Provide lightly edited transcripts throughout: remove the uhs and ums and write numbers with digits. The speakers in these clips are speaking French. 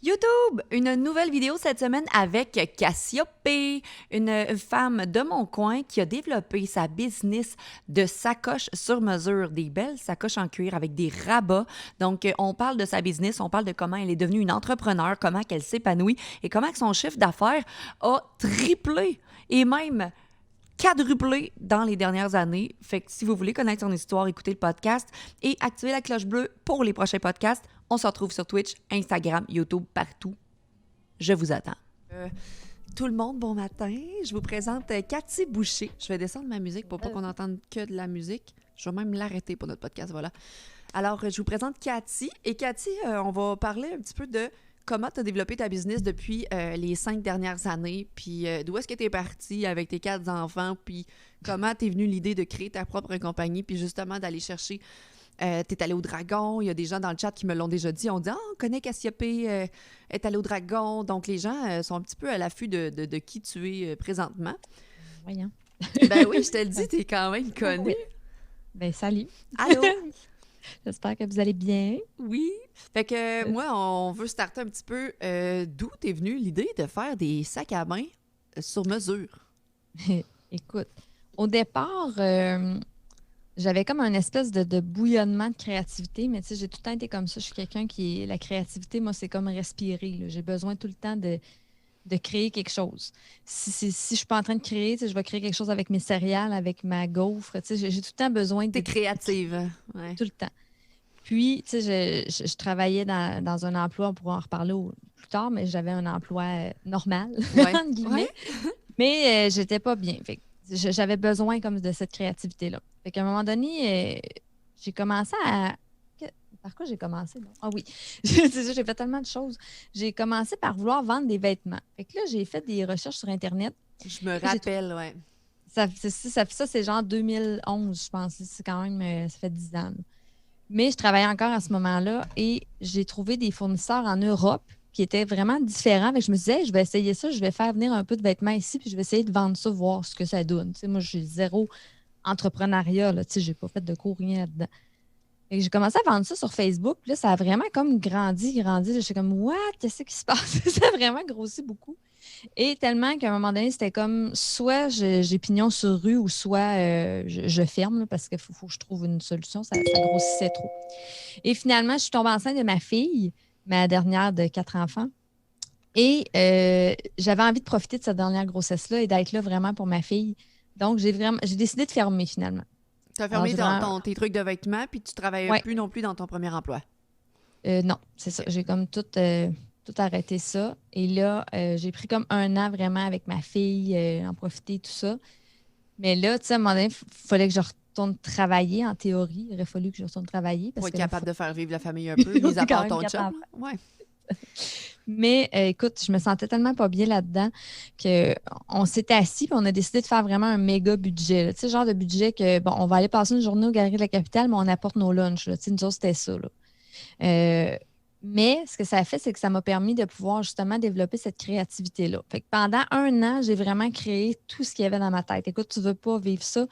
YouTube, une nouvelle vidéo cette semaine avec Cassiope, une femme de mon coin qui a développé sa business de sacoches sur mesure, des belles sacoches en cuir avec des rabats. Donc, on parle de sa business, on parle de comment elle est devenue une entrepreneur, comment elle s'épanouit et comment son chiffre d'affaires a triplé et même quadruplé dans les dernières années. Fait que si vous voulez connaître son histoire, écoutez le podcast et activez la cloche bleue pour les prochains podcasts. On se retrouve sur Twitch, Instagram, YouTube, partout. Je vous attends. Tout le monde, bon matin. Je vous présente Cathy Boucher. Je vais descendre ma musique pour pas qu'on entende que de la musique. Je vais même l'arrêter pour notre podcast, voilà. Alors, je vous présente Cathy. Et Cathy, on va parler un petit peu de comment tu as développé ta business depuis les 5 dernières années, puis d'où est-ce que tu es partie avec tes 4 enfants, puis comment t'es venue l'idée de créer ta propre compagnie, puis justement d'aller chercher... t'es allé au Dragon, il y a des gens dans le chat qui me l'ont déjà dit, on dit « Ah, on connaît Cassiope, est allé au Dragon », donc les gens sont un petit peu à l'affût de qui tu es présentement. Voyons. Ben oui, je te le dis, t'es quand même connu. Oui. Ben salut. Allô? J'espère que vous allez bien. Oui. Fait que moi, on veut starter un petit peu d'où t'es venue l'idée de faire des sacs à main sur mesure. Écoute, au départ, j'avais comme un espèce de bouillonnement de créativité, mais tu sais, j'ai tout le temps été comme ça. Je suis quelqu'un qui... La créativité, moi, c'est comme respirer, là. J'ai besoin tout le temps de créer quelque chose. Si je suis pas en train de créer, tu sais, je vais créer quelque chose avec mes céréales, avec ma gaufre. Tu sais, j'ai tout le temps besoin de... T'es créative. Ouais. Tout le temps. Puis, tu sais, je travaillais dans un emploi, on pourra en reparler plus tard, mais j'avais un emploi normal, Ouais. entre guillemets. Ouais. Mais j'étais pas bien. Fait que j'avais besoin comme de cette créativité-là. Fait qu'à un moment donné, j'ai commencé à... Par quoi j'ai commencé? Non? Ah oui, c'est ça, j'ai fait tellement de choses. J'ai commencé par vouloir vendre des vêtements. Fait que là, j'ai fait des recherches sur Internet. Je me rappelle, ouais. Ça, c'est genre 2011, je pense. C'est quand même... ça fait 10 ans, là. Mais je travaillais encore à ce moment-là et j'ai trouvé des fournisseurs en Europe qui étaient vraiment différents. Fait que je me disais, je vais essayer ça, je vais faire venir un peu de vêtements ici, puis je vais essayer de vendre ça, voir ce que ça donne. Tu sais, moi, j'ai zéro entrepreneuriat, là, tu sais, j'ai pas fait de cours, rien là-dedans. Fait que j'ai commencé à vendre ça sur Facebook, puis là, ça a vraiment comme grandi. J'étais comme, what? Qu'est-ce qui se passe? Ça a vraiment grossi beaucoup. Et tellement qu'à un moment donné, c'était comme soit j'ai pignon sur rue ou soit je ferme là, parce qu'il faut que je trouve une solution. Ça grossissait trop. Et finalement, je suis tombée enceinte de ma fille, ma dernière de 4 enfants. Et j'avais envie de profiter de cette dernière grossesse-là et d'être là vraiment pour ma fille. Donc, j'ai décidé de fermer finalement. Tu as fermé Alors, tes trucs de vêtements, puis tu travaillais ouais. plus non plus dans ton premier emploi. Non, c'est ça. J'ai comme tout arrêté ça. Et là, j'ai pris comme 1 an vraiment avec ma fille, en profiter, tout ça. Mais là, tu sais, à un moment donné, il fallait que je retourne travailler en théorie. Il aurait fallu que je retourne travailler. Pour Parce être que capable de faire vivre la famille un peu, mis à part ton chum. Ouais. Mais écoute, je me sentais tellement pas bien là-dedans qu'on s'était assis et on a décidé de faire vraiment un méga budget, là. Tu sais, genre de budget que, bon, on va aller passer une journée aux Galeries de la Capitale, mais on apporte nos lunchs, là. Tu sais, nous autres, c'était ça, là. Mais ce que ça a fait, c'est que ça m'a permis de pouvoir justement développer cette créativité-là. Fait que pendant 1 an, j'ai vraiment créé tout ce qu'il y avait dans ma tête. Écoute, tu veux pas vivre ça.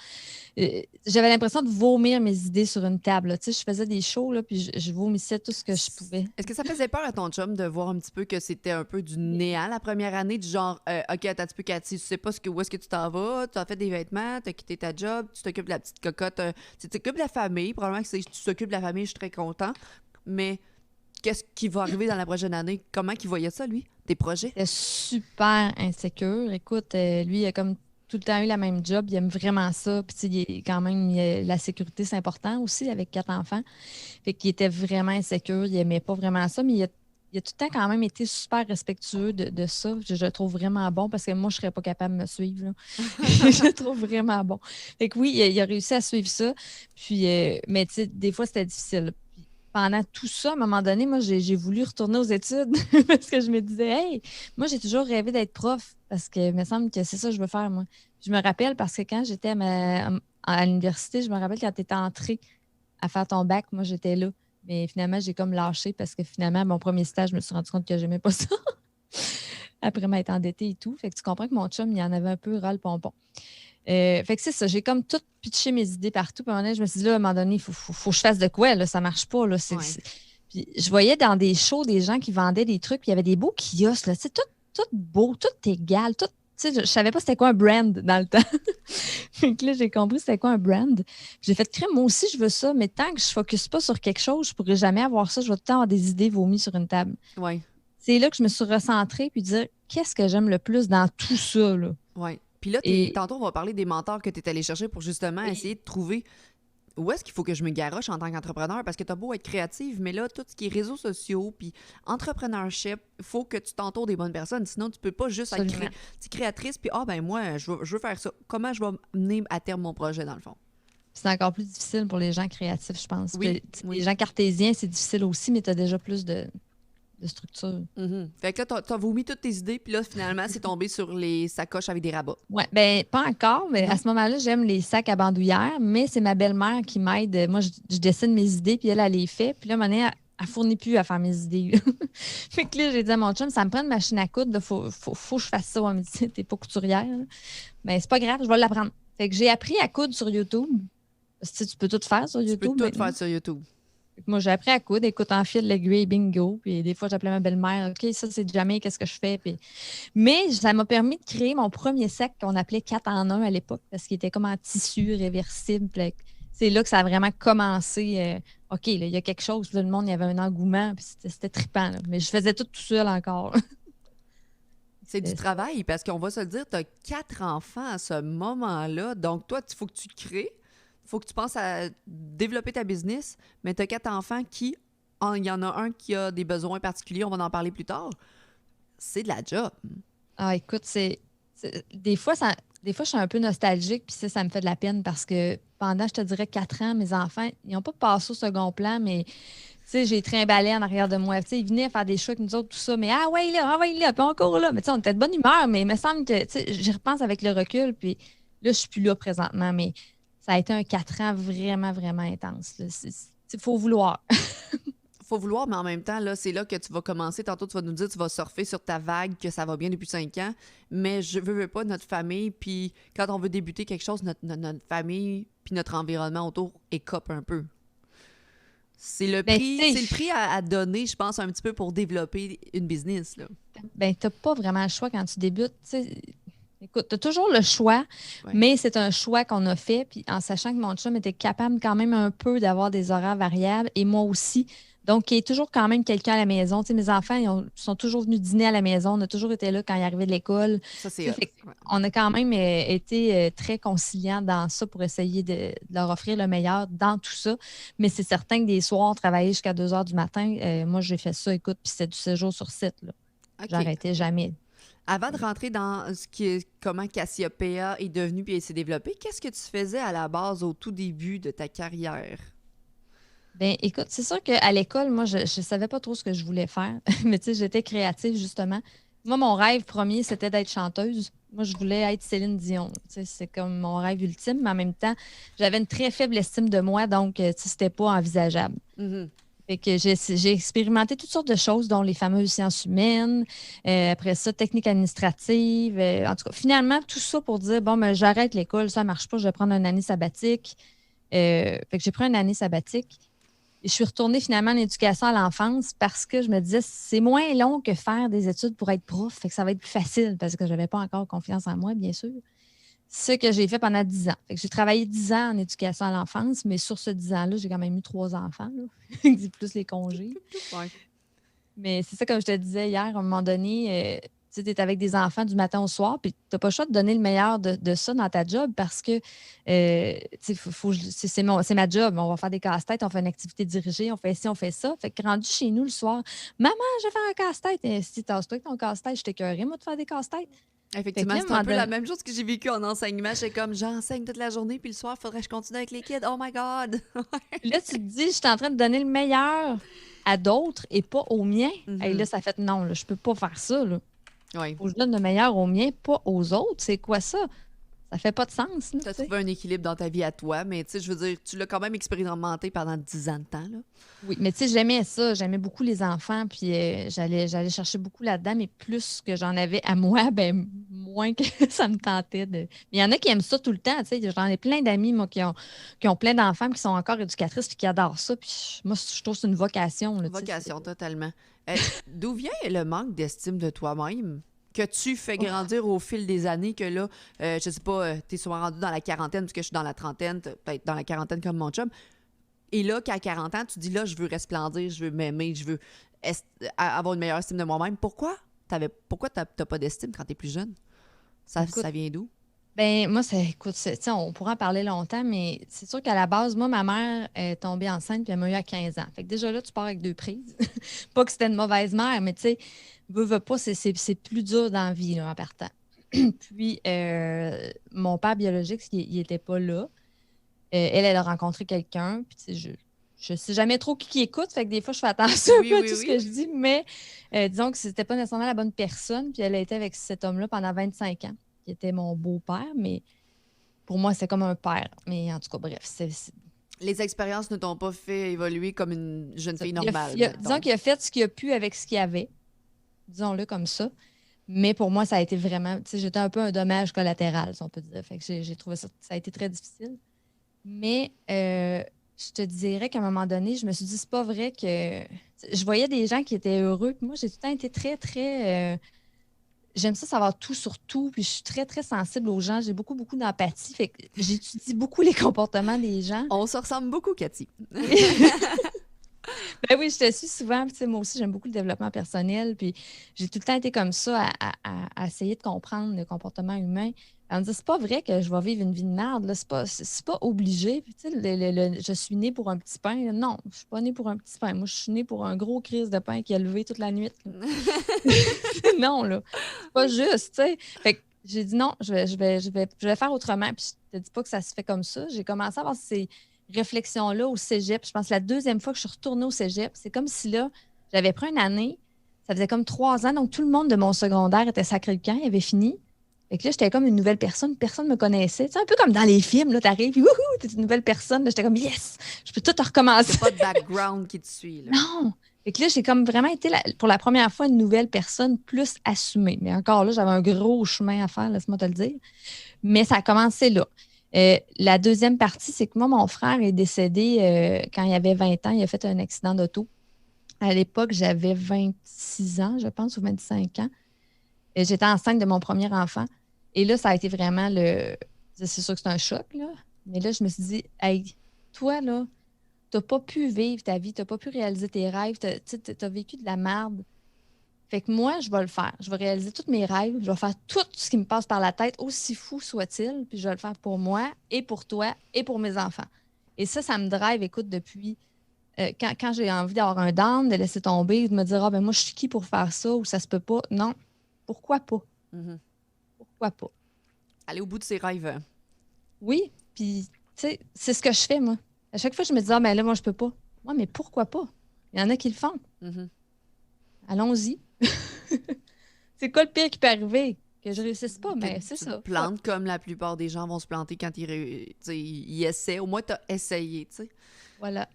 J'avais l'impression de vomir mes idées sur une table, là. Tu sais, je faisais des shows, là, puis je vomissais tout ce que je pouvais. Est-ce que ça faisait peur à ton chum de voir un petit peu que c'était un peu du néant la première année, du genre, OK, attends un petit peu, Cathy, tu sais pas où est-ce que tu t'en vas, tu as fait des vêtements, tu as quitté ta job, tu t'occupes de la petite cocotte, tu t'occupes de la famille, probablement que tu t'occupes de la famille, je suis très content, mais qu'est-ce qui va arriver dans la prochaine année? Comment il voyait ça, lui, tes projets? Il était super insécure. Écoute, lui, il a comme tout le temps eu la même job. Il aime vraiment ça. Puis, tu sais, quand même, la sécurité, c'est important aussi avec 4 enfants. Fait qu'il était vraiment insécure. Il aimait pas vraiment ça, mais il a tout le temps quand même été super respectueux de ça. Je le trouve vraiment bon parce que moi, je serais pas capable de me suivre, là. Je le trouve vraiment bon. Fait que oui, il a réussi à suivre ça. Puis, mais tu sais, des fois, c'était difficile. Pendant tout ça, à un moment donné, moi, j'ai voulu retourner aux études parce que je me disais, hey, moi, j'ai toujours rêvé d'être prof parce que il me semble que c'est ça que je veux faire, moi. Je me rappelle parce que quand j'étais à l'université, je me rappelle quand tu étais entrée à faire ton bac, moi, j'étais là. Mais finalement, j'ai comme lâché parce que finalement, à mon premier stage, je me suis rendu compte que j'aimais pas ça. Après m'être endettée et tout. Fait que tu comprends que mon chum, il en avait un peu ras le pompon. Fait que c'est ça, j'ai comme tout pitché mes idées partout. Puis à un moment donné, je me suis dit, là, à un moment donné, il faut que je fasse de quoi, là, ça marche pas. Là, Ouais. Puis je voyais dans des shows des gens qui vendaient des trucs, puis il y avait des beaux kiosques, là, tu sais, tout beau, tout égal, tout. Tu sais, je savais pas c'était quoi un brand dans le temps. Fait que là, j'ai compris c'était quoi un brand. J'ai fait crème, moi aussi, je veux ça, mais tant que je ne focus pas sur quelque chose, je ne pourrai jamais avoir ça. Je vais tout le temps avoir des idées vomies sur une table. Oui. C'est là que je me suis recentrée puis dire qu'est-ce que j'aime le plus dans tout ça, là. Oui. Puis là, Et tantôt, on va parler des mentors que tu es allé chercher pour justement oui, essayer de trouver où est-ce qu'il faut que je me garoche en tant qu'entrepreneur? Parce que tu as beau être créative, mais là, tout ce qui est réseaux sociaux puis entrepreneurship, il faut que tu t'entoures des bonnes personnes. Sinon, tu peux pas juste être absolument. créatrice puis ben moi, je veux faire ça. Comment je vais mener à terme mon projet, dans le fond? C'est encore plus difficile pour les gens créatifs, je pense. Oui, Puis, les oui. gens cartésiens, c'est difficile aussi, mais tu as déjà plus de structure. Mhm. Fait que là, t'as vomi toutes tes idées, puis là, finalement, c'est tombé sur les sacoches avec des rabats. Oui, ben pas encore, mais à Non? ce moment-là, j'aime les sacs à bandoulière, mais c'est ma belle-mère qui m'aide. Moi, je dessine mes idées, puis elle les fait. Puis là, à un moment donné, elle ne fournit plus à faire mes idées, là. Fait que là, j'ai dit à mon chum, ça me prend une machine à coudre, il faut que je fasse ça. Elle me dit, t'es pas couturière, là. Mais c'est pas grave, je vais l'apprendre. Fait que j'ai appris à coudre sur YouTube. Parce que tu sais, tu peux tout faire sur Tu peux YouTube tout maintenant. faire sur YouTube. Fait que moi, j'ai appris à coudre, écoute, en fil l'aiguille, bingo. Puis des fois, j'appelais ma belle-mère, OK, ça, c'est jamais, qu'est-ce que je fais? Puis mais ça m'a permis de créer mon premier sac qu'on appelait 4 en 1 à l'époque parce qu'il était comme en tissu réversible. Puis c'est là que ça a vraiment commencé. OK, là, il y a quelque chose. Puis là, le monde, il y avait un engouement. Puis c'était trippant. Là. Mais je faisais tout seul encore. C'est du travail, parce qu'on va se le dire, tu as 4 enfants à ce moment-là. Donc, toi, il faut que tu crées, il faut que tu penses à développer ta business, mais tu as 4 enfants qui, il y en a un qui a des besoins particuliers, on va en parler plus tard. C'est de la job. Ah, écoute, des fois, des fois, je suis un peu nostalgique. Puis ça me fait de la peine parce que pendant, je te dirais, 4 ans, mes enfants, ils n'ont pas passé au second plan, mais tu sais, j'ai trimballé en arrière de moi. Tu sais, ils venaient faire des choix avec nous autres, tout ça. Mais ah ouais, là, puis encore là. Mais tu sais, on était de bonne humeur, mais il me semble que, tu sais, j'y repense avec le recul, puis là, je suis plus là présentement. Mais ça a été un 4 ans vraiment, vraiment intense. Il faut vouloir. Faut vouloir, mais en même temps, là, c'est là que tu vas commencer. Tantôt, tu vas nous dire, tu vas surfer sur ta vague, que ça va bien depuis 5 ans. Mais je veux pas notre famille. Puis quand on veut débuter quelque chose, notre famille puis notre environnement autour écope un peu. Ben, tu C'est le sais, prix à donner, je pense, un petit peu pour développer une business, là. ben, tu n'as pas vraiment le choix quand tu débutes. Tu sais. Écoute, tu as toujours le choix, Ouais. mais c'est un choix qu'on a fait, puis en sachant que mon chum était capable quand même un peu d'avoir des horaires variables, et moi aussi. Donc, il y a toujours quand même quelqu'un à la maison. Tu sais, mes enfants, sont toujours venus dîner à la maison. On a toujours été là quand ils arrivaient de l'école. Ça, Tu c'est sais, hot. fait Ouais. on a quand même été très conciliants dans ça pour essayer de leur offrir le meilleur dans tout ça. Mais c'est certain que des soirs, travailler jusqu'à 2 heures du matin, moi, j'ai fait ça, écoute, puis c'était du 7 jours sur 7, là. OK. J'arrêtais jamais. Avant de rentrer dans comment Cassiopeia est devenue puis elle s'est développée, qu'est-ce que tu faisais à la base au tout début de ta carrière? Ben, écoute, c'est sûr qu'à l'école, moi, je ne savais pas trop ce que je voulais faire, mais tu sais, j'étais créative, justement. Moi, mon rêve premier, c'était d'être chanteuse. Moi, je voulais être Céline Dion. Tu sais, c'est comme mon rêve ultime, mais en même temps, j'avais une très faible estime de moi, donc, tu sais, c'était pas envisageable. Mhm. Fait que j'ai expérimenté toutes sortes de choses, dont les fameuses sciences humaines, après ça, techniques administratives. En tout cas, finalement, tout ça pour dire, bon, ben, j'arrête l'école, ça marche pas, je vais prendre une année sabbatique. Fait que j'ai pris une année sabbatique. Et je suis retournée finalement en éducation à l'enfance parce que je me disais, c'est moins long que faire des études pour être prof, fait que ça va être plus facile parce que je n'avais pas encore confiance en moi, bien sûr. Ce que j'ai fait pendant 10 ans. Fait que j'ai travaillé 10 ans en éducation à l'enfance, mais sur ce 10 ans-là, j'ai quand même eu 3 enfants, là. Plus les congés. Ouais. Mais c'est ça, comme je te disais hier, à un moment donné, tu es avec des enfants du matin au soir, puis tu n'as pas le choix de donner le meilleur de ça dans ta job parce que c'est ma job. On va faire des casse-têtes, on fait une activité dirigée, on fait ci, on fait ça. Fait que rendu chez nous le soir, maman, je vais faire un casse-tête. Et si tasse-toi avec ton casse-tête, je t'écœurerai, moi, de faire des casse-têtes. Fait que Effectivement, là, à un c'est un moment peu la donné, même chose que j'ai vécu en enseignement. J'étais comme, j'enseigne toute la journée, puis le soir, il faudrait que je continue avec les kids. Oh my God! là, tu te dis, je suis en train de donner le meilleur à d'autres et pas aux miens. Et là, Mhm. ça fait non, là, je peux pas faire ça. Là. Ouais. Faut que je donne le meilleur aux miens, pas aux autres. C'est quoi ça? Ça fait pas de sens, là, Tu as tu sais. trouvé un équilibre dans ta vie à toi, mais tu sais, je veux dire, tu l'as quand même expérimenté pendant 10 ans de temps, là. Oui, mais tu sais, j'aimais ça. J'aimais beaucoup les enfants, puis j'allais chercher beaucoup là-dedans, mais plus que j'en avais à moi, ben point que ça me tentait de. Mais il y en a qui aiment ça tout le temps. Tu sais, j'en ai plein d'amis, moi, qui ont plein d'enfants, qui sont encore éducatrices, puis qui adorent ça. Puis moi, je trouve que c'est une vocation. Là, tu sais, Vocation, totalement. D'où vient le manque d'estime de toi-même que tu fais Ouf. grandir au fil des années que là, je sais pas, t'es souvent rendu dans la quarantaine, parce que je suis dans la trentaine, peut-être dans la quarantaine comme mon chum. Et là, qu'à 40 ans, tu dis là, je veux resplendir, je veux m'aimer, je veux avoir une meilleure estime de moi-même. Pourquoi t'as pas d'estime quand t'es plus jeune? Écoute, Ça vient d'où? ben moi, écoute, tu sais, on pourra en parler longtemps, mais c'est sûr qu'à la base, moi, ma mère est tombée enceinte puis elle m'a eu à 15 ans. Fait que déjà là, tu pars avec deux prises. Pas que c'était une mauvaise mère, mais tu sais, veux pas, c'est plus dur dans la vie, là, en partant. Puis, mon père biologique, il était pas là. Elle a rencontré quelqu'un. Puis, tu sais, je sais jamais trop qui écoute, fait que des fois, je fais attention un Oui, peu à oui, tout ce que oui. je dis, mais disons que c'était pas nécessairement la bonne personne. Puis, elle a été avec cet homme-là pendant 25 ans, qui était mon beau-père, mais pour moi, c'est comme un père. Mais en tout cas, bref, Les expériences ne t'ont pas fait évoluer comme une jeune ça. fille normale, Disons mettons. qu'il a fait ce qu'il a pu avec ce qu'il avait, disons-le comme ça. Mais pour moi, ça a été vraiment, tu sais, j'étais un peu un dommage collatéral, si on peut dire. Fait que j'ai trouvé ça, ça a été très difficile. Mais je te dirais qu'à un moment donné, je me suis dit, c'est pas vrai que. Je voyais des gens qui étaient heureux. Puis moi, j'ai tout le temps été très, très. J'aime ça savoir tout sur tout. Puis je suis très, très sensible aux gens. J'ai beaucoup, beaucoup d'empathie. Fait que j'étudie beaucoup les comportements des gens. On se ressemble beaucoup, Cathy. Oui. Ben oui, je te suis souvent. Puis, tu sais, moi aussi, j'aime beaucoup le développement personnel. Puis j'ai tout le temps été comme ça à essayer de comprendre le comportement humain. On me dit, c'est pas vrai que je vais vivre une vie de merde. Là. C'est pas obligé. Puis, tu sais, je suis née pour un petit pain. Là. Non, je suis pas née pour un petit pain. Moi, je suis née pour un gros crise de pain qui a levé toute la nuit. Là. Non, là. C'est pas juste, tu sais. Fait que j'ai dit non, je vais faire autrement. Puis je te dis pas que ça se fait comme ça. J'ai commencé à avoir ces réflexions-là au cégep. Je pense que la deuxième fois que je suis retournée au cégep, c'est comme si là, j'avais pris une année. Ça faisait comme 3 ans. Donc, tout le monde de mon secondaire était sacré le camp. Il avait fini. Fait que là, j'étais comme une nouvelle personne. Personne ne me connaissait. C'est un peu comme dans les films. Là, t'arrives, puis wouhou, t'es une nouvelle personne. Là, j'étais comme yes, je peux tout recommencer. C'est pas de background qui te suit, là. Non! Fait que là, j'ai comme vraiment été pour la première fois une nouvelle personne plus assumée. Mais encore là, j'avais un gros chemin à faire, laisse-moi te le dire. Mais ça a commencé là. La deuxième partie, c'est que moi, mon frère est décédé quand il avait 20 ans. Il a fait un accident d'auto. À l'époque, j'avais 26 ans, je pense, ou 25 ans. Et j'étais enceinte de mon premier enfant. Et là, ça a été vraiment le. C'est sûr que c'est un choc, là. Mais là, je me suis dit, hey, toi, là, t'as pas pu vivre ta vie, t'as pas pu réaliser tes rêves, t'as vécu de la merde. Fait que moi, je vais le faire. Je vais réaliser tous mes rêves, je vais faire tout ce qui me passe par la tête, aussi fou soit-il, puis je vais le faire pour moi et pour toi et pour mes enfants. Et ça me drive, écoute, depuis quand j'ai envie d'avoir un down, de laisser tomber, de me dire, ah ben moi, je suis qui pour faire ça ou ça se peut pas. Non, pourquoi pas? Mhm. Pourquoi pas? Aller au bout de ses rêves. Oui, puis, tu sais, c'est ce que je fais, moi. À chaque fois, je me dis, ah ben là, moi, je peux pas. Moi, mais pourquoi pas? Il y en a qui le font. Mhm. Allons-y. C'est quoi le pire qui peut arriver? Que je réussisse pas, mais c'est Tu te ça. Fuck. plantes comme la plupart des gens vont se planter quand tu sais, ils essaient. Au moins, tu as essayé, tu sais. Voilà.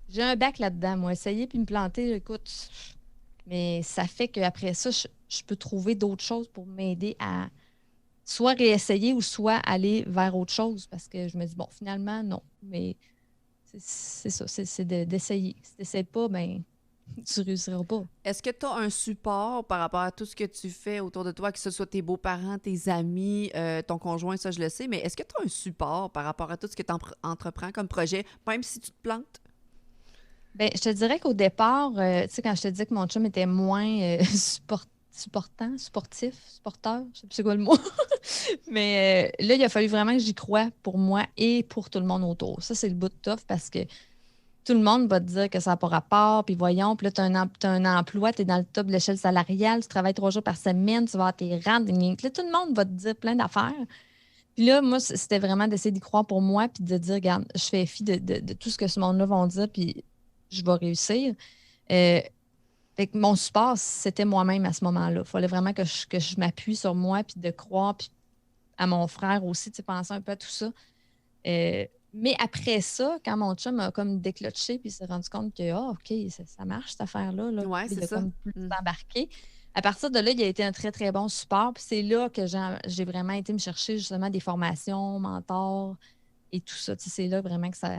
J'ai un bac là-dedans, moi. Essayer puis me planter, écoute. Mais ça fait qu'après ça, je peux trouver d'autres choses pour m'aider à soit réessayer ou soit aller vers autre chose. Parce que je me dis, bon, finalement, non. Mais c'est ça, c'est d'essayer. Si tu n'essaies pas, ben, tu réussiras pas. Est-ce que tu as un support par rapport à tout ce que tu fais autour de toi, que ce soit tes beaux-parents, tes amis, ton conjoint, ça je le sais, mais est-ce que tu as un support par rapport à tout ce que tu entreprends comme projet, même si tu te plantes? Ben, je te dirais qu'au départ, tu sais, quand je te disais que mon chum était moins supporteur, je sais plus c'est quoi le mot. Mais là, il a fallu vraiment que j'y croie pour moi et pour tout le monde autour. Ça, c'est le bout de tough parce que tout le monde va te dire que ça n'a pas rapport, puis voyons, puis là, tu as un emploi, tu es dans le top de l'échelle salariale, tu travailles 3 jours par semaine, tu vas avoir tes rentes. Là, tout le monde va te dire plein d'affaires. Puis là, moi, c'était vraiment d'essayer d'y croire pour moi, puis de dire, regarde, je fais fi de tout ce que ce monde-là va dire, puis je vais réussir. Euh, Fait que mon support, c'était moi-même à ce moment-là. Il fallait vraiment que je m'appuie sur moi, puis de croire, puis à mon frère aussi, tu sais, penser un peu à tout ça. Mais après ça, quand mon chum a comme déclenché, puis il s'est rendu compte que, OK, ça marche cette affaire-là, là, Ouais, puis il c'est a ça. comme plus Mm. embarqué. À partir de là, il a été un très, très bon support. Puis c'est là que j'ai vraiment été me chercher justement des formations, mentors et tout ça. Tu sais, c'est là vraiment que ça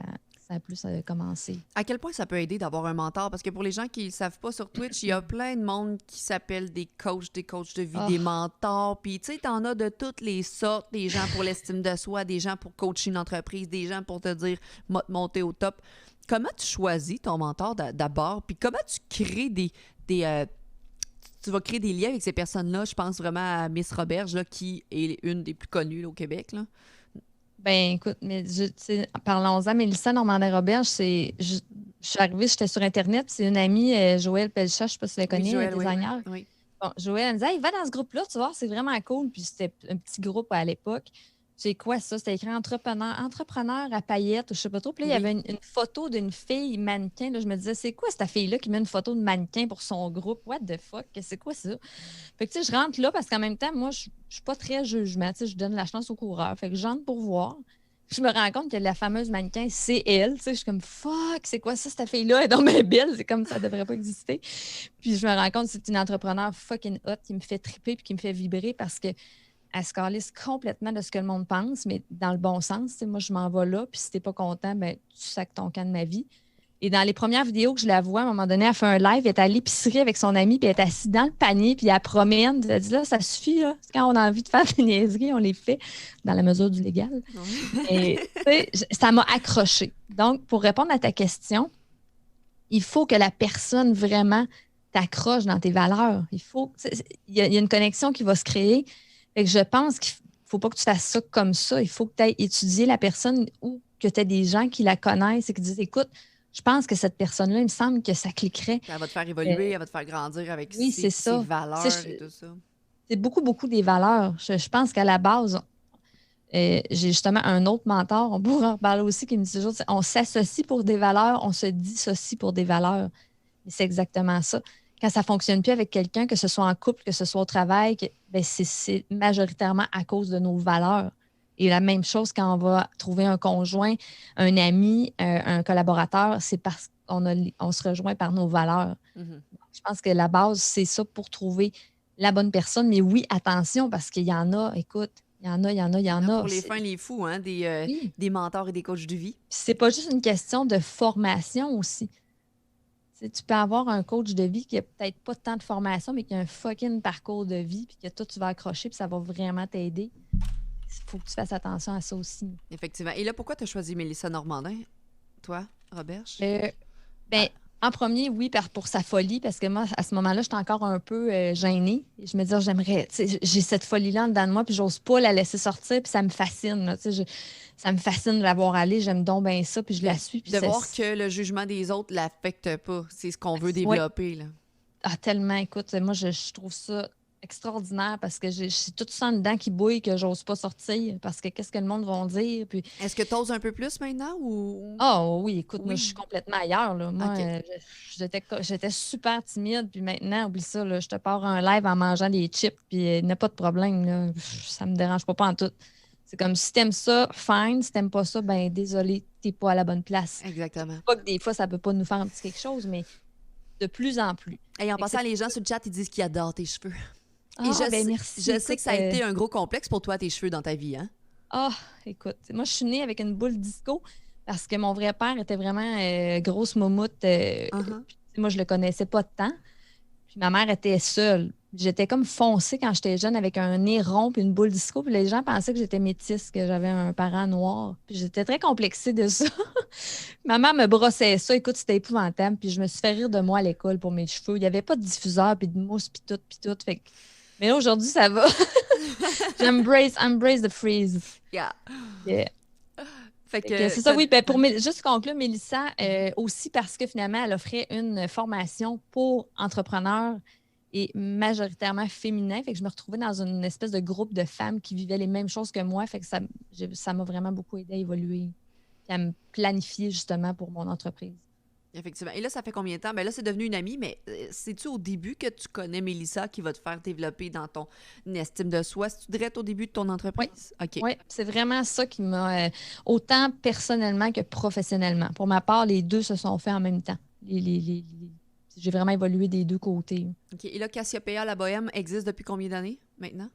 a plus commencé. À quel point ça peut aider d'avoir un mentor? Parce que pour les gens qui ne savent pas sur Twitch, il y a plein de monde qui s'appellent des coachs de vie, Oh, des mentors. Puis, tu sais, t'en as de toutes les sortes. Des gens pour l'estime de soi, des gens pour coacher une entreprise, des gens pour te dire monter au top. Comment tu choisis ton mentor d'abord? Puis comment tu crées tu vas créer des liens avec ces personnes-là? Je pense vraiment à Miss Roberge, là, qui est une des plus connues là, au Québec. Là. ben écoute, mais tu sais, parlons-en. Mélissa Normandin-Roberge, je suis arrivée, j'étais sur Internet, c'est une amie, Joëlle Pelchat, je ne sais pas si tu la Oui, connais, Joël, oui, oui. designer. Oui. Bon, Joël, elle me disait, hey, va dans ce groupe-là, tu vois, c'est vraiment cool. Puis c'était un petit groupe à l'époque. C'est quoi ça? C'était écrit entrepreneur à paillettes ou je sais pas trop. Puis là, il y Oui. avait une photo d'une fille mannequin. Là, je me disais, c'est quoi cette fille-là qui met une photo de mannequin pour son groupe? What the fuck? C'est quoi ça? Fait que tu sais, je rentre là parce qu'en même temps, moi, je suis pas très jugement. Tu sais, je donne la chance au coureur. Fait que je rentre pour voir. Je me rends compte que la fameuse mannequin, c'est elle. Tu sais, je suis comme, fuck, c'est quoi ça, cette fille-là? Elle est dans mes belle. C'est comme ça devrait pas exister. Puis je me rends compte que c'est une entrepreneur fucking hot qui me fait triper puis qui me fait vibrer parce qu'elle se calisse complètement de ce que le monde pense, mais dans le bon sens. Tu sais, moi, je m'en vais là, puis si t'es pas content, ben, tu sacs ton camp de ma vie. Et dans les premières vidéos que je la vois, à un moment donné, elle fait un live, elle est à l'épicerie avec son ami, puis elle est assise dans le panier, puis elle promène. Elle dit là, ça suffit, là. Quand on a envie de faire des niaiseries, on les fait dans la mesure du légal. Oui. Et tu sais, ça m'a accroché. Donc, pour répondre à ta question, il faut que la personne vraiment t'accroche dans tes valeurs. Il y a une connexion qui va se créer. Fait que je pense qu'il ne faut pas que tu fasses ça comme ça. Il faut que tu ailles étudier la personne ou que tu aies des gens qui la connaissent et qui disent, écoute, je pense que cette personne-là, il me semble que ça cliquerait. Elle va te faire évoluer, elle va te faire grandir avec Oui, c'est ses ça. valeurs et tout ça. C'est beaucoup, beaucoup des valeurs. Je pense qu'à la base, j'ai justement un autre mentor, on pourra en reparler aussi, qui me dit toujours, on s'associe pour des valeurs, on se dissocie pour des valeurs. Et c'est exactement ça. Quand ça ne fonctionne plus avec quelqu'un, que ce soit en couple, que ce soit au travail, ben c'est majoritairement à cause de nos valeurs. Et la même chose quand on va trouver un conjoint, un ami, un collaborateur, c'est parce on se rejoint par nos valeurs. Mhm. Je pense que la base, c'est ça pour trouver la bonne personne. Mais oui, attention, parce qu'il y en a, écoute, il y en a, il y en a, il y en a. Pour les fins, les fous, hein, Oui. des mentors et des coachs de vie. Puis c'est pas juste une question de formation aussi. Tu sais, tu peux avoir un coach de vie qui a peut-être pas tant de formation, mais qui a un fucking parcours de vie, puis que toi, tu vas accrocher, puis ça va vraiment t'aider. Il faut que tu fasses attention à ça aussi. Effectivement. Et là, pourquoi tu as choisi Mélissa Normandin, toi, Roberge? Ben, en premier, oui, pour sa folie, parce que moi, à ce moment-là, j'étais encore un peu gênée. Et je me disais, j'aimerais, tu sais, j'ai cette folie-là en dedans de moi, puis j'ose pas la laisser sortir, puis ça me fascine. Là, tu sais, ça me fascine de la voir aller, j'aime donc bien ça, puis je la suis. Puis De voir que le jugement des autres l'affecte pas. C'est ce qu'on veut Oui. développer. Là. Ah, tellement, écoute, moi, je trouve ça extraordinaire parce que j'ai tout ça en dedans qui bouille que j'ose pas sortir parce que qu'est-ce que le monde va dire. Puis, Est-ce que tu oses un peu plus maintenant ou. oh oui, écoute, moi, Oui. je suis complètement ailleurs. Là. Moi, OK. j'étais super timide, puis maintenant, oublie ça, là, je te pars un live en mangeant des chips, puis il n'y a pas de problème. Là. Ça me dérange pas en tout. C'est comme si t'aimes ça, fine. Si t'aimes pas ça, ben désolé, t'es pas à la bonne place. Exactement. Pas que des fois, ça peut pas nous faire un petit quelque chose, mais de plus en plus. Et en passant, les gens sur le chat, ils disent qu'ils adorent tes cheveux. Ah, Et je, ben sais, merci. je sais Écoute, que ça a été un gros complexe pour toi, tes cheveux dans ta vie, hein? Ah, écoute, moi, je suis née avec une boule disco parce que mon vrai père était vraiment grosse moumoute. Uh-huh. Puis moi, je le connaissais pas tant. Puis ma mère était seule. J'étais comme foncée quand j'étais jeune avec un nez rond puis une boule disco. Puis les gens pensaient que j'étais métisse, que j'avais un parent noir. Puis j'étais très complexée de ça. Ma mère me brossait ça. Écoute, c'était épouvantable. Puis je me suis fait rire de moi à l'école pour mes cheveux. Il n'y avait pas de diffuseur puis de mousse puis tout puis tout. Fait que... Mais là, aujourd'hui, ça va. Embrace the freeze. Yeah. Yeah. Fait que C'est ça, oui. Ben, juste conclure, Mélissa, aussi parce que finalement, elle offrait une formation pour entrepreneurs et majoritairement féminin. Fait que je me retrouvais dans une espèce de groupe de femmes qui vivaient les mêmes choses que moi. Fait que ça m'a vraiment beaucoup aidé à évoluer et à me planifier justement pour mon entreprise. Effectivement. Et là, ça fait combien de temps? Ben là, c'est devenu une amie, mais c'est-tu au début que tu connais Mélissa qui va te faire développer dans ton estime de soi? C'est-tu direct au début de ton entreprise? Oui. OK. Oui, c'est vraiment ça qui m'a, autant personnellement que professionnellement. Pour ma part, les deux se sont faits en même temps. J'ai vraiment évolué des deux côtés. OK. Et là, Cassiopeia, la bohème, existe depuis combien d'années maintenant?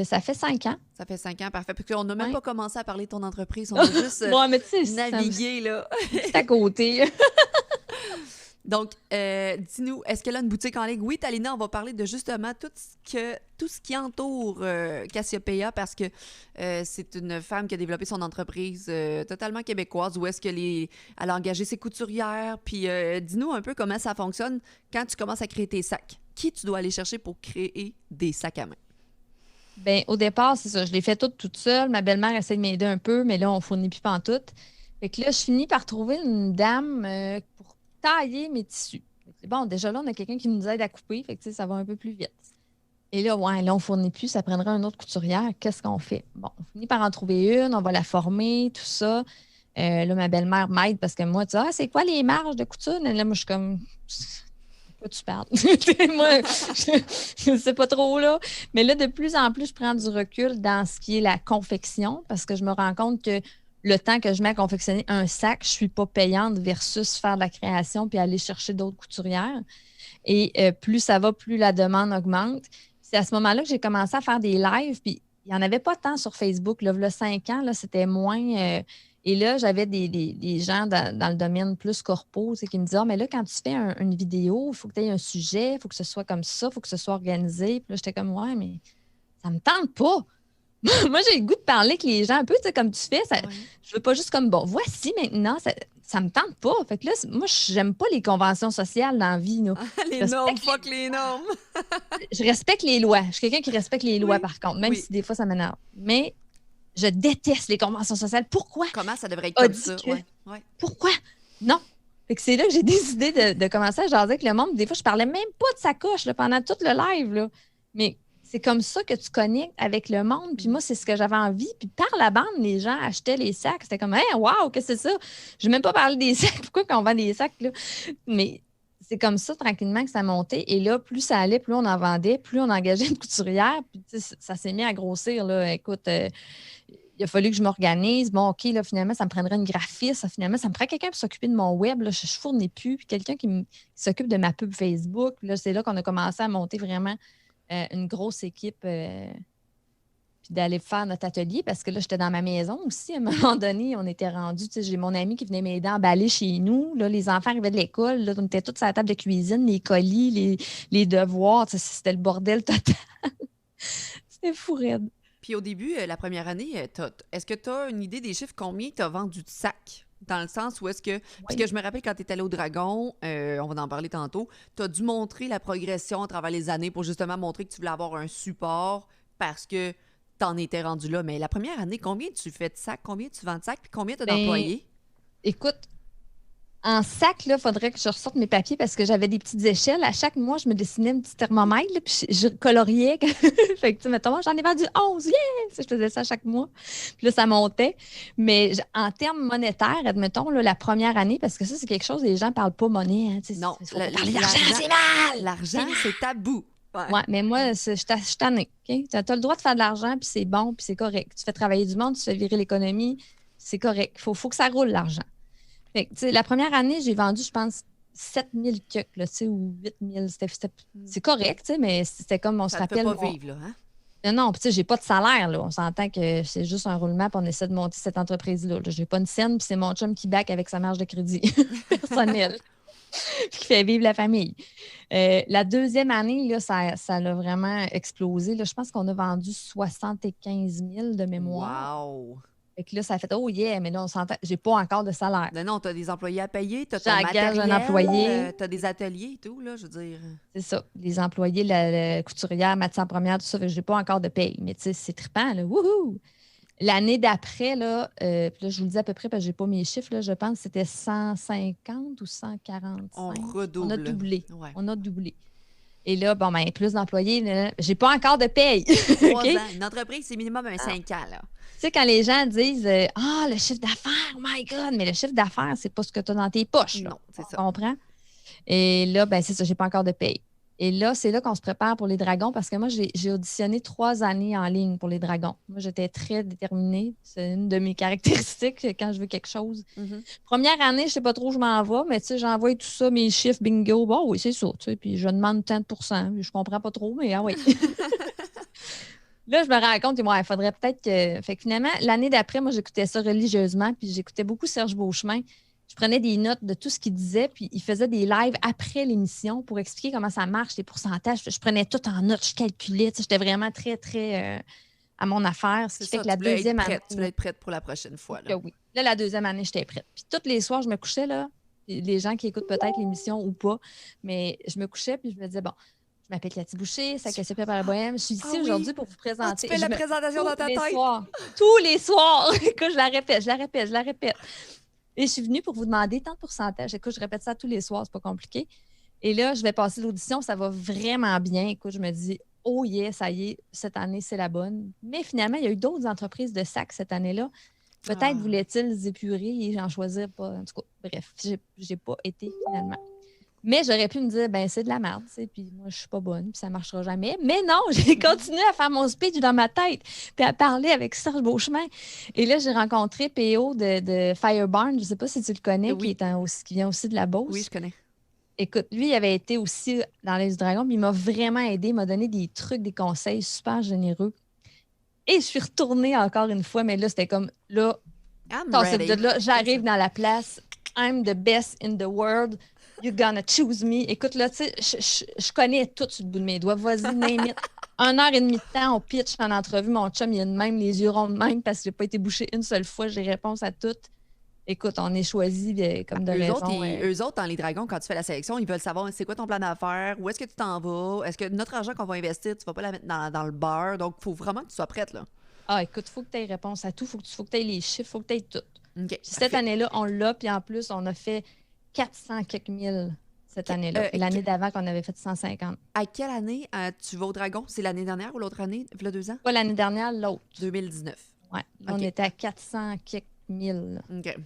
Ça fait 5 ans. Ça fait 5 ans, parfait. Puis on n'a même Ouais. pas commencé à parler de ton entreprise. On a juste Ouais, mais tu sais, navigué, là. c'est à côté. Donc, dis-nous, est-ce qu'elle a une boutique en ligne? Oui, Talina, on va parler de justement tout ce qui entoure Cassiopeia parce que c'est une femme qui a développé son entreprise totalement québécoise où est-ce elle a engagé ses couturières. Puis dis-nous un peu comment ça fonctionne quand tu commences à créer tes sacs. Qui tu dois aller chercher pour créer des sacs à main? Ben, au départ, c'est ça. Je l'ai fait toute seule. Ma belle-mère essaie de m'aider un peu, mais là, on fournit plus pantoute. Fait que là, je finis par trouver une dame pour tailler mes tissus. C'est bon, déjà là, on a quelqu'un qui nous aide à couper. Fait que, tu sais, ça va un peu plus vite. Et là, ouais, là, on fournit plus. Ça prendrait une autre couturière. Qu'est-ce qu'on fait? Bon, on finit par en trouver une. On va la former, tout ça. Là, ma belle-mère m'aide parce que moi, tu sais, ah, c'est quoi les marges de couture? Et là, moi, je suis comme. Quoi tu parles? Moi, je ne sais pas trop, là. Mais là, de plus en plus, je prends du recul dans ce qui est la confection parce que je me rends compte que le temps que je mets à confectionner un sac, je ne suis pas payante versus faire de la création puis aller chercher d'autres couturières. Et plus ça va, plus la demande augmente. C'est à ce moment-là que j'ai commencé à faire des lives. Puis il n'y en avait pas tant sur Facebook. Là, il y a 5 ans, là, c'était moins. Et là, j'avais des gens dans le domaine plus corpo qui me disaient: ah, mais là, quand tu fais une vidéo, il faut que tu aies un sujet, il faut que ce soit comme ça, il faut que ce soit organisé. Puis là, j'étais comme: ouais, mais ça me tente pas. Moi, j'ai le goût de parler avec les gens un peu, tu sais, comme tu fais. Ça, je veux pas juste comme, bon, voici maintenant, ça me tente pas. Fait que là, moi, j'aime pas les conventions sociales dans la vie. Là. Les normes, fuck les normes. Je respecte les lois. Je suis quelqu'un qui respecte les lois, par contre, même si des fois, ça m'énerve. Mais je déteste les conventions sociales. Pourquoi? Comment ça devrait être comme ça? Ouais. Pourquoi? Non. Fait que c'est là que j'ai décidé de commencer à jaser avec le monde. Des fois, je parlais même pas de sacoche là, pendant tout le live. Là. Mais c'est comme ça que tu connectes avec le monde. Puis moi, c'est ce que j'avais envie. Puis par la bande, les gens achetaient les sacs. C'était comme, hey, wow, qu'est-ce que c'est ça? Je n'ai même pas parlé des sacs. Pourquoi qu'on vend des sacs? Là? Mais c'est comme ça, tranquillement, que ça montait. Et là, plus ça allait, plus on en vendait, plus on engageait une couturière. Puis ça s'est mis à grossir. Là. Écoute, il a fallu que je m'organise. Bon, OK, là, finalement, ça me prendrait une graphiste. Finalement, ça me prend quelqu'un pour s'occuper de mon web. Là, je ne fournis plus. Puis quelqu'un qui s'occupe de ma pub Facebook. Puis là, c'est là qu'on a commencé à monter vraiment une grosse équipe. Puis d'aller faire notre atelier parce que là, j'étais dans ma maison aussi. À un moment donné, on était rendus. J'ai mon ami qui venait m'aider à emballer chez nous. Là, les enfants arrivaient de l'école. Là, on était tous à la table de cuisine, les colis, les devoirs. C'était le bordel total. C'était fou raide. Puis au début, la première année, est-ce que tu as une idée des chiffres? Combien tu as vendu de sacs? Dans le sens où est-ce que... Parce que je me rappelle quand tu es allé au Dragon, on va en parler tantôt, tu as dû montrer la progression à travers les années pour justement montrer que tu voulais avoir un support parce que tu en étais rendu là. Mais la première année, combien tu fais de sacs? Combien tu vends de sacs? Puis combien tu as d'employés? Écoute, en sac, il faudrait que je ressorte mes papiers parce que j'avais des petites échelles. À chaque mois, je me dessinais un petit thermomètre, là, puis je coloriais. Fait que, mettons, j'en ai vendu 11, yeah! Je faisais ça chaque mois. Puis là, ça montait. Mais en termes monétaires, admettons, là, la première année, parce que ça, c'est quelque chose, les gens ne parlent pas monnaie. Hein, non, l'argent, c'est mal! L'argent, c'est tabou. Ouais, mais moi, je suis tannée. Okay? Tu as le droit de faire de l'argent, puis c'est bon, puis c'est correct. Tu fais travailler du monde, tu fais virer l'économie, c'est correct. Il faut que ça roule, l'argent. Fait que, la première année, j'ai vendu, je pense, 7 000 cucs, ou 8 000. C'est correct, mais c'était comme on se rappelle. Ça ne peut pas vivre, là, hein? Non, puis j'ai pas de salaire, là. On s'entend que c'est juste un roulement, puis on essaie de monter cette entreprise-là. Je n'ai pas une scène, puis c'est mon chum qui back avec sa marge de crédit personnelle. Qui fait vivre la famille. La deuxième année, là, ça a vraiment explosé. Là, je pense qu'on a vendu 75 000 de mémoire. Wow! Fait que là, ça a fait, oh yeah, mais là, on s'entend, j'ai pas encore de salaire. Non, tu as des employés à payer, tu as ton matériel, un employé. Tu as des ateliers et tout, là, je veux dire. C'est ça, les employés, la couturière, matière première, tout ça, fait que j'ai pas encore de paye. Mais tu sais, c'est trippant, là, wouhou! L'année d'après, là, puis là, je vous le dis à peu près parce que j'ai pas mes chiffres, là, je pense que c'était 150 ou 145. On redouble. On a doublé. Ouais. On a doublé. Et là, bon, ben, plus d'employés, là, j'ai pas encore de paye. 3 ans. Une entreprise, c'est minimum un 5 ans, là. Tu sais, quand les gens disent ah, le chiffre d'affaires, oh my God, mais le chiffre d'affaires, c'est pas ce que tu as dans tes poches. Là. Non, c'est ça. Tu comprends? Et là, ben, c'est ça, j'ai pas encore de paye. Et là, c'est là qu'on se prépare pour les dragons parce que moi, j'ai auditionné 3 années en ligne pour les dragons. Moi, j'étais très déterminée. C'est une de mes caractéristiques quand je veux quelque chose. Mhm. Première année, je ne sais pas trop où je m'en vais, mais tu sais, j'envoie tout ça, mes chiffres, bingo. Bon, oui, c'est ça. Tu sais, puis je demande tant de pourcents. Je comprends pas trop, mais ah oui. Là, je me rends compte qu'il faudrait peut-être que. Fait que finalement, l'année d'après, moi, j'écoutais ça religieusement, puis j'écoutais beaucoup Serge Beauchemin. Je prenais des notes de tout ce qu'il disait, puis il faisait des lives après l'émission pour expliquer comment ça marche, les pourcentages. Je prenais tout en notes, je calculais. Tu sais, j'étais vraiment très, très à mon affaire. Ce C'est qui fait ça, que la deuxième année. tu voulais être prête pour la prochaine fois. Que Là. oui. Là, la deuxième année, j'étais prête. Puis tous les soirs, je me couchais, là. Puis les gens qui écoutent peut-être l'émission ou pas, mais je me couchais, puis je me disais, bon, je m'appelle Cathy Boucher, ça casse par la bohème. Je suis Ah ici oui! aujourd'hui pour vous Ah, tu présenter. fais la présentation dans ta tous les tête! soirs. Tous les soirs! Écoute, je la répète, je la répète, je la répète. Et je suis venue pour vous demander tant de pourcentage. Écoute, je répète ça tous les soirs, c'est pas compliqué. Et là, je vais passer l'audition, ça va vraiment bien. Écoute, je me dis, oh yeah, ça y est, cette année, c'est la bonne. Mais finalement, il y a eu d'autres entreprises de sacs cette année-là. Peut-être Ah. voulaient-ils épurer et j'en choisir pas. En tout cas, bref, j'ai pas été finalement. Mais j'aurais pu me dire, ben c'est de la merde, tu sais, puis moi, je suis pas bonne, puis ça marchera jamais. Mais non, j'ai continué à faire mon speech dans ma tête, puis à parler avec Serge Beauchemin. Et là, j'ai rencontré PO de Firebarn, je sais pas si tu le connais, Oui. qui vient aussi de la Beauce. Oui, je connais. Écoute, lui, il avait été aussi dans les Dragons, puis il m'a vraiment aidé, il m'a donné des trucs, des conseils super généreux. Et je suis retournée encore une fois, mais là, c'était comme, là, I'm tassez-vous ready. de là, j'arrive dans la place, I'm the best in the world, you're gonna choose me. Écoute, là, tu sais, je connais tout sur le bout de mes doigts. Vas-y, name it. 1 heure et demie de temps, on pitch en entrevue. Mon chum, il a de même, les yeux ronds de même parce que j'ai pas été bouché une seule fois. J'ai réponse à toutes. Écoute, on est choisi comme de raison. Eux autres, dans les dragons, quand tu fais la sélection, ils veulent savoir c'est quoi ton plan d'affaires, où est-ce que tu t'en vas, est-ce que notre argent qu'on va investir, tu vas pas la mettre dans le beurre. Donc, il faut vraiment que tu sois prête. Là. Ah, écoute, il faut que tu aies réponse à tout. Faut que tu aies les chiffres, faut que tu aies tout. OK, Puis cette parfait. année-là, on l'a. Puis en plus, on a fait 400 quelques mille cette année-là. Et l'année d'avant, qu'on avait fait 150. À quelle année tu vas au dragon? C'est l'année dernière ou l'autre année? Il y a 2 ans? Pas l'année dernière, l'autre. 2019. Ouais. Là, OK. on était à 400 quelques mille. OK.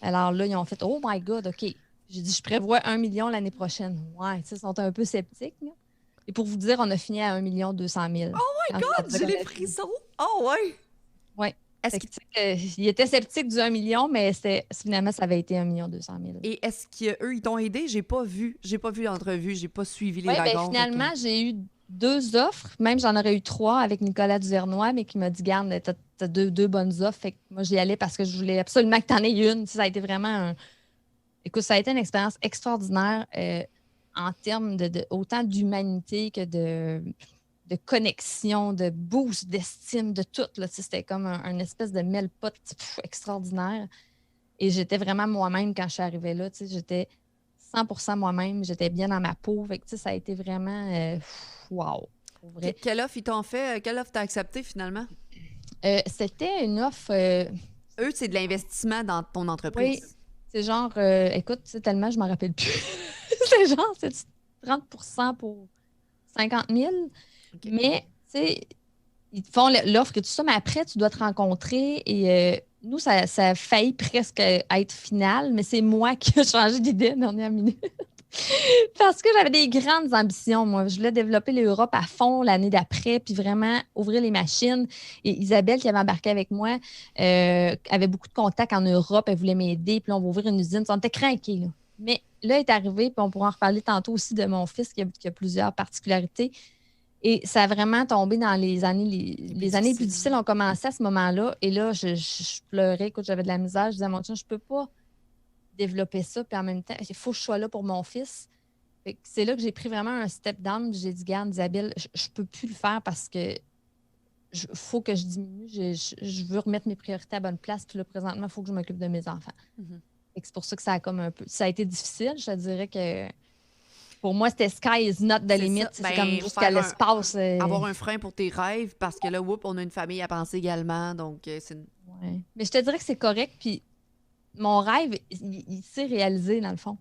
Alors là, ils ont fait Oh my God, OK. J'ai dit, je prévois 1 million l'année prochaine. Ouais, tu sais, ils sont un peu sceptiques. Là. Et pour vous dire, on a fini à 1 200 000. Oh my God, j'ai les frissons! Oh ouais! Oui. Est-ce que Ils étaient sceptiques du 1 million, mais finalement, ça avait été 1 200 000. Et est-ce qu'eux, ils t'ont aidé? J'ai pas vu l'entrevue, j'ai pas suivi les Oui, dragons. finalement, j'ai eu 2 offres. Même, j'en aurais eu 3 avec Nicolas Duvernois, mais qui m'a dit Garde, t'as deux bonnes offres. Fait que moi, j'y allais parce que je voulais absolument que t'en aies une. Ça a été vraiment Écoute, ça a été une expérience extraordinaire en termes autant d'humanité que de connexion, de boost, d'estime, de tout. Là. C'était comme un espèce de melle-pot extraordinaire. Et j'étais vraiment moi-même quand je suis arrivée là. J'étais 100% moi-même. J'étais bien dans ma peau. Fait que, ça a été vraiment wow. Pour vrai. Quelle offre ils t'ont fait? Quelle offre t'as accepté finalement? C'était une offre... Eux, c'est de l'investissement dans ton entreprise. Oui, c'est genre... écoute, tellement je m'en rappelle plus. C'est genre, c'est 30% pour 50 000. Okay. Mais, tu sais, ils te font l'offre et tout ça, mais après, tu dois te rencontrer et nous, ça a failli presque être final, mais c'est moi qui ai changé d'idée à la dernière minute. Parce que j'avais des grandes ambitions, moi. Je voulais développer l'Europe à fond l'année d'après, puis vraiment ouvrir les machines. Et Isabelle, qui avait embarqué avec moi, avait beaucoup de contacts en Europe. Elle voulait m'aider, puis là, on va ouvrir une usine. On était craqués, là. Mais là, est arrivé, puis on pourra en reparler tantôt aussi de mon fils qui a plusieurs particularités. Et ça a vraiment tombé dans les années les années plus difficiles ont commencé à ce moment-là. Et là, je pleurais. Écoute, j'avais de la misère. Je disais à mon chien, je peux pas développer ça. Puis en même temps, il faut que je sois là pour mon fils. C'est là que j'ai pris vraiment un step down. J'ai dit, garde, Isabelle, je peux plus le faire parce que faut que je diminue. Je veux remettre mes priorités à bonne place. Puis là, présentement, il faut que je m'occupe de mes enfants. Mm-hmm. C'est pour ça que ça a comme un peu... Ça a été difficile. Je te dirais que pour moi, c'était sky is not the limit. C'est comme jusqu'à l'espace. Avoir un frein pour tes rêves parce que là, on a une famille à penser également. Donc, c'est... Ouais. Mais je te dirais que c'est correct. Puis mon rêve, il s'est réalisé dans le fond.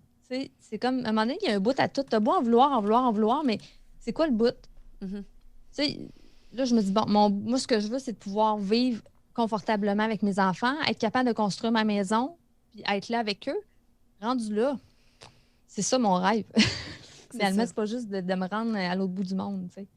C'est comme, à un moment donné, il y a un bout à tout. T'as beau en vouloir, mais c'est quoi le bout? Mm-hmm. Là, je me dis, bon, moi, ce que je veux, c'est de pouvoir vivre confortablement avec mes enfants, être capable de construire ma maison, puis être là avec eux. Rendu là, c'est ça mon rêve. Finalement, ça. c'est pas juste de me rendre à l'autre bout du monde, tu sais.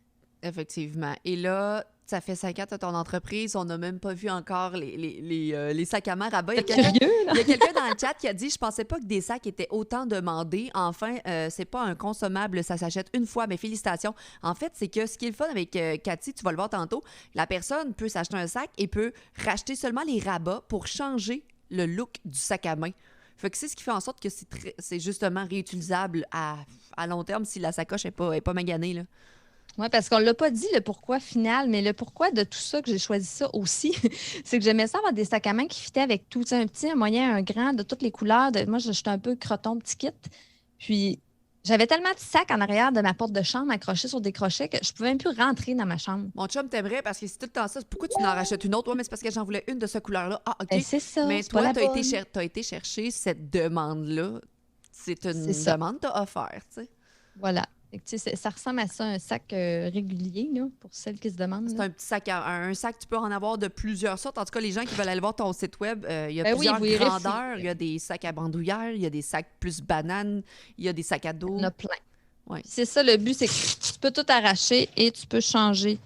Effectivement. Et là, ça fait 5 ans de ton entreprise, on n'a même pas vu encore les sacs à main rabat. C'est curieux, là. Il y a quelqu'un dans le chat qui a dit: Je pensais pas que des sacs étaient autant demandés. Enfin, c'est pas un consommable, ça s'achète une fois, mais félicitations. En fait, c'est que ce qui est le fun avec Cathy, tu vas le voir tantôt, la personne peut s'acheter un sac et peut racheter seulement les rabats pour changer le look du sac à main. Fait que c'est ce qui fait en sorte que c'est justement réutilisable à long terme si la sacoche est pas maganée, là. Oui, parce qu'on ne l'a pas dit le pourquoi final, mais le pourquoi de tout ça, que j'ai choisi ça aussi, c'est que j'aimais ça avoir des sacs à main qui fitaient avec tout. Tu sais, un petit, un moyen, un grand, de toutes les couleurs. Moi, j'étais un peu croton, petit kit. Puis, j'avais tellement de sacs en arrière de ma porte de chambre accrochés sur des crochets que je ne pouvais même plus rentrer dans ma chambre. Mon chum t'aimerait parce que c'est tout le temps ça. Pourquoi tu n'en rachètes une autre? Ouais, mais c'est parce que j'en voulais une de cette couleur-là. Ah, OK. Ben, c'est ça, Mais c'est pas toi, la tu as bonne. t'as été chercher cette demande-là. C'est C'est une ça. demande que tu as offert, tu sais. Voilà. Fait que, tu sais, ça ressemble à ça, un sac régulier, là, pour celles qui se demandent. C'est Là. un petit sac, un sac, tu peux en avoir de plusieurs sortes. En tout cas, les gens qui veulent aller voir ton site web, il y a Ben oui, plusieurs vous irez grandeurs. Il y fouiller. a des sacs à bandoulière, il y a des sacs plus bananes, il y a des sacs à Il y en dos. a plein. Ouais. Puis c'est ça, le but, c'est que tu peux tout arracher et tu peux changer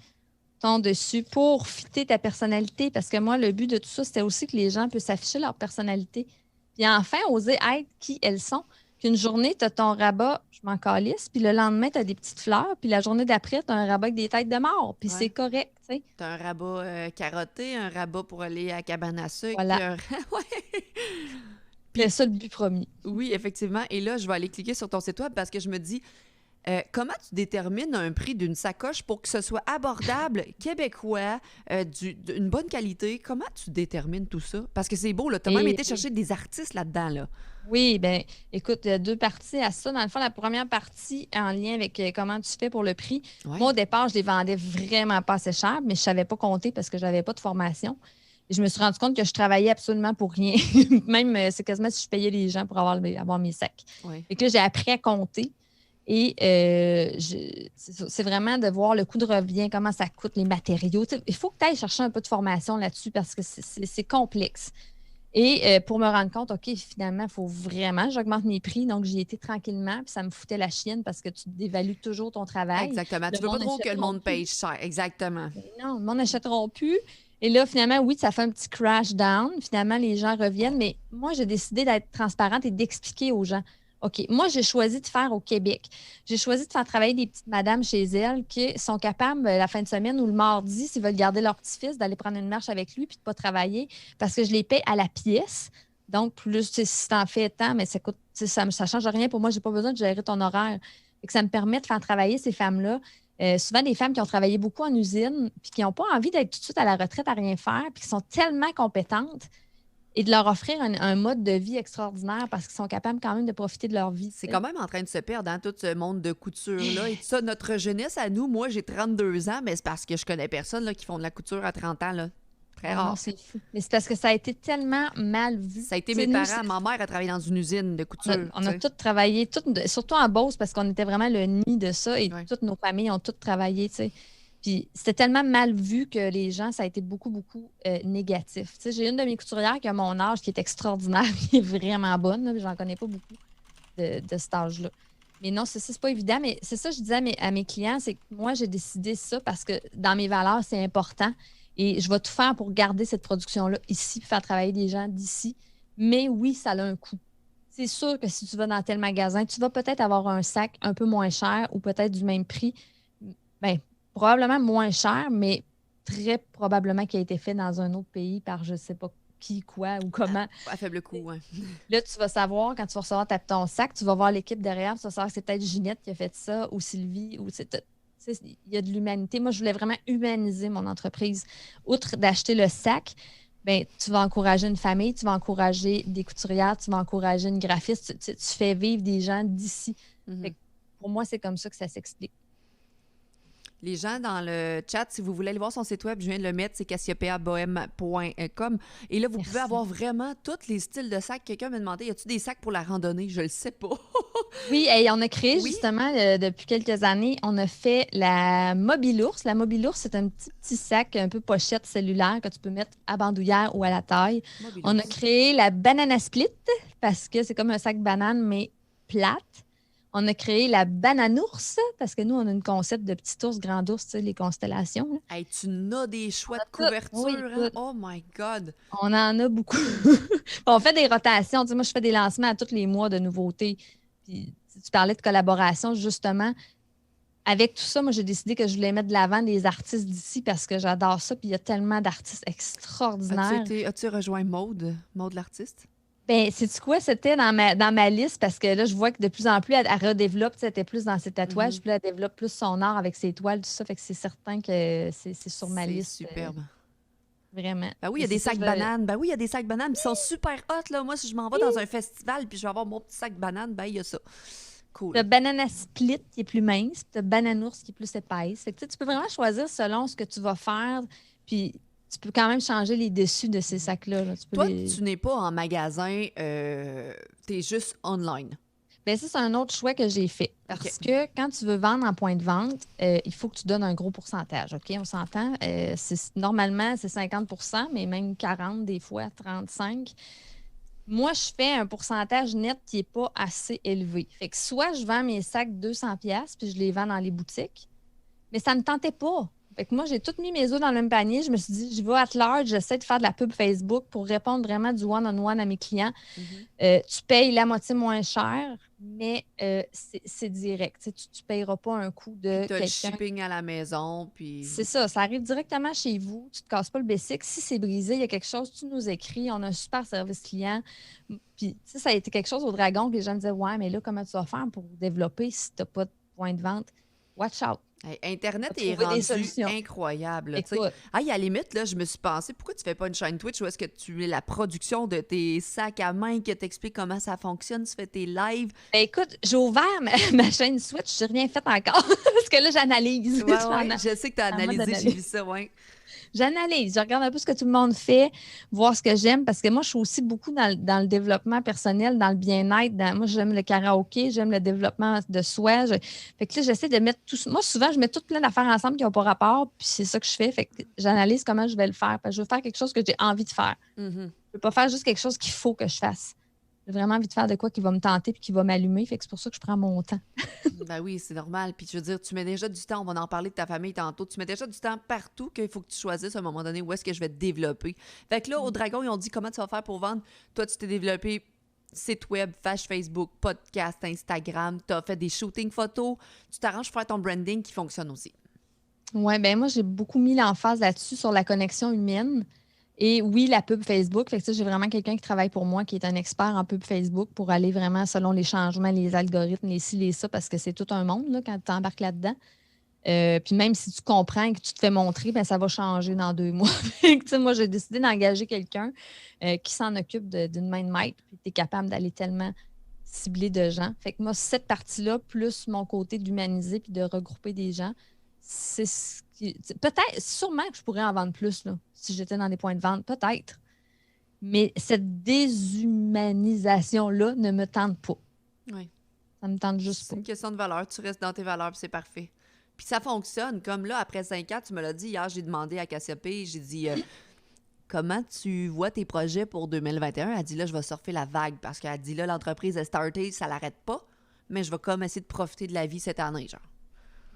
ton dessus pour fitter ta personnalité. Parce que moi, le but de tout ça, c'était aussi que les gens puissent afficher leur personnalité. Puis enfin, oser être qui elles sont. Puis une journée, tu as ton rabat, je m'en calisse. Puis le lendemain, tu as des petites fleurs. Puis la journée d'après, tu as un rabat avec des têtes de mort. Puis c'est Ouais. correct, tu sais. T'as un rabat carotté, un rabat pour aller à cabane à sucre. Voilà. Ouais. C'est ça le but premier. Oui, effectivement. Et là, je vais aller cliquer sur ton site web parce que je me dis, comment tu détermines un prix d'une sacoche pour que ce soit abordable, québécois, d'une bonne qualité? Comment tu détermines tout ça? Parce que c'est beau, là. Tu as même Et été chercher des artistes là-dedans, là. oui, ben écoute, il y a deux parties à ça. Dans le fond, la première partie en lien avec comment tu fais pour le prix. Ouais. Moi, au départ, je les vendais vraiment pas assez cher, mais je ne savais pas compter parce que je n'avais pas de formation. Et je me suis rendu compte que je travaillais absolument pour rien. Même, c'est quasiment si je payais les gens pour avoir mes sacs. Ouais. Et que là, j'ai appris à compter. Et c'est vraiment de voir le coût de revient, comment ça coûte, les matériaux. Tu sais, il faut que tu ailles chercher un peu de formation là-dessus parce que c'est complexe. Et pour me rendre compte, OK, finalement, il faut vraiment que j'augmente mes prix. Donc, j'y étais tranquillement, puis ça me foutait la chienne parce que tu dévalues toujours ton travail. Exactement. Le Tu veux pas monde trop que le n'achètera monde plus. paye cher. Exactement. Non, le monde n'achètera plus. Et là, finalement, oui, ça fait un petit crash down. Finalement, les gens reviennent. Mais moi, j'ai décidé d'être transparente et d'expliquer aux gens. OK, moi, j'ai choisi de faire au Québec. J'ai choisi de faire travailler des petites madames chez elles qui sont capables, la fin de semaine ou le mardi, s'ils veulent garder leur petit-fils, d'aller prendre une marche avec lui puis de ne pas travailler parce que je les paye à la pièce. Donc, plus, tu sais, si tu en fais tant, mais ça coûte, tu sais, ça ne change rien pour moi. Je n'ai pas besoin de gérer ton horaire. Fait que ça me permet de faire travailler ces femmes-là. Souvent des femmes qui ont travaillé beaucoup en usine puis qui n'ont pas envie d'être tout de suite à la retraite à rien faire puis qui sont tellement compétentes et de leur offrir un mode de vie extraordinaire parce qu'ils sont capables quand même de profiter de leur vie. C'est quand même en train de se perdre dans tout ce monde de couture-là. Et tout ça, notre jeunesse à nous, moi, j'ai 32 ans, mais c'est parce que je connais personne là, qui font de la couture à 30 ans. Là. Très Non, rare. c'est fou. Mais c'est parce que ça a été tellement mal vu. Ça a été T'sais, mes nous, parents. Ma mère a travaillé dans une usine de couture. on a tu sais. tous travaillé, surtout en Beauce, parce qu'on était vraiment le nid de ça et Ouais. toutes nos familles ont toutes travaillé. T'sais. Puis c'était tellement mal vu que les gens, ça a été beaucoup, beaucoup négatif. T'sais, j'ai une de mes couturières qui a mon âge, qui est extraordinaire, qui est vraiment bonne. Là, j'en connais pas beaucoup de cet âge-là. Mais non, c'est pas évident. Mais c'est ça que je disais à mes clients, c'est que moi, j'ai décidé ça parce que dans mes valeurs, c'est important. Et je vais tout faire pour garder cette production-là ici, faire travailler des gens d'ici. Mais oui, ça a un coût. C'est sûr que si tu vas dans tel magasin, tu vas peut-être avoir un sac un peu moins cher ou peut-être du même prix. Bien, probablement moins cher, mais très probablement qui a été fait dans un autre pays par je ne sais pas qui, quoi ou comment. À faible coût, oui. Là, tu vas savoir, quand tu vas recevoir ton sac, tu vas voir l'équipe derrière, tu vas savoir que c'est peut-être Ginette qui a fait ça ou Sylvie ou il y a de l'humanité. Moi, je voulais vraiment humaniser mon entreprise. Outre d'acheter le sac, ben, tu vas encourager une famille, tu vas encourager des couturières, tu vas encourager une graphiste, tu fais vivre des gens d'ici. Mhm. Pour moi, c'est comme ça que ça s'explique. Les gens dans le chat, si vous voulez aller voir son site web, je viens de le mettre, c'est cassiopéabohem.com. Et là, vous Merci. pouvez avoir vraiment tous les styles de sacs. Quelqu'un m'a demandé, y a-tu des sacs pour la randonnée? Je le sais pas. Oui, et on a créé Oui. justement depuis quelques années, on a fait la Mobile Ours. La Mobile Ours, c'est un petit sac un peu pochette cellulaire que tu peux mettre à bandoulière ou à la taille. Mobile On a Ours. créé la Banana Split parce que c'est comme un sac banane, mais plate. On a créé la bananours parce que nous, on a une concept de petit ours, grand ours, tu sais, les constellations. Là. Hey, tu n'as des chouettes Tout. Oui, couvertures, hein? écoute, Oh my God! on en a beaucoup. On fait des rotations. Tu sais, moi, je fais des lancements à tous les mois de nouveautés. Puis, tu parlais de collaboration, justement. Avec tout ça, moi, j'ai décidé que je voulais mettre de l'avant des artistes d'ici parce que j'adore ça. Puis il y a tellement d'artistes extraordinaires. As-tu rejoint Maude l'artiste? Ben, sais-tu quoi? C'était dans ma liste parce que là, je vois que de plus en plus, elle redéveloppe. Tu sais, elle était plus dans ses tatouages, Mhm. puis là, elle développe plus son art avec ses toiles, tout ça. Fait que c'est certain que c'est sur ma C'est liste, superbe. vraiment. Ben oui, il y Mais a c'est des ça, sacs bananes. Ben oui, il y a des sacs bananes. Ils sont super hot, là. Moi, si je m'en vais dans un festival puis je vais avoir mon petit sac banane, ben il y a ça. Cool. t'as banana split qui est plus mince, puis t'as bananours qui est plus épaisse. Fait que, tu sais, tu peux vraiment choisir selon ce que tu vas faire, puis tu peux quand même changer les dessus de ces sacs-là. Là. Tu peux Toi, les... tu n'es pas en magasin, t'es juste online. Ben, ça, c'est un autre choix que j'ai fait. OK. Parce que quand tu veux vendre en point de vente, il faut que tu donnes un gros pourcentage. OK? On s'entend. Normalement, c'est 50 mais même 40 des fois, 35. Moi, je fais un pourcentage net qui n'est pas assez élevé. Fait que soit je vends mes sacs 200 pièces puis je les vends dans les boutiques, mais ça ne me tentait pas. Fait que moi, j'ai toutes mis mes œufs dans le même panier. Je me suis dit, je vais at large, j'essaie de faire de la pub Facebook pour répondre vraiment du one-on-one à mes clients. Mhm. Tu payes la moitié moins cher, mais c'est direct. Tu ne payeras pas un coût Puis de t'as le quelqu'un. shipping à la maison, puis... C'est ça, ça arrive directement chez vous. Tu ne te casses pas le basic. Si c'est brisé, il y a quelque chose, tu nous écris. On a un super service client. Puis, tu sais, ça a été quelque chose au Dragon que les gens me disaient, ouais, mais là, comment tu vas faire pour développer si tu n'as pas de point de vente? Watch out. Hey, Internet On va est trouver des rendu solutions. incroyable, là, tu sais. Écoute, Hey, à la limite, là, je me suis pensé, pourquoi tu fais pas une chaîne Twitch où est-ce que tu es la production de tes sacs à main, que t'expliques comment ça fonctionne, tu fais tes lives. ben écoute, j'ai ouvert ma chaîne Switch, je n'ai rien fait encore parce que là, j'analyse. Ouais, Je suis ouais, je sais que t'as en mode analysé, j'ai vu analyse. ça, ouais. J'analyse, je regarde un peu ce que tout le monde fait, voir ce que j'aime, parce que moi, je suis aussi beaucoup dans le développement personnel, dans le bien-être. Moi, j'aime le karaoké, j'aime le développement de soi. Fait que là, j'essaie de mettre tout. Moi, souvent, je mets tout plein d'affaires ensemble qui n'ont pas rapport, puis c'est ça que je fais. Fait que j'analyse comment je vais le faire. Parce que je veux faire quelque chose que j'ai envie de faire. Mhm. Je ne veux pas faire juste quelque chose qu'il faut que je fasse. J'ai vraiment envie de faire de quoi qui va me tenter puis qui va m'allumer. Fait que c'est pour ça que je prends mon temps. Ben oui, c'est normal. Puis je veux dire, tu mets déjà du temps, on va en parler de ta famille tantôt, tu mets déjà du temps partout qu'il faut que tu choisisses à un moment donné où est-ce que je vais te développer. Fait que là, au Dragon, ils ont dit comment tu vas faire pour vendre. Toi, tu t'es développé site web, page Facebook, podcast, Instagram, tu as fait des shootings photos, tu t'arranges pour faire ton branding qui fonctionne aussi. Oui, ben moi, j'ai beaucoup mis l'emphase là-dessus sur la connexion humaine. Et oui, la pub Facebook. Fait que ça, j'ai vraiment quelqu'un qui travaille pour moi, qui est un expert en pub Facebook pour aller vraiment selon les changements, les algorithmes, les ci, les ça, parce que c'est tout un monde là, quand tu embarques là-dedans. Puis même si tu comprends et que tu te fais montrer, ben, ça va changer dans 2 mois. Fait que, tu sais, moi, j'ai décidé d'engager quelqu'un qui s'en occupe d'une main de maître. Puis tu es capable d'aller tellement cibler de gens. Fait que moi, cette partie-là, plus mon côté d'humaniser puis de regrouper des gens, c'est ce qui. Peut-être, sûrement que je pourrais en vendre plus là, si j'étais dans des points de vente, peut-être. Mais cette déshumanisation-là ne me tente pas. Oui. Ça me tente juste C'est pas. une question de valeur. Tu restes dans tes valeurs, puis c'est parfait. Puis ça fonctionne. Comme là, après 5 ans, tu me l'as dit hier, j'ai demandé à Cassiopée, j'ai dit comment tu vois tes projets pour 2021? Elle dit là, je vais surfer la vague parce qu'elle dit là, l'entreprise est startée, ça l'arrête pas, mais je vais comme essayer de profiter de la vie cette année, genre.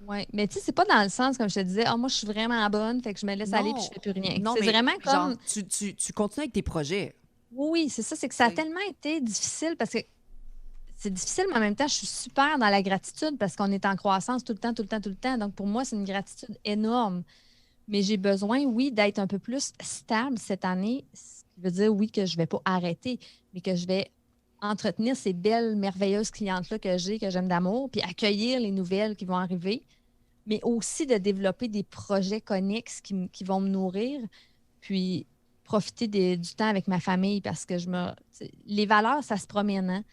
Oui, mais tu sais, c'est pas dans le sens, comme je te disais, moi, je suis vraiment bonne, fait que je me laisse aller puis je Non, fais plus rien. non, C'est mais vraiment genre, comme. tu continues avec tes projets. Oui, c'est ça, c'est que ça a C'est- tellement été difficile parce que c'est difficile, mais en même temps, je suis super dans la gratitude parce qu'on est en croissance tout le temps, tout le temps, tout le temps. Donc, pour moi, c'est une gratitude énorme. Mais j'ai besoin, oui, d'être un peu plus stable cette année, ce qui veut dire, oui, que je ne vais pas arrêter, mais que je vais entretenir ces belles, merveilleuses clientes-là que j'ai, que j'aime d'amour, puis accueillir les nouvelles qui vont arriver, mais aussi de développer des projets connexes qui vont me nourrir, puis profiter du temps avec ma famille parce que les valeurs, ça se promène, hein?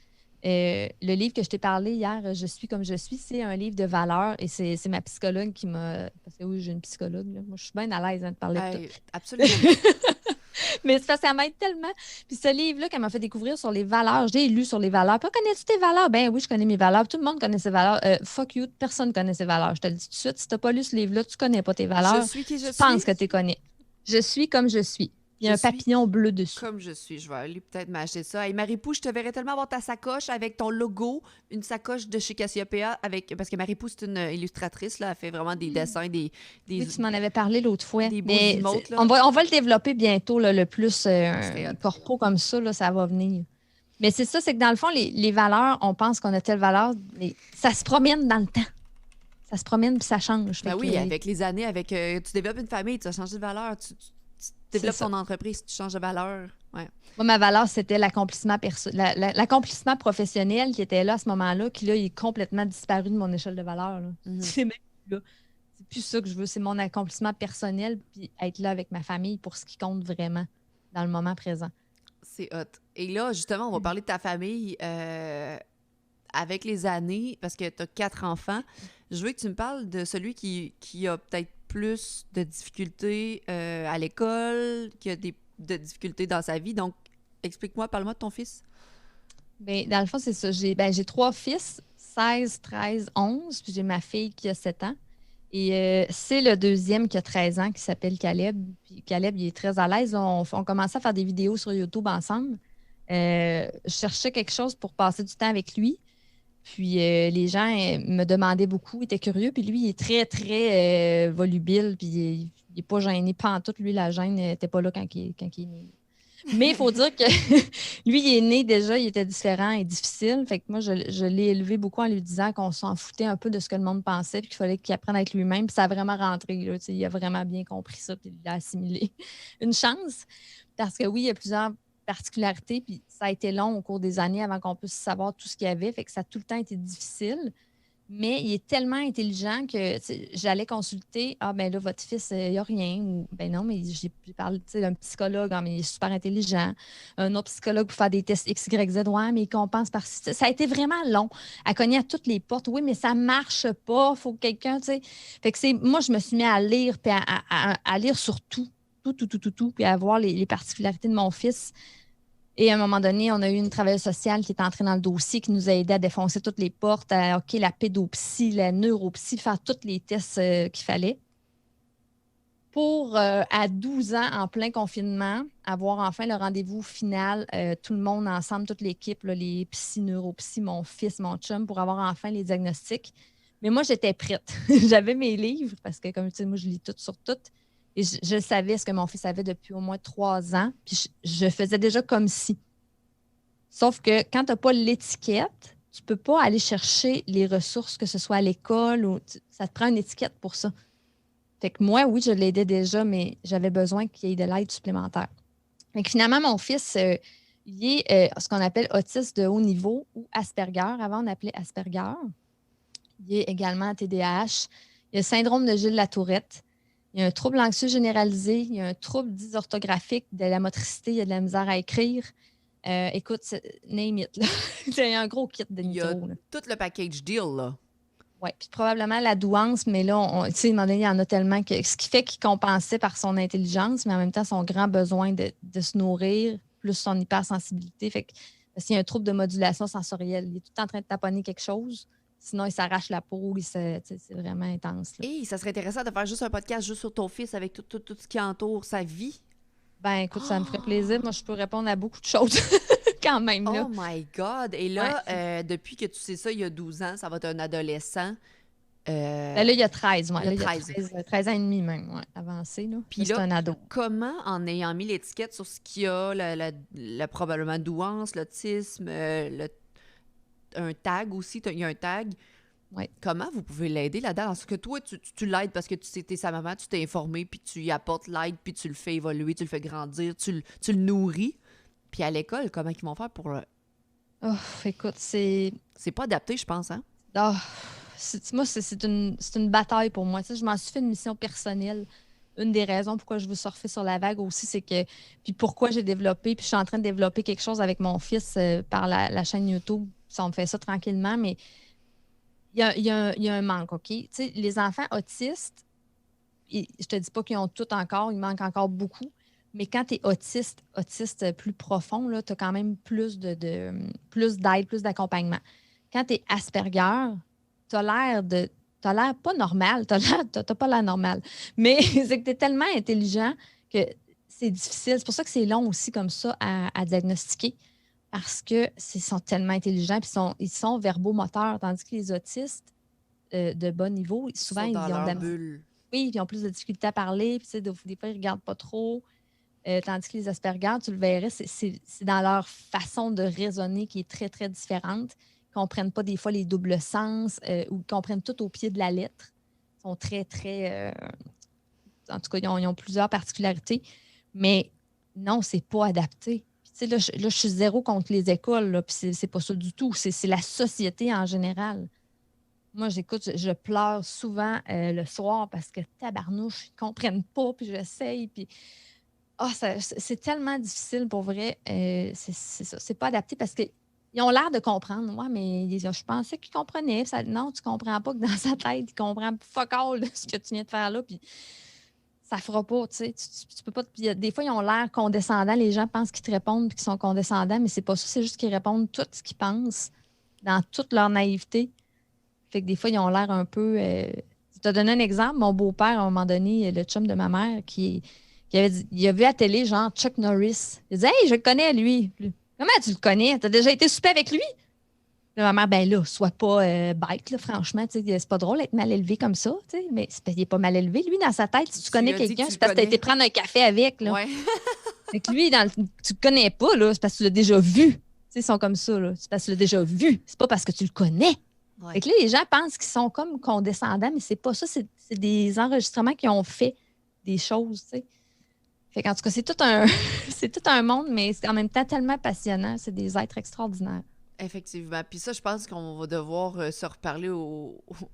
Le livre que je t'ai parlé hier, Je suis comme je suis, c'est un livre de valeurs et c'est ma psychologue qui m'a. Parce que oui, j'ai une psychologue. Là. Moi, je suis bien à l'aise de parler de tout. Absolument. Mais c'est parce que ça m'aide tellement. Puis ce livre-là qu'elle m'a fait découvrir sur les valeurs, j'ai lu sur les valeurs. Puis, connais-tu tes valeurs? Ben oui, je connais mes valeurs. Tout le monde connaît ses valeurs. Fuck you, personne ne connaît ses valeurs. Je te le dis tout de suite. Si tu n'as pas lu ce livre-là, tu ne connais pas tes Je valeurs. suis qui je Tu penses suis. que tu les connais. Je suis comme je suis. Il y a Je un suis papillon bleu dessus. comme je suis. Je vais aller peut-être m'acheter ça. Et Marie-Pou, je te verrais tellement avoir ta sacoche avec ton logo, une sacoche de chez Cassiopeia avec parce que Marie-Pou, c'est une illustratrice, là. Elle fait vraiment des dessins, des, Oui, tu m'en avais parlé l'autre fois. des beaux Mais emotes, là. on va le développer bientôt, là, le plus Ça serait hot. corpo comme ça, là, ça va venir. Mais c'est ça, c'est que dans le fond, les valeurs, on pense qu'on a telle valeur, mais ça se promène dans le temps. Ça se promène puis ça change. Fait Ben que, oui, avec les années, tu développes une famille, tu as changé de valeur, tu c'est développes ça. ton entreprise, tu changes de valeur. Ouais. Moi, ma valeur, c'était l'accomplissement professionnel qui était là à ce moment-là, qui là, il est complètement disparu de mon échelle de valeur. Là. Mhm. C'est même plus là. C'est plus ça que je veux, c'est mon accomplissement personnel, puis être là avec ma famille pour ce qui compte vraiment dans le moment présent. C'est hot. Et là, justement, on va parler de ta famille avec les années, parce que tu as 4 enfants. Je veux que tu me parles de celui qui a peut-être plus de difficultés à l'école, qui a de difficultés dans sa vie. Donc, explique-moi, parle-moi de ton fils. Bien, dans le fond, c'est ça. J'ai 3 fils, 16, 13, 11, puis j'ai ma fille qui a 7 ans. Et c'est le deuxième qui a 13 ans qui s'appelle Caleb. Puis Caleb, il est très à l'aise. On commençait à faire des vidéos sur YouTube ensemble. Je cherchais quelque chose pour passer du temps avec lui. Puis les gens me demandaient beaucoup, ils étaient curieux. Puis lui, il est très, très volubile. Puis il n'est pas gêné. Pas en tout, lui, la gêne n'était pas là quand il est né. Mais il faut dire que lui, il est né déjà, il était différent et difficile. Fait que moi, je l'ai élevé beaucoup en lui disant qu'on s'en foutait un peu de ce que le monde pensait, puis qu'il fallait qu'il apprenne à être lui-même. Puis ça a vraiment rentré. Là, il a vraiment bien compris ça, puis il l'a assimilé. Une chance, parce que oui, il y a plusieurs particularités, puis ça a été long au cours des années avant qu'on puisse savoir tout ce qu'il y avait. Fait que ça a tout le temps été difficile. Mais il est tellement intelligent que j'allais consulter. Ah, ben là, votre fils, il n'y a rien. Ou, ben non, mais j'ai parlé d'un psychologue. Ah, mais il est super intelligent. Un autre psychologue pour faire des tests X, Y, Z. Ouais, mais il compense par. Ça a été vraiment long à cogner à toutes les portes. Oui, mais ça ne marche pas. Il faut que quelqu'un, tu sais. Fait que moi, je me suis mis à lire, puis à lire sur tout. Tout, puis à voir les particularités de mon fils. Et à un moment donné, on a eu une travailleuse sociale qui est entrée dans le dossier, qui nous a aidé à défoncer toutes les portes, à OK, la pédopsie, la neuropsie, faire tous les tests qu'il fallait. Pour, à 12 ans, en plein confinement, avoir enfin le rendez-vous final, tout le monde ensemble, toute l'équipe, là, les psy, neuropsy, mon fils, mon chum, pour avoir enfin les diagnostics. Mais moi, j'étais prête. J'avais mes livres, parce que comme tu sais, moi, je lis tout sur tout. Et je savais ce que mon fils avait depuis au moins 3 ans. Puis je faisais déjà comme si. Sauf que quand tu n'as pas l'étiquette, tu ne peux pas aller chercher les ressources, que ce soit à l'école ou ça te prend une étiquette pour ça. Fait que moi, oui, je l'aidais déjà, mais j'avais besoin qu'il y ait de l'aide supplémentaire. Fait que finalement, mon fils, il est ce qu'on appelle autiste de haut niveau ou Asperger. Avant, on appelait Asperger. Il est également TDAH. Il y a le syndrome de Gilles-Latourette. Il y a un trouble anxieux généralisé, il y a un trouble dysorthographique, de la motricité, il y a de la misère à écrire. Écoute, name it. Là. C'est un gros kit de Il y a nitro. tout le package deal, là. Oui, puis probablement la douance, mais là, tu sais, à un moment donné, il y en a tellement que ce qui fait qu'il compensait par son intelligence, mais en même temps, son grand besoin de se nourrir, plus son hypersensibilité. Fait que s'il y a un trouble de modulation sensorielle, il est tout le temps en train de taponner quelque chose. Sinon, il s'arrache la peau, c'est vraiment intense. Là. Et ça serait intéressant de faire juste un podcast juste sur ton fils avec tout ce qui entoure sa vie. Ben, écoute, ça me ferait plaisir. Moi, je peux répondre à beaucoup de choses quand même. Là. Oh my God! Et là, depuis que tu sais ça, il y a 12 ans, ça va être un adolescent. Ben là, il y a 13. Ouais. Il y a Là, 13. 13 ans et demi même, ouais, avancé. Là. Puis Mais c'est là, un ado. comment, en ayant mis l'étiquette sur ce qu'il y a, la probablement douance, l'autisme, un tag aussi, il y a un tag, Ouais. comment vous pouvez l'aider là-dedans? Parce que toi, tu l'aides parce que tu sais, t'es sa maman, tu t'es informé, puis tu y apportes l'aide, puis tu le fais évoluer, tu le fais grandir, tu le nourris. Puis à l'école, comment ils vont faire pour... Oh, écoute, c'est. C'est pas adapté, je pense, hein? Oh, moi, c'est une bataille pour moi. Tu sais, je m'en suis fait une mission personnelle. Une des raisons pourquoi je veux surfer sur la vague aussi, c'est que. Puis pourquoi j'ai développé, puis je suis en train de développer quelque chose avec mon fils par la chaîne YouTube. Ça, on fait ça tranquillement, mais il y a un manque, OK? Tu sais, les enfants autistes, je te dis pas qu'ils ont tout encore, il manque encore beaucoup. Mais quand tu es autiste plus profond, tu as quand même plus plus d'aide, plus d'accompagnement. Quand tu es Asperger, tu as l'air de. T'as l'air pas normal, t'as pas l'air normal. Mais c'est que tu es tellement intelligent que c'est difficile. C'est pour ça que c'est long aussi comme ça à diagnostiquer parce qu'ils sont tellement intelligents et ils sont verbomoteurs, tandis que les autistes de bas niveau, Ils souvent, sont dans ils ont leur bulle. oui, puis ils ont plus de difficultés à parler, puis des fois, ils ne regardent pas trop. Tandis que les Asperger, tu le verrais, c'est dans leur façon de raisonner qui est très, très différente. Ils ne comprennent pas des fois les doubles sens ou ils comprennent tout au pied de la lettre. Ils sont très, très... en tout cas, ils ont plusieurs particularités. Mais non, c'est pas adapté. Puis, tu sais, là, je suis zéro contre les écoles, là, puis c'est pas ça du tout. C'est la société en général. Moi, j'écoute, je pleure souvent le soir parce que tabarnouche, ils ne comprennent pas, puis j'essaye, puis c'est tellement difficile pour vrai. C'est ça, c'est pas adapté parce qu'ils ont l'air de comprendre. Ouais, mais je pensais qu'ils comprenaient. Non, tu comprends pas que dans sa tête, il comprend fuck all de ce que tu viens de faire là, puis ça fera pas, tu sais. Tu peux pas. Puis, des fois, ils ont l'air condescendants. Les gens pensent qu'ils te répondent puis qu'ils sont condescendants, mais c'est pas ça. C'est juste qu'ils répondent tout ce qu'ils pensent dans toute leur naïveté. Fait que des fois, ils ont l'air un peu. Je te donne un exemple. Mon beau-père, à un moment donné, le chum de ma mère, il a vu à la télé, genre Chuck Norris. Il a dit Hey, je le connais, lui. Comment tu le connais? Tu as déjà été souper avec lui? Là, ma mère, ben là, sois pas bête, là, franchement. C'est pas drôle d'être mal élevé comme ça. Mais il n'est pas mal élevé. Lui, dans sa tête, si tu connais quelqu'un, c'est parce que tu as été prendre un café avec. Là. Ouais. Fait que lui, tu le connais pas, là, c'est parce que tu l'as déjà vu. Ils sont comme ça. Là. C'est parce que tu l'as déjà vu. C'est pas parce que tu le connais. Ouais. Fait que là, les gens pensent qu'ils sont comme condescendants, mais c'est pas ça. C'est des enregistrements qui ont fait des choses, tu sais. Fait qu'en tout cas, c'est tout un, c'est tout un monde, mais c'est en même temps tellement passionnant. C'est des êtres extraordinaires. Effectivement. Puis ça, je pense qu'on va devoir se reparler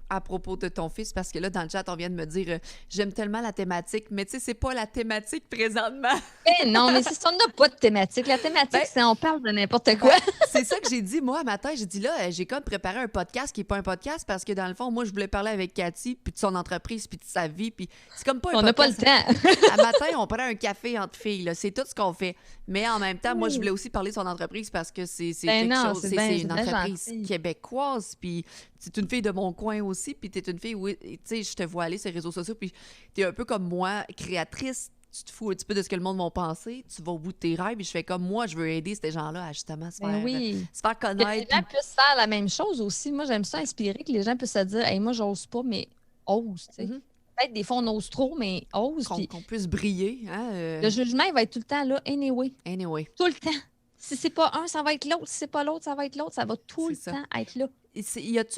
à propos de ton fils parce que là, dans le chat, on vient de me dire j'aime tellement la thématique, mais tu sais, c'est pas la thématique présentement. Ben non, mais c'est ça, on n'a pas de thématique. La thématique, Ben, c'est on parle de n'importe quoi. c'est ça que j'ai dit, moi, à matin. J'ai dit là, j'ai comme préparé un podcast qui n'est pas un podcast parce que dans le fond, moi, je voulais parler avec Cathy, puis de son entreprise, puis de sa vie, puis c'est comme pas un On n'a pas le podcast. temps. À matin, on prend un café entre filles, là. C'est tout ce qu'on fait. Mais en même temps, moi, je voulais aussi parler de son entreprise parce que c'est Ben quelque non, chose. c'est C'est une bien entreprise gentil. québécoise, puis c'est une fille de mon coin aussi, puis t'es une fille où, tu sais, je te vois aller sur les réseaux sociaux, puis t'es un peu comme moi, créatrice. Tu te fous un petit peu de ce que le monde va penser, tu vas au bout de tes rêves, puis je fais comme moi, je veux aider ces gens-là à justement Ben oui. se faire Que les connaître. gens puissent faire la même chose aussi. Moi, j'aime ça inspirer, que les gens puissent se dire hey, moi, j'ose pas, mais ose. Tu sais. Peut-être des fois, on ose trop, mais ose. Puis Qu'on puisse briller. Hein, le jugement, il va être tout le temps là, anyway. Anyway, Tout le temps. Si c'est pas un, ça va être l'autre. Si c'est pas l'autre, ça va être l'autre. Ça va tout c'est le ça. temps être là.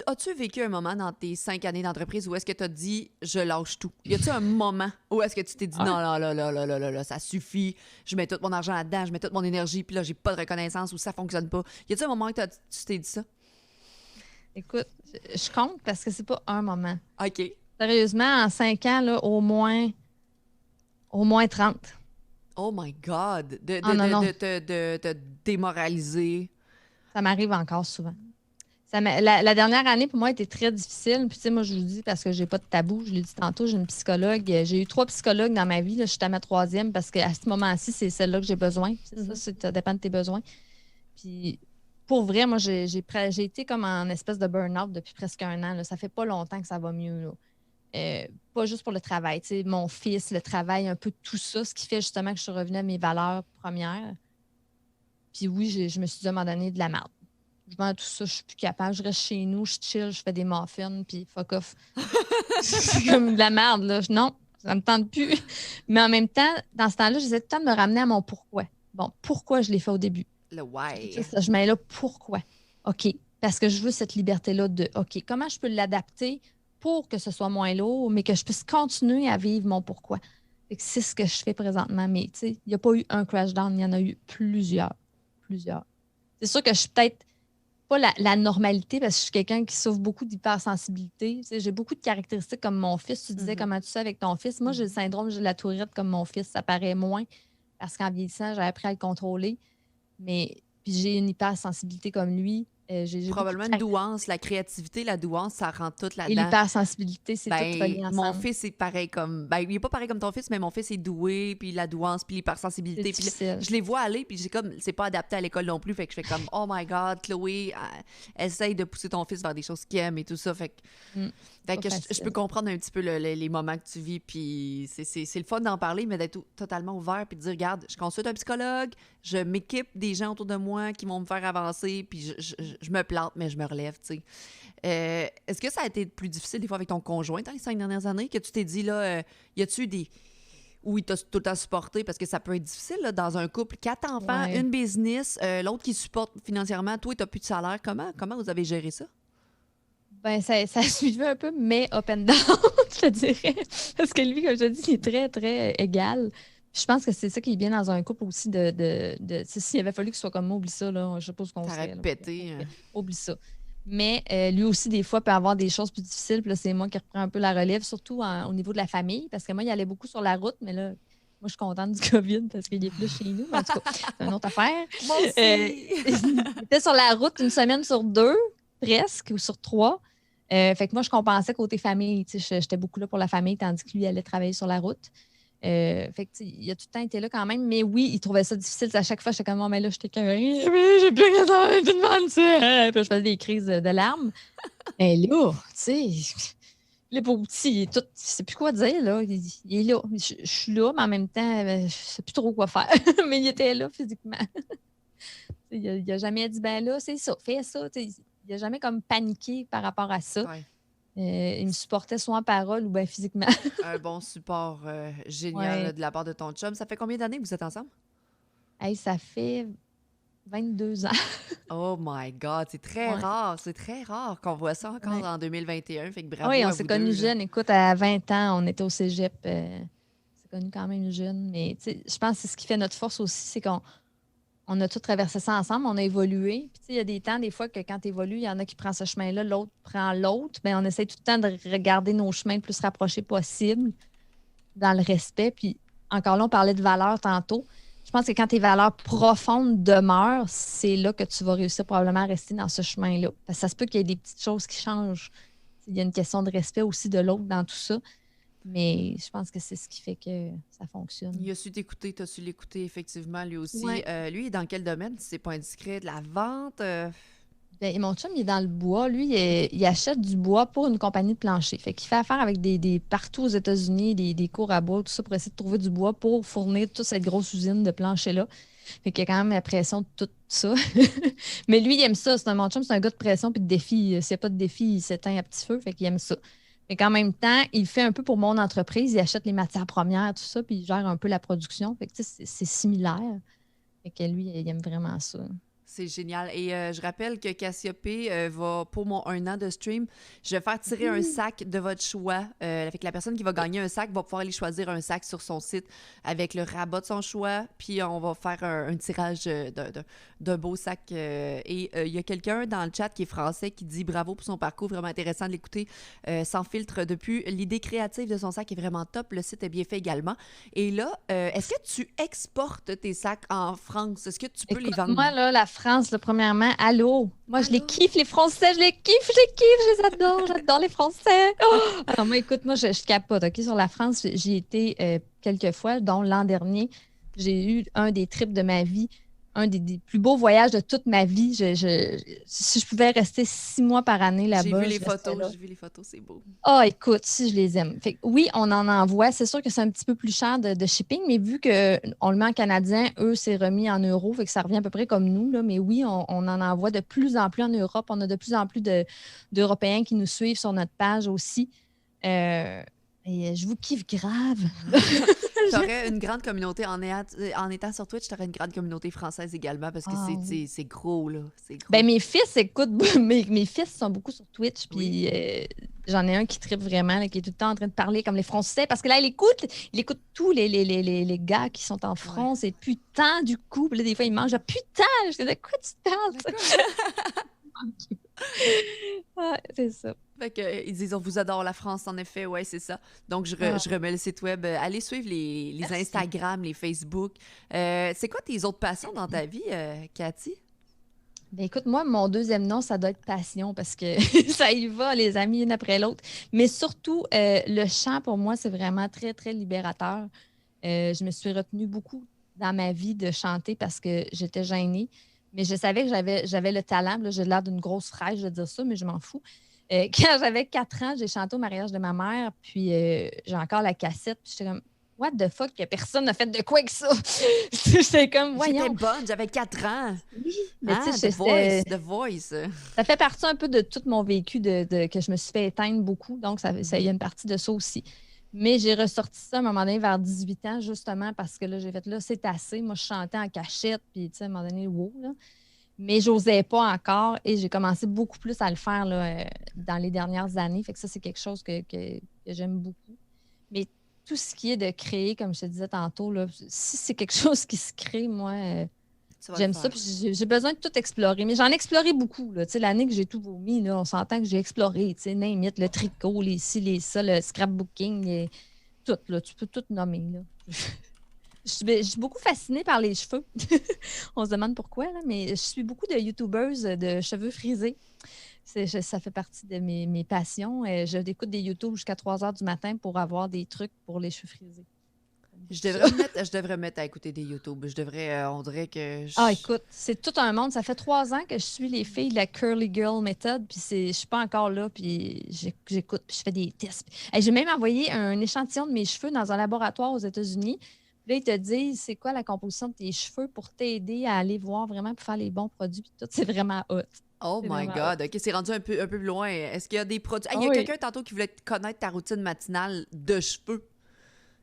As-tu vécu un moment dans tes 5 années d'entreprise où est-ce que tu as dit je lâche tout? Y a-tu un moment où est-ce que tu t'es dit non, là, ça suffit, je mets tout mon argent là-dedans, je mets toute mon énergie, puis là, j'ai pas de reconnaissance ou ça fonctionne pas? Y a-tu un moment où tu t'es dit ça? Écoute, je compte parce que c'est pas un moment. OK. Sérieusement, en 5 ans, là, au moins 30. Oh my God! Non. De te démoraliser. Ça m'arrive encore souvent. La dernière année, pour moi, a été très difficile. Puis, tu sais, moi, je vous dis parce que j'ai pas de tabou. Je l'ai dit tantôt, j'ai une psychologue. J'ai eu 3 psychologues dans ma vie. Là, je suis à ma 3e parce qu'à ce moment-ci, c'est celle-là que j'ai besoin. C'est ça dépend de tes besoins. Puis, pour vrai, moi, j'ai été comme en espèce de burn-out depuis presque 1 an. Là. Ça fait pas longtemps que ça va mieux. Là. Pas juste pour le travail. Tu sais, mon fils, le travail, un peu tout ça, ce qui fait justement que je suis revenue à mes valeurs premières. Puis oui, je me suis dit à un moment donné de la merde. Je vends tout ça, je suis plus capable. Je reste chez nous, je chill, je fais des muffins, puis fuck off. C'est comme de la merde, là. Non, ça me tente plus. Mais en même temps, dans ce temps-là, j'essaie tout le temps de me ramener à mon pourquoi. Bon, pourquoi je l'ai fait au début? Le why. Je mets là, pourquoi? OK, parce que je veux cette liberté-là de, OK, comment je peux l'adapter pour que ce soit moins lourd, mais que je puisse continuer à vivre mon pourquoi? C'est ce que je fais présentement. Mais tu sais, il n'y a pas eu un crash down, il y en a eu plusieurs. C'est sûr que je suis peut-être pas la normalité parce que je suis quelqu'un qui souffre beaucoup d'hypersensibilité. Tu sais, j'ai beaucoup de caractéristiques comme mon fils. Tu disais comment tu sais avec ton fils. Moi, j'ai le syndrome de la tourette comme mon fils. Ça paraît moins parce qu'en vieillissant, j'ai appris à le contrôler. Mais puis j'ai une hypersensibilité comme lui. J'ai beaucoup de Probablement une douance, la créativité, la douance, ça rentre tout et là-dedans. l'hypersensibilité, c'est tout Ben, relié mon ensemble. fils est pareil comme. Ben, il est pas pareil comme ton fils, mais mon fils est doué, puis la douance, puis C'est l'hypersensibilité. Puis là, difficile. je les vois aller, puis j'ai comme. C'est pas adapté à l'école non plus, fait que je fais comme, oh my god, Chloé, essaye de pousser ton fils vers des choses qu'il aime et tout ça. Fait Pas que je peux facile. comprendre un petit peu les moments que tu vis, puis c'est le fun d'en parler, mais d'être totalement ouvert, puis de dire, regarde, je consulte un psychologue, je m'équipe des gens autour de moi qui vont me faire avancer, puis je me plante, mais je me relève, tu sais. Est-ce que ça a été plus difficile des fois avec ton conjoint dans les 5 dernières années, que tu t'es dit, là, y a-tu des... où il t'a tout le temps supporté? Parce que ça peut être difficile, là, dans un couple. 4 enfants, Ouais. une business, l'autre qui supporte financièrement, toi, t'as plus de salaire. Comment vous avez géré ça? Ben, ça suivait un peu, mais up and down, je te dirais. Parce que lui, comme je te dis, il est très, très égal. Je pense que c'est ça qui est bien dans un couple aussi tu sais, s'il avait fallu que ce soit comme moi, oublie ça, là, je sais pas ce qu'on T'aurais serait. Là. pété. Oublie ça. Mais lui aussi, des fois, peut avoir des choses plus difficiles. Puis là, c'est moi qui reprends un peu la relève, surtout au niveau de la famille. Parce que moi, il allait beaucoup sur la route, mais là, moi, je suis contente du COVID parce qu'il est plus chez nous. Mais en tout cas, c'est une autre affaire. Moi Euh, aussi! il était sur la route une semaine sur deux, presque, ou sur trois. Fait que moi, je compensais côté famille. Tu sais, j'étais beaucoup là pour la famille, tandis que lui allait travailler sur la route. Fait que, tu sais, il a tout le temps été là quand même. Mais oui, il trouvait ça difficile. À chaque fois, j'étais comme, oh, mais là, j'étais écœurée. Mais j'ai plus rien à te demander ça. Puis je faisais des crises de larmes. Mais là, tu sais, le beau petit, il est tout, je sais plus quoi dire, là. Il est là. Je suis là, mais en même temps, je sais plus trop quoi faire. Mais il était là physiquement. Il a jamais dit, ben là, c'est ça, fais ça. Tu sais, il a jamais comme paniqué par rapport à ça. Ouais. Il me supportait soit en parole ou bien physiquement. Un bon support génial là, Ouais. de la part de ton chum. Ça fait combien d'années que vous êtes ensemble? Hey, ça fait 22 ans. Oh my God, c'est très Ouais. rare. C'est très rare qu'on voit ça encore Ouais. en 2021. Fait que Ah oui, bravo on à s'est vous deux, connus là. jeunes. Écoute, à 20 ans, on était au cégep. On s'est connus quand même jeunes. Mais tu sais, je pense que c'est ce qui fait notre force aussi, c'est qu'on a tout traversé ça ensemble, on a évolué. Puis, tu sais, il y a des temps, des fois, que quand tu évolues, il y en a qui prennent ce chemin-là, l'autre prend l'autre. Bien, on essaie tout le temps de regarder nos chemins le plus rapprochés possible, dans le respect. Puis, encore là, on parlait de valeurs tantôt. Je pense que quand tes valeurs profondes demeurent, c'est là que tu vas réussir probablement à rester dans ce chemin-là. Parce que ça se peut qu'il y ait des petites choses qui changent. Il y a une question de respect aussi de l'autre dans tout ça. Mais je pense que c'est ce qui fait que ça fonctionne. Il a su t'écouter, t'as su l'écouter, effectivement, lui aussi. Ouais. Lui, il est dans quel domaine, si c'est pas indiscret? De la vente? Ben, mon chum, il est dans le bois. Lui, il achète du bois pour une compagnie de plancher. Fait qu'il fait affaire avec partout aux États-Unis, des cours à bois, tout ça, pour essayer de trouver du bois pour fournir toute cette grosse usine de plancher-là. Fait qu'il y a quand même la pression de tout ça. Mais lui, il aime ça. Mon chum, c'est un gars de pression puis de défi. S'il n'y a pas de défi, il s'éteint à petit feu. Fait qu'il aime ça. Fait qu'en même temps, il fait un peu pour mon entreprise. Il achète les matières premières, tout ça, puis il gère un peu la production. Fait que, tu sais, c'est similaire. Fait que lui, il aime vraiment ça. C'est génial. Et je rappelle que Cassiopée va, pour mon 1 an de stream, je vais faire tirer un sac de votre choix. Fait que la personne qui va gagner un sac va pouvoir aller choisir un sac sur son site avec le rabat de son choix. Puis on va faire un tirage d'un beau sac. Et il y a quelqu'un dans le chat qui est français qui dit bravo pour son parcours, vraiment intéressant de l'écouter sans filtre depuis. L'idée créative de son sac est vraiment top. Le site est bien fait également. Et là, est-ce que tu exportes tes sacs en France? Est-ce que tu peux les Écoute, vendre? moi, là, la France, là, premièrement, allô. Moi, je les Allô? kiffe, les Français, je les adore, j'adore les Français. Oh! Alors, moi, écoute, moi, je capote, OK, sur la France. J'y ai été quelques fois, dont l'an dernier. J'ai eu un des trips de ma vie, un des plus beaux voyages de toute ma vie. Si je pouvais rester 6 mois par année J'ai vu là-bas, les je resterais photos, là. j'ai vu les photos, c'est beau. Ah, écoute, si je les aime. Fait que oui, on en envoie. C'est sûr que c'est un petit peu plus cher de shipping, mais vu qu'on le met en canadien, eux, c'est remis en euros, fait que ça revient à peu près comme nous, là. Mais oui, on en envoie de plus en plus en Europe. On a de plus en plus d'Européens qui nous suivent sur notre page aussi. Euh, et je vous kiffe grave. T'aurais une grande communauté en étant sur Twitch, t'aurais une grande communauté française également parce que Ah oui. c'est gros, là. C'est Ben, gros. mes fils écoutent, mes fils sont beaucoup sur Twitch, Oui. puis j'en ai un qui tripe vraiment, là, qui est tout le temps en train de parler comme les Français, parce que là, il écoute tous les gars qui sont en Ouais. France, et putain, du coup, puis là, des fois, il mange, ah, putain, je dis, de quoi tu parles? Ouais, c'est ça. Fait que, ils disent, on vous adore la France, en effet, ouais, c'est ça. Donc, Ah, je remets le site web. Allez suivre les merci. Instagram, les Facebook. C'est quoi tes autres passions dans ta vie, Cathy? Ben écoute, moi, mon deuxième nom, ça doit être passion parce que ça y va, les amis, une après l'autre. Mais surtout, le chant, pour moi, c'est vraiment très, très libérateur. Je me suis retenue beaucoup dans ma vie de chanter parce que j'étais gênée. Mais je savais que j'avais le talent. Là, j'ai l'air d'une grosse fraîche de dire ça, mais je m'en fous. Quand j'avais 4 ans, j'ai chanté au mariage de ma mère, puis j'ai encore la cassette. Puis j'étais comme, what the fuck, que personne n'a fait de quoi que ça? J'étais comme, J'étais voyons. bonne, j'avais 4 ans. Oui, mais tu Ah, sais, The Voice, The Voice. ça fait partie un peu de tout mon vécu que je me suis fait éteindre beaucoup. Donc, il y a une partie de ça aussi. Mais j'ai ressorti ça à un moment donné vers 18 ans, justement, parce que là, j'ai fait là, c'est assez. Moi, je chantais en cachette, puis tu sais, à un moment donné, wow, là. Mais j'osais pas encore et j'ai commencé beaucoup plus à le faire là, dans les dernières années. Fait que ça, c'est quelque chose que j'aime beaucoup. Mais tout ce qui est de créer, comme je te disais tantôt, là, si c'est quelque chose qui se crée, moi, Tu vas le j'aime ça. faire. Puis j'ai besoin de tout explorer. Mais j'en ai exploré beaucoup. Là. Tu sais, l'année que j'ai tout vomi, là, on s'entend que j'ai exploré. Tu sais, name it, le tricot, les ci, les ça, le scrapbooking, tout. Là, tu peux tout nommer. Là. Je suis beaucoup fascinée par les cheveux. On se demande pourquoi, là, mais je suis beaucoup de YouTubers de cheveux frisés. Ça fait partie de mes passions. Je écoute des YouTube jusqu'à 3 heures du matin pour avoir des trucs pour les cheveux frisés. Je devrais me mettre à écouter des YouTube. Je devrais, on dirait que Ah, écoute, c'est tout un monde. Ça fait 3 ans que je suis les filles de la Curly Girl Method, puis je suis pas encore là, puis j'écoute, puis je fais des tests. Hey, j'ai même envoyé un échantillon de mes cheveux dans un laboratoire aux États-Unis. Puis là, ils te disent c'est quoi la composition de tes cheveux pour t'aider à aller voir vraiment pour faire les bons produits, puis tout. C'est vraiment hot. Oh C'est my vraiment hot. God, OK, c'est rendu un peu plus loin. Est-ce qu'il y a des produits... Ah, il Ah y a oui. quelqu'un tantôt qui voulait connaître ta routine matinale de cheveux.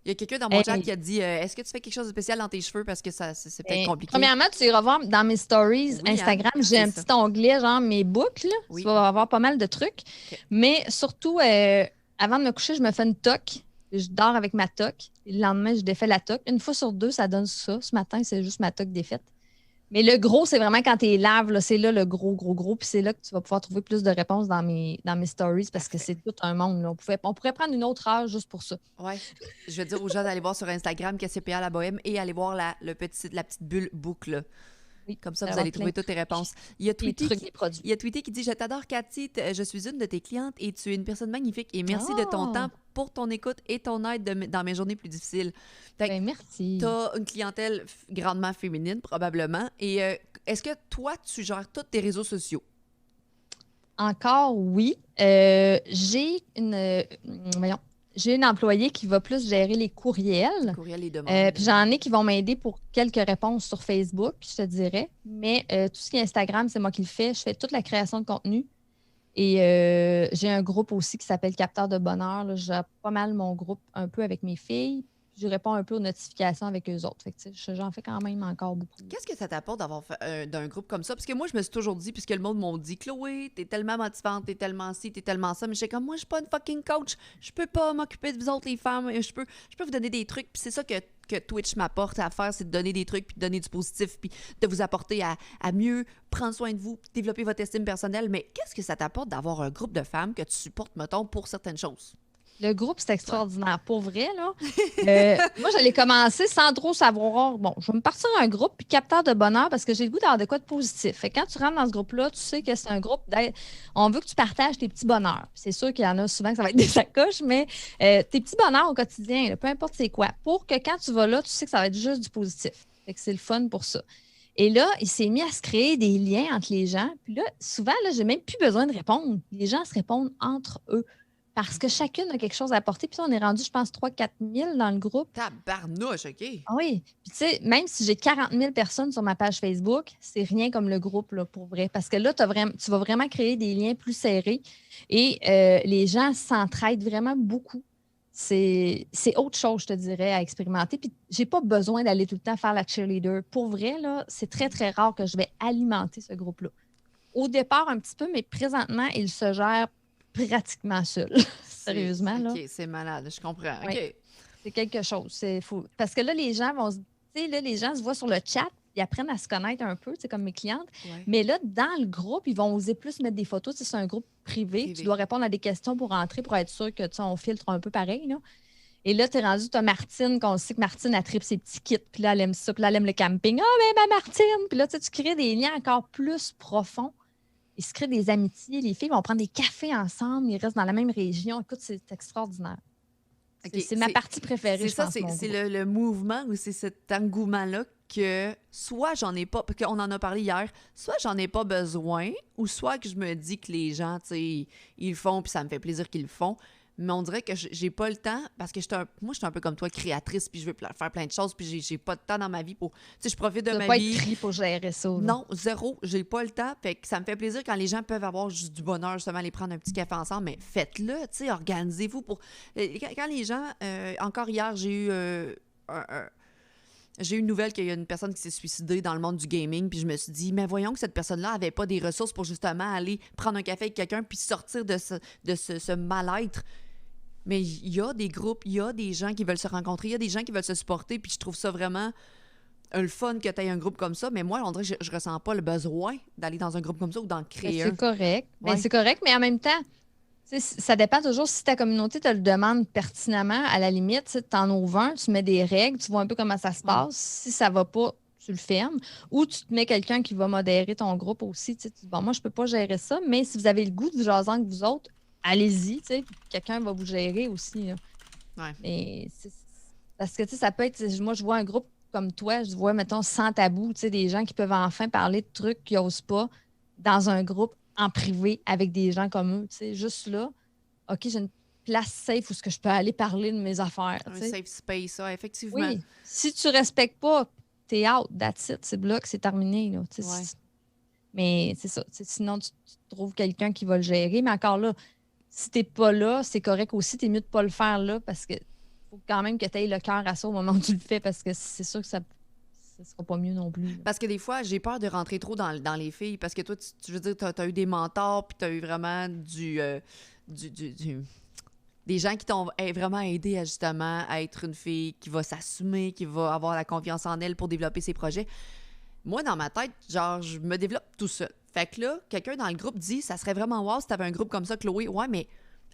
Il y a quelqu'un dans mon chat Hey, qui a dit est-ce que tu fais quelque chose de spécial dans tes cheveux parce que c'est peut-être ben, compliqué. premièrement, tu iras voir dans mes stories Oui, hein, Instagram, j'ai c'est un ça. petit onglet, genre mes boucles. Là. Tu Oui. vas avoir pas mal de trucs. OK. Mais surtout, avant de me coucher, je me fais une toque. Je dors avec ma toque. Et le lendemain, je défais la toque. Une fois sur deux, ça donne ça. Ce matin, c'est juste ma toque défaite. Mais le gros, c'est vraiment quand tu les laves, là, c'est là le gros, gros, gros. Puis c'est là que tu vas pouvoir trouver plus de réponses dans mes stories parce que Parfait. c'est tout un monde. Là. On pourrait prendre une autre heure juste pour ça. Ouais. Je vais dire aux gens d'aller voir sur Instagram KCPA La Bohème et aller voir la petite bulle boucle. Là. Oui, Comme ça, vous d'avoir allez plein trouver toutes les réponses. Il y a de tweeté trucs, des produits. Il y a tweeté qui dit je t'adore Cathy, je suis une de tes clientes et tu es une personne magnifique et merci de ton Ah, temps pour ton écoute et ton aide dans mes journées plus difficiles. Fait que ben merci. t'as une clientèle grandement féminine probablement et est-ce que toi tu gères tous tes réseaux sociaux? Encore, oui. Voyons, j'ai une employée qui va plus gérer les courriels. Courriel et demandes. Puis j'en ai qui vont m'aider pour quelques réponses sur Facebook, je te dirais. Mais tout ce qui est Instagram, c'est moi qui le fais. Je fais toute la création de contenu. Et j'ai un groupe aussi qui s'appelle Capteur de bonheur. Là. Je gère pas mal mon groupe un peu avec mes filles. Je réponds un peu aux notifications avec eux autres. Fait que, tu sais, j'en fais quand même encore beaucoup. Qu'est-ce que ça t'apporte d'avoir fait d'un groupe comme ça? Parce que moi, je me suis toujours dit, puisque le monde m'a dit, Chloé, t'es tellement motivante, t'es tellement ci, t'es tellement ça, mais j'étais comme, moi, je suis pas une fucking coach, je peux pas m'occuper de vous autres, les femmes, je peux vous donner des trucs, puis c'est ça que Twitch m'apporte à faire, c'est de donner des trucs, puis de donner du positif, puis de vous apporter à mieux prendre soin de vous, développer votre estime personnelle. Mais qu'est-ce que ça t'apporte d'avoir un groupe de femmes que tu supportes, mettons, pour certaines choses? Le groupe, c'est extraordinaire. Pour vrai, là. Moi, j'allais commencer sans trop savoir. Bon, je vais me partir un groupe, puis capteur de bonheur, parce que j'ai le goût d'avoir de quoi de positif. Fait que quand tu rentres dans ce groupe-là, tu sais que c'est un groupe d'aide. On veut que tu partages tes petits bonheurs. C'est sûr qu'il y en a souvent que ça va être des sacoches, mais tes petits bonheurs au quotidien, là, peu importe c'est quoi, pour que quand tu vas là, tu sais que ça va être juste du positif. Fait que c'est le fun pour ça. Et là, il s'est mis à se créer des liens entre les gens. Puis là, souvent, là, j'ai même plus besoin de répondre. Les gens se répondent entre eux. Parce que chacune a quelque chose à apporter. Puis là, on est rendu, je pense, 3 000 4 000 dans le groupe. Tabarnouche, OK? Ah oui. Puis tu sais, même si j'ai 40 000 personnes sur ma page Facebook, c'est rien comme le groupe, là, pour vrai. Parce que là, tu vas vraiment créer des liens plus serrés et les gens s'entraident vraiment beaucoup. C'est autre chose, je te dirais, à expérimenter. Puis j'ai pas besoin d'aller tout le temps faire la cheerleader. Pour vrai, là, c'est très, très rare que je vais alimenter ce groupe-là. Au départ, un petit peu, mais présentement, il se gère pratiquement seul. Sérieusement, là. OK, c'est malade, je comprends. OK. Oui. C'est quelque chose. Parce que là, les gens vont se. Tu sais, là, les gens se voient sur le chat, ils apprennent à se connaître un peu, comme mes clientes. Ouais. Mais là, dans le groupe, ils vont oser plus mettre des photos. C'est un groupe privé. Tu dois répondre à des questions pour entrer, pour être sûr que on filtre un peu pareil. Là. Et là, tu es rendu, tu as Martine, qu'on sait que Martine, elle tripe ses petits kits, puis là, elle aime ça, puis là, elle aime le camping. Ah, mais ma Martine! Puis là, tu crées des liens encore plus profonds. Ils se créent des amitiés. Les filles vont prendre des cafés ensemble, ils restent dans la même région. Écoute, c'est extraordinaire. OK, C'est ma partie préférée, c'est je ça, pense, mon c'est groupe. le mouvement ou c'est cet engouement-là que soit j'en ai pas, parce qu'on en a parlé hier, soit j'en ai pas besoin, ou soit que je me dis que les gens, tu sais, ils le font, puis ça me fait plaisir qu'ils le font. Mais on dirait que j'ai pas le temps, parce que moi, je suis un peu comme toi, créatrice, puis je veux faire plein de choses, puis j'ai pas de temps dans ma vie pour... Tu sais, je profite de Tu ne ma dois pas être vie. pris pour gérer ça. Là. Non, zéro, j'ai pas le temps. Fait que ça me fait plaisir quand les gens peuvent avoir juste du bonheur, justement, aller prendre un petit café ensemble, mais faites-le, tu sais, organisez-vous pour... Quand les gens... encore hier, j'ai eu... j'ai eu une nouvelle qu'il y a une personne qui s'est suicidée dans le monde du gaming, puis je me suis dit, mais voyons que cette personne-là avait pas des ressources pour justement aller prendre un café avec quelqu'un puis sortir de ce mal-être. Mais il y a des groupes, il y a des gens qui veulent se rencontrer, il y a des gens qui veulent se supporter, puis je trouve ça vraiment le fun que tu aies un groupe comme ça. Mais moi, on dirait que je ressens pas le besoin d'aller dans un groupe comme ça ou d'en créer un. C'est correct. Ouais. C'est correct, mais en même temps, ça dépend toujours si ta communauté te le demande pertinemment. À la limite, tu en ouvres un, tu mets des règles, tu vois un peu comment ça se passe. Si ça va pas, tu le fermes. Ou tu te mets quelqu'un qui va modérer ton groupe aussi. Tu dis, bon, moi, je peux pas gérer ça, mais si vous avez le goût de jaser avec vous autres, allez-y. Quelqu'un va vous gérer aussi. Là. Ouais. Mais parce que ça peut être. Moi, je vois un groupe comme toi, je vois, mettons, sans tabou, des gens qui peuvent enfin parler de trucs qu'ils n'osent pas dans un groupe en privé avec des gens comme eux. Juste là, OK, j'ai une place safe où ce que je peux aller parler de mes affaires. Un safe space, ça, effectivement. Oui. Si tu ne respectes pas, t'es out, that's it. C'est bloc, c'est terminé. Là, ouais. Mais c'est ça. Sinon, tu trouves quelqu'un qui va le gérer. Mais encore là, si tu n'es pas là, c'est correct aussi. Tu es mieux de ne pas le faire là parce que faut quand même que tu aies le cœur à ça au moment où tu le fais parce que c'est sûr que ça sera pas mieux non plus. Là. Parce que des fois, j'ai peur de rentrer trop dans les filles parce que toi, tu veux dire, t'as eu des mentors puis t'as eu vraiment des gens qui t'ont vraiment aidé à justement à être une fille qui va s'assumer, qui va avoir la confiance en elle pour développer ses projets. Moi, dans ma tête, genre, je me développe tout seul. Fait que là, quelqu'un dans le groupe dit, ça serait vraiment wow si t'avais un groupe comme ça, Chloé. Ouais, mais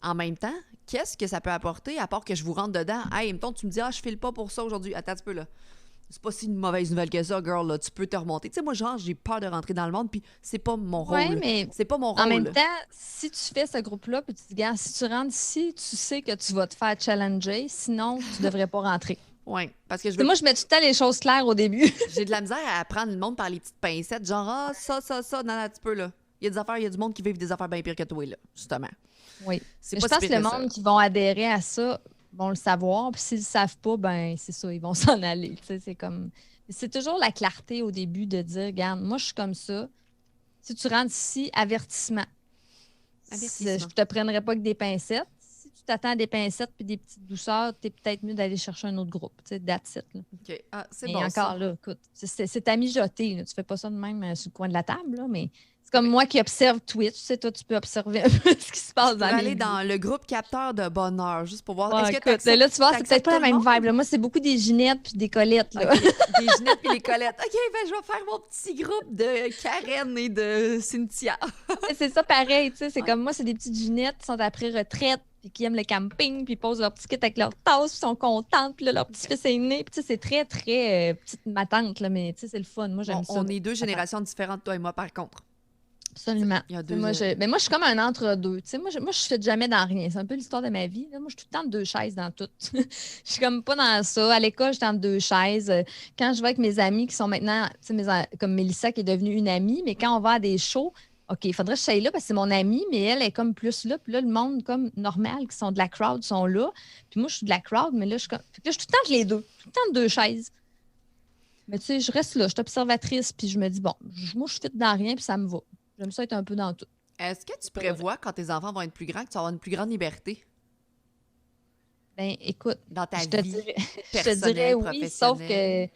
en même temps, qu'est-ce que ça peut apporter à part que je vous rentre dedans? Hey, mettons, tu me dis, je file pas pour ça aujourd'hui. Attends un petit peu, là. C'est pas si une mauvaise nouvelle que ça, girl, là. Tu peux te remonter. Tu sais, moi, genre, j'ai peur de rentrer dans le monde, puis c'est pas mon rôle. Ouais, mais c'est pas mon rôle. en même temps, si tu fais ce groupe-là, puis tu te dis, gars, si tu rentres ici, tu sais que tu vas te faire challenger, sinon, tu devrais pas rentrer. Oui, parce que Moi, je mets tout le temps les choses claires au début. J'ai de la misère à prendre le monde par les petites pincettes, genre, ça, non, un petit peu, là. Il y a des affaires, il y a du monde qui vivent des affaires bien pires que toi, là, justement. Oui. C'est Mais pas je pense si que pire le que ça. monde qui vont adhérer à ça vont le savoir. Puis s'ils le savent pas, ben c'est ça, ils vont s'en aller. C'est comme. C'est toujours la clarté au début de dire, regarde, moi, je suis comme ça. Si tu rentres ici, avertissement. Avertissement. Je te prendrai pas que des pincettes. Si tu t'attends à des pincettes puis des petites douceurs, t'es peut-être mieux d'aller chercher un autre groupe. Tu sais, that's it. Là. OK. Ah, c'est Mais bon, encore ça. là, écoute, c'est à mijoter. Là. Tu fais pas ça de même sur le coin de la table, là, mais c'est comme moi qui observe Twitch. Tu sais, toi, tu peux observer un peu ce qui se passe dans Pour mes aller vidéos. dans le groupe capteur de bonheur, juste pour voir. Ouais, Est-ce que écoute, là, tu vois, c'est peut-être pas la même vibe. vibe. Là. Moi, c'est beaucoup des Ginettes puis des Colettes. Là. Okay. Des Ginettes puis les Colettes. OK, ben je vais faire mon petit groupe de Karen et de Cynthia. C'est ça pareil. Tu sais, c'est Ouais. comme moi, c'est des petites Ginettes qui sont après retraite puis qui aiment le camping, puis posent leur petit kit avec leur tasse, puis sont contentes, puis là, leur petit-fils est né. Puis tu sais, c'est très, très petite ma tante, là, mais tu sais, c'est le fun. Moi, j'aime ça. On est deux générations différentes, toi et moi, par contre. Absolument. Il y a deux... Moi, je suis comme un entre-deux. Tu sais, moi, je ne fais jamais dans rien. C'est un peu l'histoire de ma vie. Là. Moi, je suis tout le temps de deux chaises dans tout. Je suis comme pas dans ça. À l'école, j'étais en deux chaises. Quand je vais avec mes amis qui sont maintenant, tu sais, comme Mélissa qui est devenue une amie, mais quand on va à des shows, OK, il faudrait que je sois là parce que c'est mon amie, mais elle est comme plus là. Puis là, le monde comme normal qui sont de la crowd sont là. Puis moi, je suis de la crowd, mais là, je suis tout le temps entre les deux. Tout le temps de deux chaises. Mais tu sais, je reste là. Je suis observatrice, puis je me dis, bon, moi, je suis dans rien, puis ça me va. J'aime ça être un peu dans tout. Est-ce que tu prévois, quand tes enfants vont être plus grands, que tu vas avoir une plus grande liberté Ben, écoute, dans ta je te vie dirais, personnelle, oui, professionnelle? sauf que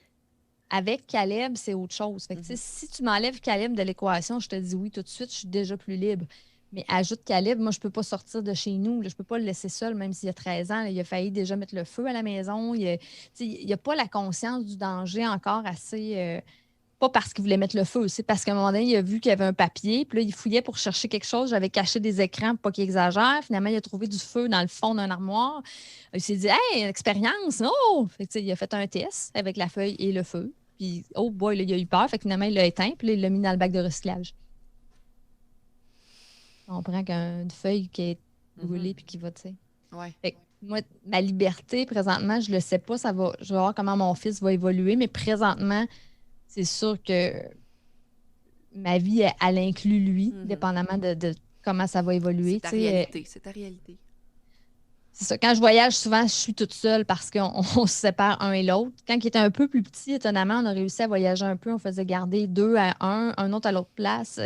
avec Caleb, c'est autre chose. Fait que, Mhm. si tu m'enlèves Caleb de l'équation, je te dis oui tout de suite, je suis déjà plus libre. Mais ajoute Caleb, moi, je peux pas sortir de chez nous. Là, je peux pas le laisser seul, même s'il a 13 ans. Là, il a failli déjà mettre le feu à la maison. Il a pas la conscience du danger encore assez pas parce qu'il voulait mettre le feu, c'est parce qu'à un moment donné, il a vu qu'il y avait un papier, puis là, il fouillait pour chercher quelque chose. J'avais caché des écrans pour pas qu'il exagère. Finalement, il a trouvé du feu dans le fond d'un armoire. Il s'est dit, hey, une expérience, oh! Fait que, tu sais, il a fait un test avec la feuille et le feu. Puis, oh boy, là, il a eu peur. Fait que finalement, il l'a éteint, puis là, il l'a mis dans le bac de recyclage. On prend qu'une feuille qui est brûlée, puis qui va, tu sais. Ouais. Fait que moi, ma liberté, présentement, je le sais pas. Je vais voir comment mon fils va évoluer, mais présentement, c'est sûr que ma vie, elle inclut lui, dépendamment de comment ça va évoluer. C'est ta réalité. C'est ta réalité. C'est ça. Quand je voyage, souvent, je suis toute seule parce qu'on se sépare un et l'autre. Quand il était un peu plus petit, étonnamment, on a réussi à voyager un peu. On faisait garder 2 à un autre à l'autre place.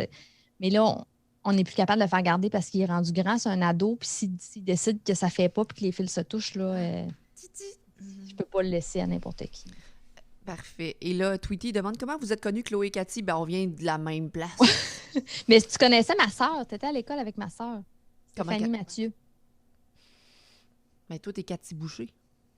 Mais là, on n'est plus capable de le faire garder parce qu'il est rendu grand, c'est un ado. Puis s'il décide que ça ne fait pas puis que les fils se touchent, là, je peux pas le laisser à n'importe qui. Parfait. Et là, Tweety demande comment vous êtes connus, Chloé et Cathy. Ben, on vient de la même place. Mais si tu connaissais ma sœur, tu étais à l'école avec ma sœur, Stéphanie Mathieu. Mais toi, t'es Cathy Boucher.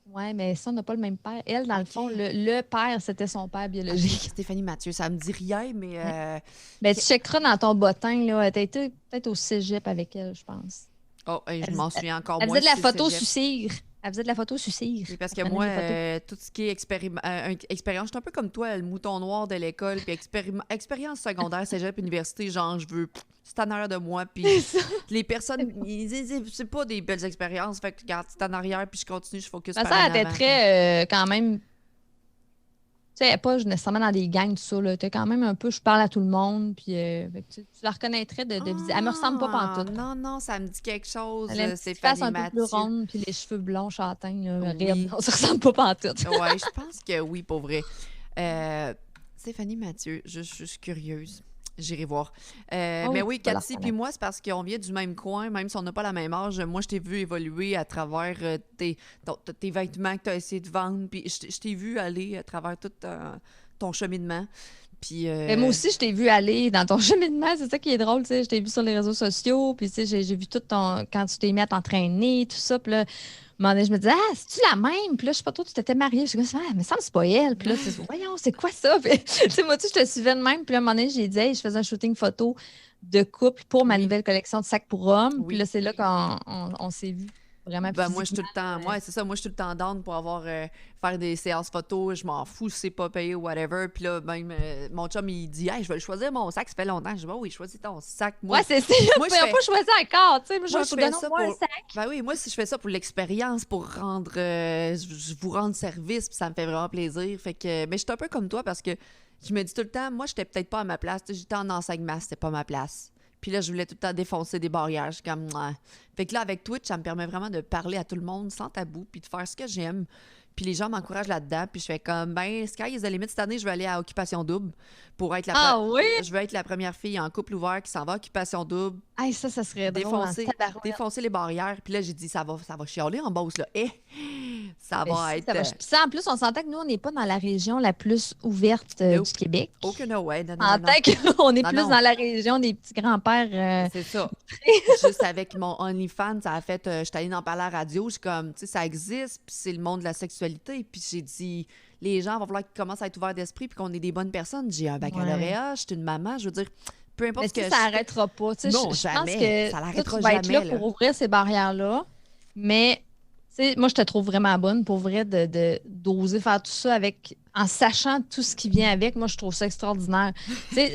Oui, mais ça, on n'a pas le même père. Elle, dans le fond, le père, c'était son père biologique. Stéphanie Mathieu, ça me dit rien, mais... Ben, tu checkeras dans ton bottin, là. T'as été peut-être au cégep avec elle, je pense. Oh, je m'en souviens encore moins. Elle faisait de la photo sur cire. Elle faisait de la photo sur cire. Oui, parce que moi, tout ce qui est expérience, je suis un peu comme toi, le mouton noir de l'école, puis expérience secondaire, cégep, université, genre, je veux... C'est en arrière de moi, puis les personnes, ils disent, c'est pas des belles expériences, fait que regarde, c'est en arrière, puis je continue, je focus par en avant. Ça était très, quand même... Tu sais, pas nécessairement dans des gangs, tout ça, là. T'es quand même un peu, je parle à tout le monde, puis tu la reconnaîtrais de visite. Elle me ressemble pas pantoute. Non, ça me dit quelque chose. Elle a une petite face un peu plus ronde, puis les cheveux blonds châtains, là, raides. Non, ça ressemble pas pantoute. Ouais, je pense que oui, pour vrai. Stéphanie Mathieu, je suis curieuse. J'irai voir. Mais oui, Cathy puis moi, c'est parce qu'on vient du même coin, même si on n'a pas la même âge. Moi, je t'ai vu évoluer à travers tes vêtements que tu as essayé de vendre. Puis je t'ai vu aller à travers tout ton cheminement. Puis, moi aussi, je t'ai vu aller dans ton cheminement. C'est ça qui est drôle, tu sais. Je t'ai vu sur les réseaux sociaux. Puis, tu sais, j'ai vu tout quand tu t'es mis à t'entraîner, tout ça. Puis là, un moment donné, je me disais, ah, c'est-tu la même? Puis là, je sais pas trop, tu t'étais mariée. Je suis comme, ah, mais ça me c'est pas elle. Puis là, voyons, c'est quoi ça? Puis, tu sais, moi, je te suivais de même. Puis là, à un moment donné, j'ai dit, hey, je faisais un shooting photo de couple pour ma nouvelle collection de sacs pour hommes. Puis là, c'est là qu'on s'est vu. Vraiment moi, je suis tout le temps. Ouais, c'est ça. Moi, je suis tout le temps down pour faire des séances photos. Je m'en fous si c'est pas payé ou whatever. Puis là, même, mon chum, il dit, hey, je vais le choisis mon sac. Ça fait longtemps. Je dis, oui, choisis ton sac. Moi, ouais, c'est ça. Moi, je pas choisi encore. Tu sais, moi, je fais ça pour un sac. Ben oui, moi, si je fais ça pour l'expérience, pour rendre. Je vous rendre service, puis ça me fait vraiment plaisir. Fait que, mais je suis un peu comme toi parce que je me dis tout le temps, moi, j'étais peut-être pas à ma place. J'étais en enseignement, c'était pas ma place. Puis là, je voulais tout le temps défoncer des barrières. Je suis comme... Ouais. Fait que là, avec Twitch, ça me permet vraiment de parler à tout le monde sans tabou, puis de faire ce que j'aime. Puis les gens m'encouragent là-dedans. Puis je fais comme, ben, Sky is the limit. Cette année, je vais aller à Occupation Double pour être je vais être la première fille en couple ouvert qui s'en va à Occupation Double. Hey, ça serait défoncer les barrières. Puis là, j'ai dit, ça va chialer en Beauce, là. Ça va être... Ça, en plus, on s'entend que nous, on n'est pas dans la région la plus ouverte du Québec. Aucun ouais. En tant qu'on est plus dans la région des petits grands-pères. C'est ça. Juste avec mon OnlyFans, ça a fait... je suis allée en parler à la radio. Je suis comme, tu sais, ça existe, puis c'est le monde de la sexualité. Puis j'ai dit, les gens vont falloir qu'ils commencent à être ouverts d'esprit puis qu'on est des bonnes personnes. J'ai un baccalauréat, je suis une maman, je veux dire... Peu importe ce que ça n'arrêtera pas. Non, je jamais. Pense que ça n'arrêtera jamais. Tu vas être là pour ouvrir ces barrières-là. Mais moi, je te trouve vraiment bonne pour vrai d'oser faire tout ça en sachant tout ce qui vient avec. Moi, je trouve ça extraordinaire.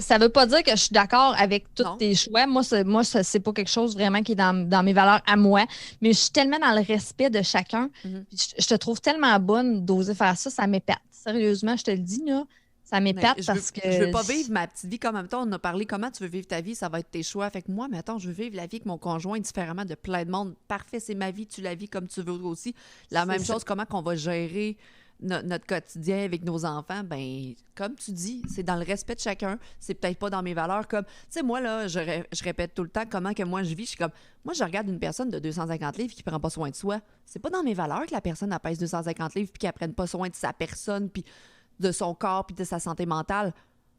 Ça ne veut pas dire que je suis d'accord avec tous tes choix. Moi, c'est pas quelque chose vraiment qui est dans mes valeurs à moi. Mais je suis tellement dans le respect de chacun. Je te trouve tellement bonne d'oser faire ça. Ça m'épate. Sérieusement, je te le dis, là. Ça m'épate parce que... Je veux pas vivre ma petite vie comme en même temps. On a parlé comment tu veux vivre ta vie, ça va être tes choix. Fait que moi, mettons, je veux vivre la vie avec mon conjoint différemment de plein de monde. Parfait, c'est ma vie, tu la vis comme tu veux aussi. La même chose, comment qu'on va gérer notre quotidien avec nos enfants, ben comme tu dis, c'est dans le respect de chacun. C'est peut-être pas dans mes valeurs. Comme, tu sais, moi, là, je répète tout le temps comment que moi je vis. Je suis comme, moi, je regarde une personne de 250 livres qui prend pas soin de soi. C'est pas dans mes valeurs que la personne elle pèse 250 livres puis qu'elle prenne pas soin de sa personne puis de son corps puis de sa santé mentale.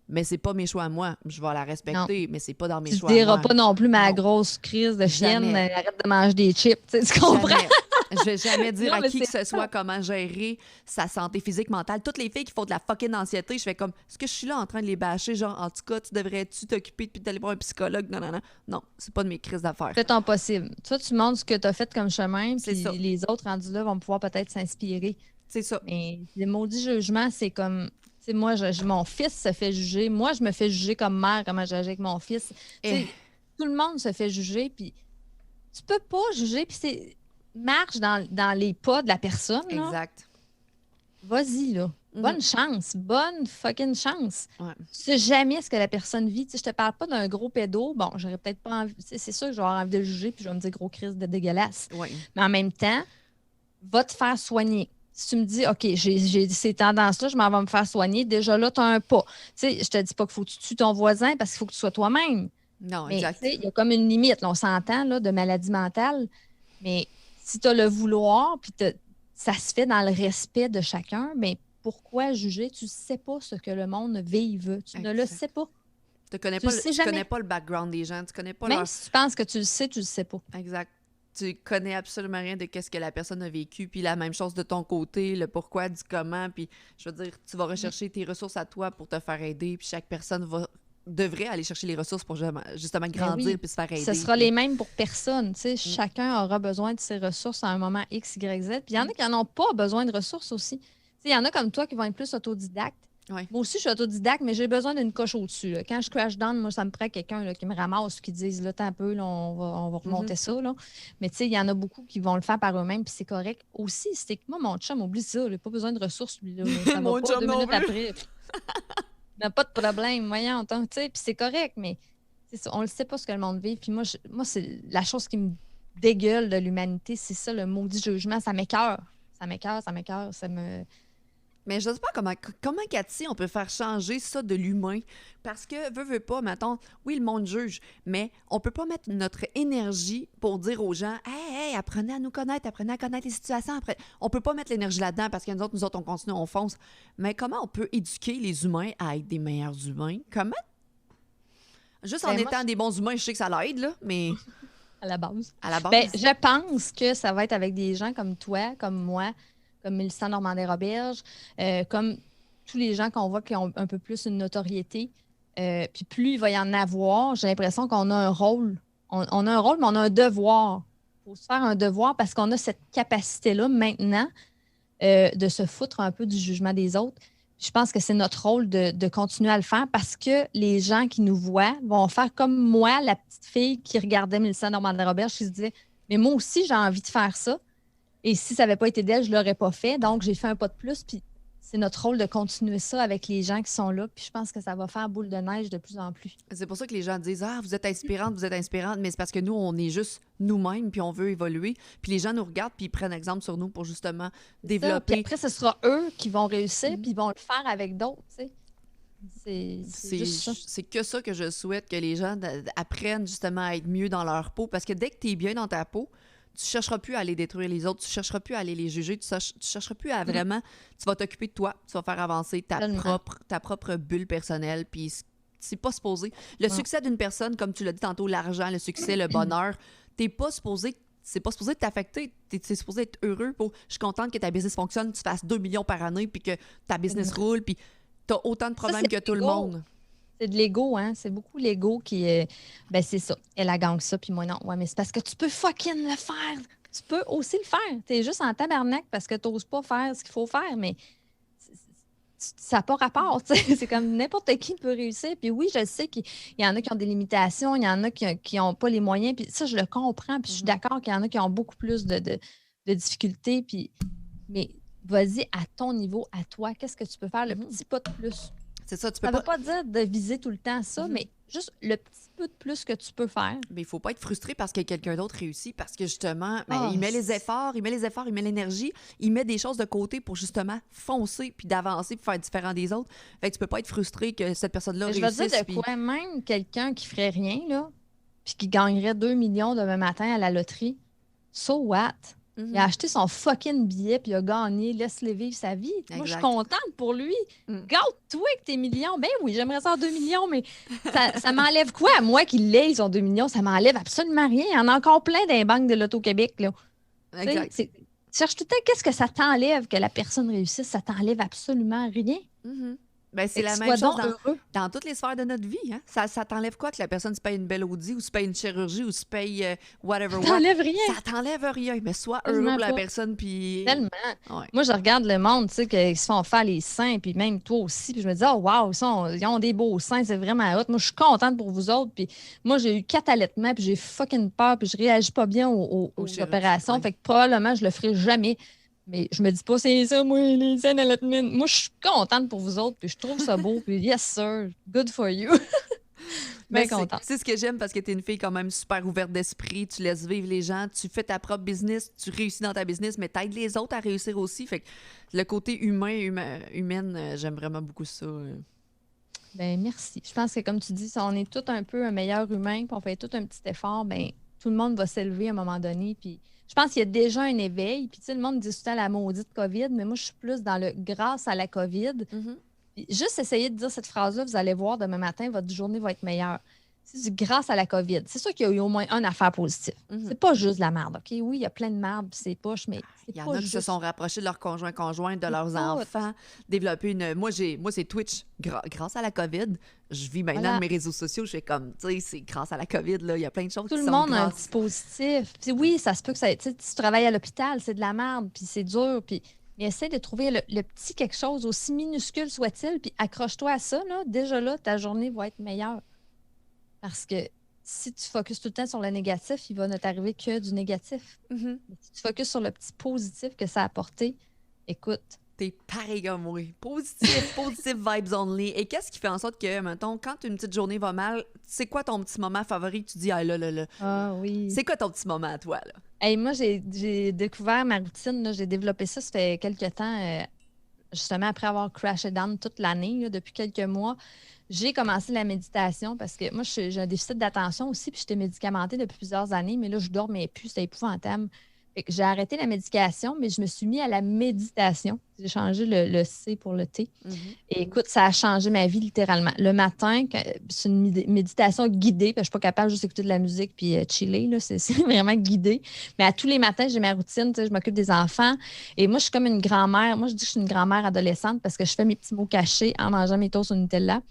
Mais c'est pas mes choix à moi. Je vais la respecter, mais c'est pas dans mes choix à moi. Tu diras pas non plus ma grosse crise de chienne, arrête de manger des chips. Tu comprends? Je vais jamais dire Non, à mais qui que c'est ce soit comment gérer sa santé physique, mentale. Toutes les filles qui font de la fucking anxiété, je fais comme, est-ce que je suis là en train de les bâcher? Genre, en tout cas, tu devrais-tu t'occuper puis d'aller voir un psychologue? Non, non, non. Non, c'est pas de mes crises d'affaires. fais ton possible. Toi, tu montres ce que tu as fait comme chemin, C'est puis ça. les autres rendus là vont pouvoir peut-être s'inspirer. C'est ça. Mais les maudits jugements, c'est comme. Tu sais, moi, mon fils se fait juger. Moi, je me fais juger comme mère, comment j'agis avec mon fils. Tu Eh, sais, tout le monde se fait juger, puis tu peux pas juger, puis c'est. Marche dans les pas de la personne, là. exact. Vas-y, là. Mhm. Bonne chance. Bonne fucking chance. Ouais. Tu sais jamais ce que la personne vit. Tu sais, je te parle pas d'un gros pédo. Bon, j'aurais peut-être pas envie. Tu sais, c'est sûr que je vais avoir envie de le juger, puis je vais me dire gros crise de dégueulasse. Ouais. Mais en même temps, va te faire soigner. Si tu me dis, OK, j'ai ces tendances-là, je m'en vais me faire soigner, déjà là, tu as un pas. Tu sais, je te dis pas qu'il faut que tu tues ton voisin parce qu'il faut que tu sois toi-même. Non, Mais exact. tu sais, il y a comme une limite. Là, on s'entend là, de maladie mentale. Mais si tu as le vouloir, puis ça se fait dans le respect de chacun, mais pourquoi juger? Tu ne sais pas ce que le monde vive. Tu ne le Exact. sais pas. Tu connais Tu pas le sais tu connais jamais. pas le background des gens, tu connais pas Même leur... si tu penses que tu le sais pas. Exact. Tu connais absolument rien de qu'est-ce que la personne a vécu, puis la même chose de ton côté, le pourquoi, du comment, puis je veux dire, tu vas rechercher tes ressources à toi pour te faire aider, puis chaque personne devrait aller chercher les ressources pour justement Ben grandir oui, puis se faire aider. ce sera puis- les mêmes pour personne. Tu sais, chacun aura besoin de ses ressources à un moment X, Y, Z. Puis il y en a qui n'en ont pas besoin de ressources aussi. Tu sais, il y en a comme toi qui vont être plus autodidactes. Ouais. Moi aussi, je suis autodidacte, mais j'ai besoin d'une coche au-dessus. Là. Quand je crash down, moi, ça me prend quelqu'un là, qui me ramasse, qui dise, là, t'as un peu, là, on va remonter ça. Là. Mais tu sais, il y en a beaucoup qui vont le faire par eux-mêmes, puis c'est correct. Aussi, c'est que moi, mon chum, oublie ça. Il n'a pas besoin de ressources, lui. Là. Ça va Mon pas chum 2 non minutes plus. après. Il n'a pas de problème, voyons. Tu sais, puis c'est correct, mais c'est ça, on ne sait pas ce que le monde vit. Puis moi, c'est la chose qui me dégueule de l'humanité, c'est ça, le maudit jugement. Ça m'écoeure. Ça m'écoeure, ça m'écoeure. Ça me. Mais je sais pas comment Cathy, on peut faire changer ça de l'humain. Parce que, veut pas, mettons, oui, le monde juge, mais on peut pas mettre notre énergie pour dire aux gens, hey, apprenez à nous connaître, apprenez à connaître les situations. On peut pas mettre l'énergie là-dedans parce que nous autres, on continue, on fonce. Mais comment on peut éduquer les humains à être des meilleurs humains? Comment? Juste en Ben, moi, étant des bons humains, je sais que ça l'aide, là, mais à la base. à la base. Ben, je pense que ça va être avec des gens comme toi, comme moi, comme Mélissa Normandin-Roberge, comme tous les gens qu'on voit qui ont un peu plus une notoriété. Puis plus il va y en avoir, j'ai l'impression qu'on a un rôle. On a un rôle, mais on a un devoir. Il faut se faire un devoir parce qu'on a cette capacité-là maintenant de se foutre un peu du jugement des autres. Je pense que c'est notre rôle de continuer à le faire parce que les gens qui nous voient vont faire comme moi, la petite fille qui regardait Mélissa Normandin-Roberge, qui se disait, mais moi aussi, j'ai envie de faire ça. Et si ça n'avait pas été d'elle, je ne l'aurais pas fait. Donc, j'ai fait un pas de plus. Puis, c'est notre rôle de continuer ça avec les gens qui sont là. Puis, je pense que ça va faire boule de neige de plus en plus. C'est pour ça que les gens disent ah, vous êtes inspirante, mais c'est parce que nous, on est juste nous-mêmes, puis on veut évoluer. Puis les gens nous regardent, puis ils prennent exemple sur nous pour justement Ça. développer. Puis après, ce sera eux qui vont réussir, puis ils vont le faire avec d'autres. Tu sais. C'est juste ça. C'est que ça que je souhaite, que les gens apprennent justement à être mieux dans leur peau. Parce que dès que tu es bien dans ta peau, tu chercheras plus à aller détruire les autres, tu chercheras plus à aller les juger, tu chercheras plus à vraiment... Tu vas t'occuper de toi, tu vas faire avancer Tellement. ta propre bulle personnelle, puis c'est pas supposé. Le Non. succès d'une personne, comme tu l'as dit tantôt, l'argent, le succès, le bonheur, t'es pas supposé... C'est pas supposé t'affecter, t'es supposé être heureux pour... Je suis contente que ta business fonctionne, tu fasses 2 millions par année, puis que ta business roule, puis t'as autant de problèmes c'est que tout le l'ego. monde. C'est de l'ego, hein? C'est beaucoup l'ego qui est. Ben, c'est ça. Elle a gang ça, puis moi, non. Ouais, mais c'est parce que tu peux fucking le faire. Tu peux aussi le faire. T'es juste en tabarnak parce que t'oses pas faire ce qu'il faut faire, mais ça n'a pas rapport. Tu sais. C'est comme n'importe qui peut réussir. Puis oui, je sais qu'il y en a qui ont des limitations, il y en a qui n'ont pas les moyens. Puis ça, je le comprends. Puis je suis d'accord qu'il y en a qui ont beaucoup plus de difficultés. Puis, mais vas-y à ton niveau, à toi. Qu'est-ce que tu peux faire? Le petit pas de plus. C'est ça, tu peux Ça ne pas... veut pas dire de viser tout le temps ça, mais juste le petit peu de plus que tu peux faire. Mais il faut pas être frustré parce que quelqu'un d'autre réussit, parce que justement, Ah, il met les efforts, il met l'énergie, il met des choses de côté pour justement foncer, puis d'avancer, puis faire différent des autres. Fait que tu peux pas être frustré que cette personne-là Mais je vais réussisse. dire de puis- quoi, même quelqu'un qui ferait rien, là, puis qui gagnerait 2 millions demain matin à la loterie, so what? Mhm. Il a acheté son fucking billet, puis il a gagné, laisse-le vivre sa vie. Moi, je suis Exact. contente pour lui. Mm. Garde-toi avec tes millions. Ben oui, j'aimerais ça 2 millions, mais ça m'enlève quoi? Moi qui l'ai, ils ont 2 millions, ça m'enlève absolument rien. Il y en a encore plein dans les banques de l'Auto-Québec, là. Tu sais, Exact. tu cherches tout le temps qu'est-ce que ça t'enlève que la personne réussisse. Ça t'enlève absolument rien. Mhm. Ben, c'est Fait que la même sois chose donc heureux. dans toutes les sphères de notre vie. Hein? Ça t'enlève quoi que la personne se paye une belle Audi ou se paye une chirurgie ou se paye whatever Ça what? t'enlève rien. Ça t'enlève rien. Mais sois heureux Tellement pour la pas. personne, puis... Tellement. Ouais. Moi, je regarde le monde, tu sais, qu'ils se font faire les seins, puis même toi aussi, puis je me dis, oh, wow, ils ont des beaux seins, c'est vraiment hot. Moi, je suis contente pour vous autres, puis moi, j'ai eu 4 allaitements, puis j'ai fucking peur, puis je réagis pas bien Aux aux chirurgies. opérations, Ouais. fait que probablement, je le ferai jamais. Mais je me dis pas, c'est ça, moi, les seins allaitements. Moi, je suis contente pour vous autres, puis je trouve ça beau, puis yes, sir, good for you. Mais Bien contente. c'est ce que j'aime parce que t'es une fille quand même super ouverte d'esprit, tu laisses vivre les gens, tu fais ta propre business, tu réussis dans ta business, mais t'aides les autres à réussir aussi. Fait que le côté humaine, j'aime vraiment beaucoup ça. Ben merci. Je pense que comme tu dis, si on est tout un peu un meilleur humain, puis on fait tout un petit effort, ben tout le monde va s'élever à un moment donné. Puis je pense qu'il y a déjà un éveil. Puis tu sais, le monde dit tout le temps la maudite COVID, mais moi je suis plus dans le grâce à la COVID. Mhm. Puis juste essayer de dire cette phrase-là, vous allez voir demain matin, votre journée va être meilleure. C'est du grâce à la COVID. C'est sûr qu'il y a eu au moins une affaire positive. Mhm. C'est pas juste de la merde, OK? Oui, il y a plein de merde, puis c'est poche, mais c'est Il y en pas a qui se juste. sont rapprochés de leurs conjoints, de C'est leurs tout. enfants, développer une. Moi c'est Twitch. Grâce à la COVID, je vis maintenant de Voilà. mes réseaux sociaux. Je fais comme, tu sais, c'est grâce à la COVID, là. Il y a plein de choses Tout qui le sont monde a un petit grâce. positif. Puis oui, ça se peut que ça. Tu sais, tu travailles à l'hôpital, c'est de la merde, puis c'est dur. Puis, mais essaie de trouver le petit quelque chose, aussi minuscule soit-il, puis accroche-toi à ça. Là. Déjà là, ta journée va être meilleure. Parce que si tu focuses tout le temps sur le négatif, il va ne t'arriver que du négatif. Mhm. Mais si tu focuses sur le petit positif que ça a apporté, écoute. T'es pareil comme moi. Positif, positive vibes only. Et qu'est-ce qui fait en sorte que, mettons, quand une petite journée va mal, c'est quoi ton petit moment favori que tu dis, ah là, là, là. Ah oui. C'est quoi ton petit moment à toi, là? Hey, moi, j'ai découvert ma routine. Là. J'ai développé ça fait quelques temps. Justement, après avoir crashé down toute l'année, là, depuis quelques mois, j'ai commencé la méditation parce que moi, j'ai un déficit d'attention aussi, puis j'étais médicamentée depuis plusieurs années, mais là, je dormais plus, c'était épouvantable. Fait que j'ai arrêté la médication, mais je me suis mis à la méditation. J'ai changé le C pour le T. Mhm. Et écoute, ça a changé ma vie littéralement. Le matin, c'est une méditation guidée, parce que je ne suis pas capable de juste écouter de la musique puis chiller, là, c'est vraiment guidé. Mais à tous les matins, j'ai ma routine, tu sais, je m'occupe des enfants. Et moi, je suis comme une grand-mère. Moi, je dis que je suis une grand-mère adolescente parce que je fais mes petits mots cachés en mangeant mes toasts au Nutella.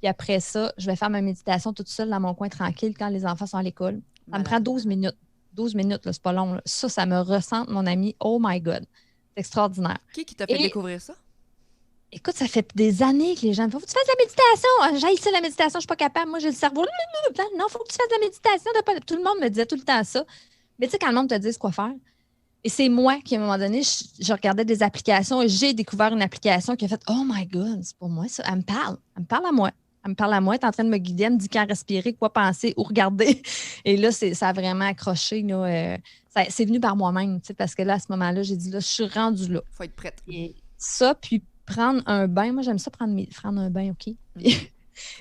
Puis après ça, je vais faire ma méditation toute seule dans mon coin tranquille quand les enfants sont à l'école. Ça me Malade. prend 12 minutes. 12 minutes, là, c'est pas long. Là. Ça me ressente, mon ami. Oh my God. C'est extraordinaire. Qui t'a fait Et découvrir ça? écoute, ça fait des années que les gens me font, faut que tu fasses de la méditation. Ah, j'haïs ça, la méditation, je suis pas capable. Moi, j'ai le cerveau. Non, faut que tu fasses de la méditation. Tout le monde me disait tout le temps ça. Mais tu sais, quand le monde te dit quoi faire. Et c'est moi qui, à un moment donné, je regardais des applications et j'ai découvert une application qui a fait Oh my God, c'est pour moi ça. Elle me parle. Elle me parle à moi. Elle me parle à moi, elle est en train de me guider, elle me dit quand respirer, quoi penser, où regarder. Et là, ça a vraiment accroché. Là, c'est venu par moi-même, parce que là, à ce moment-là, j'ai dit là, je suis rendue là. Faut être prête. Et ça, puis prendre un bain. Moi, j'aime ça prendre un bain, OK?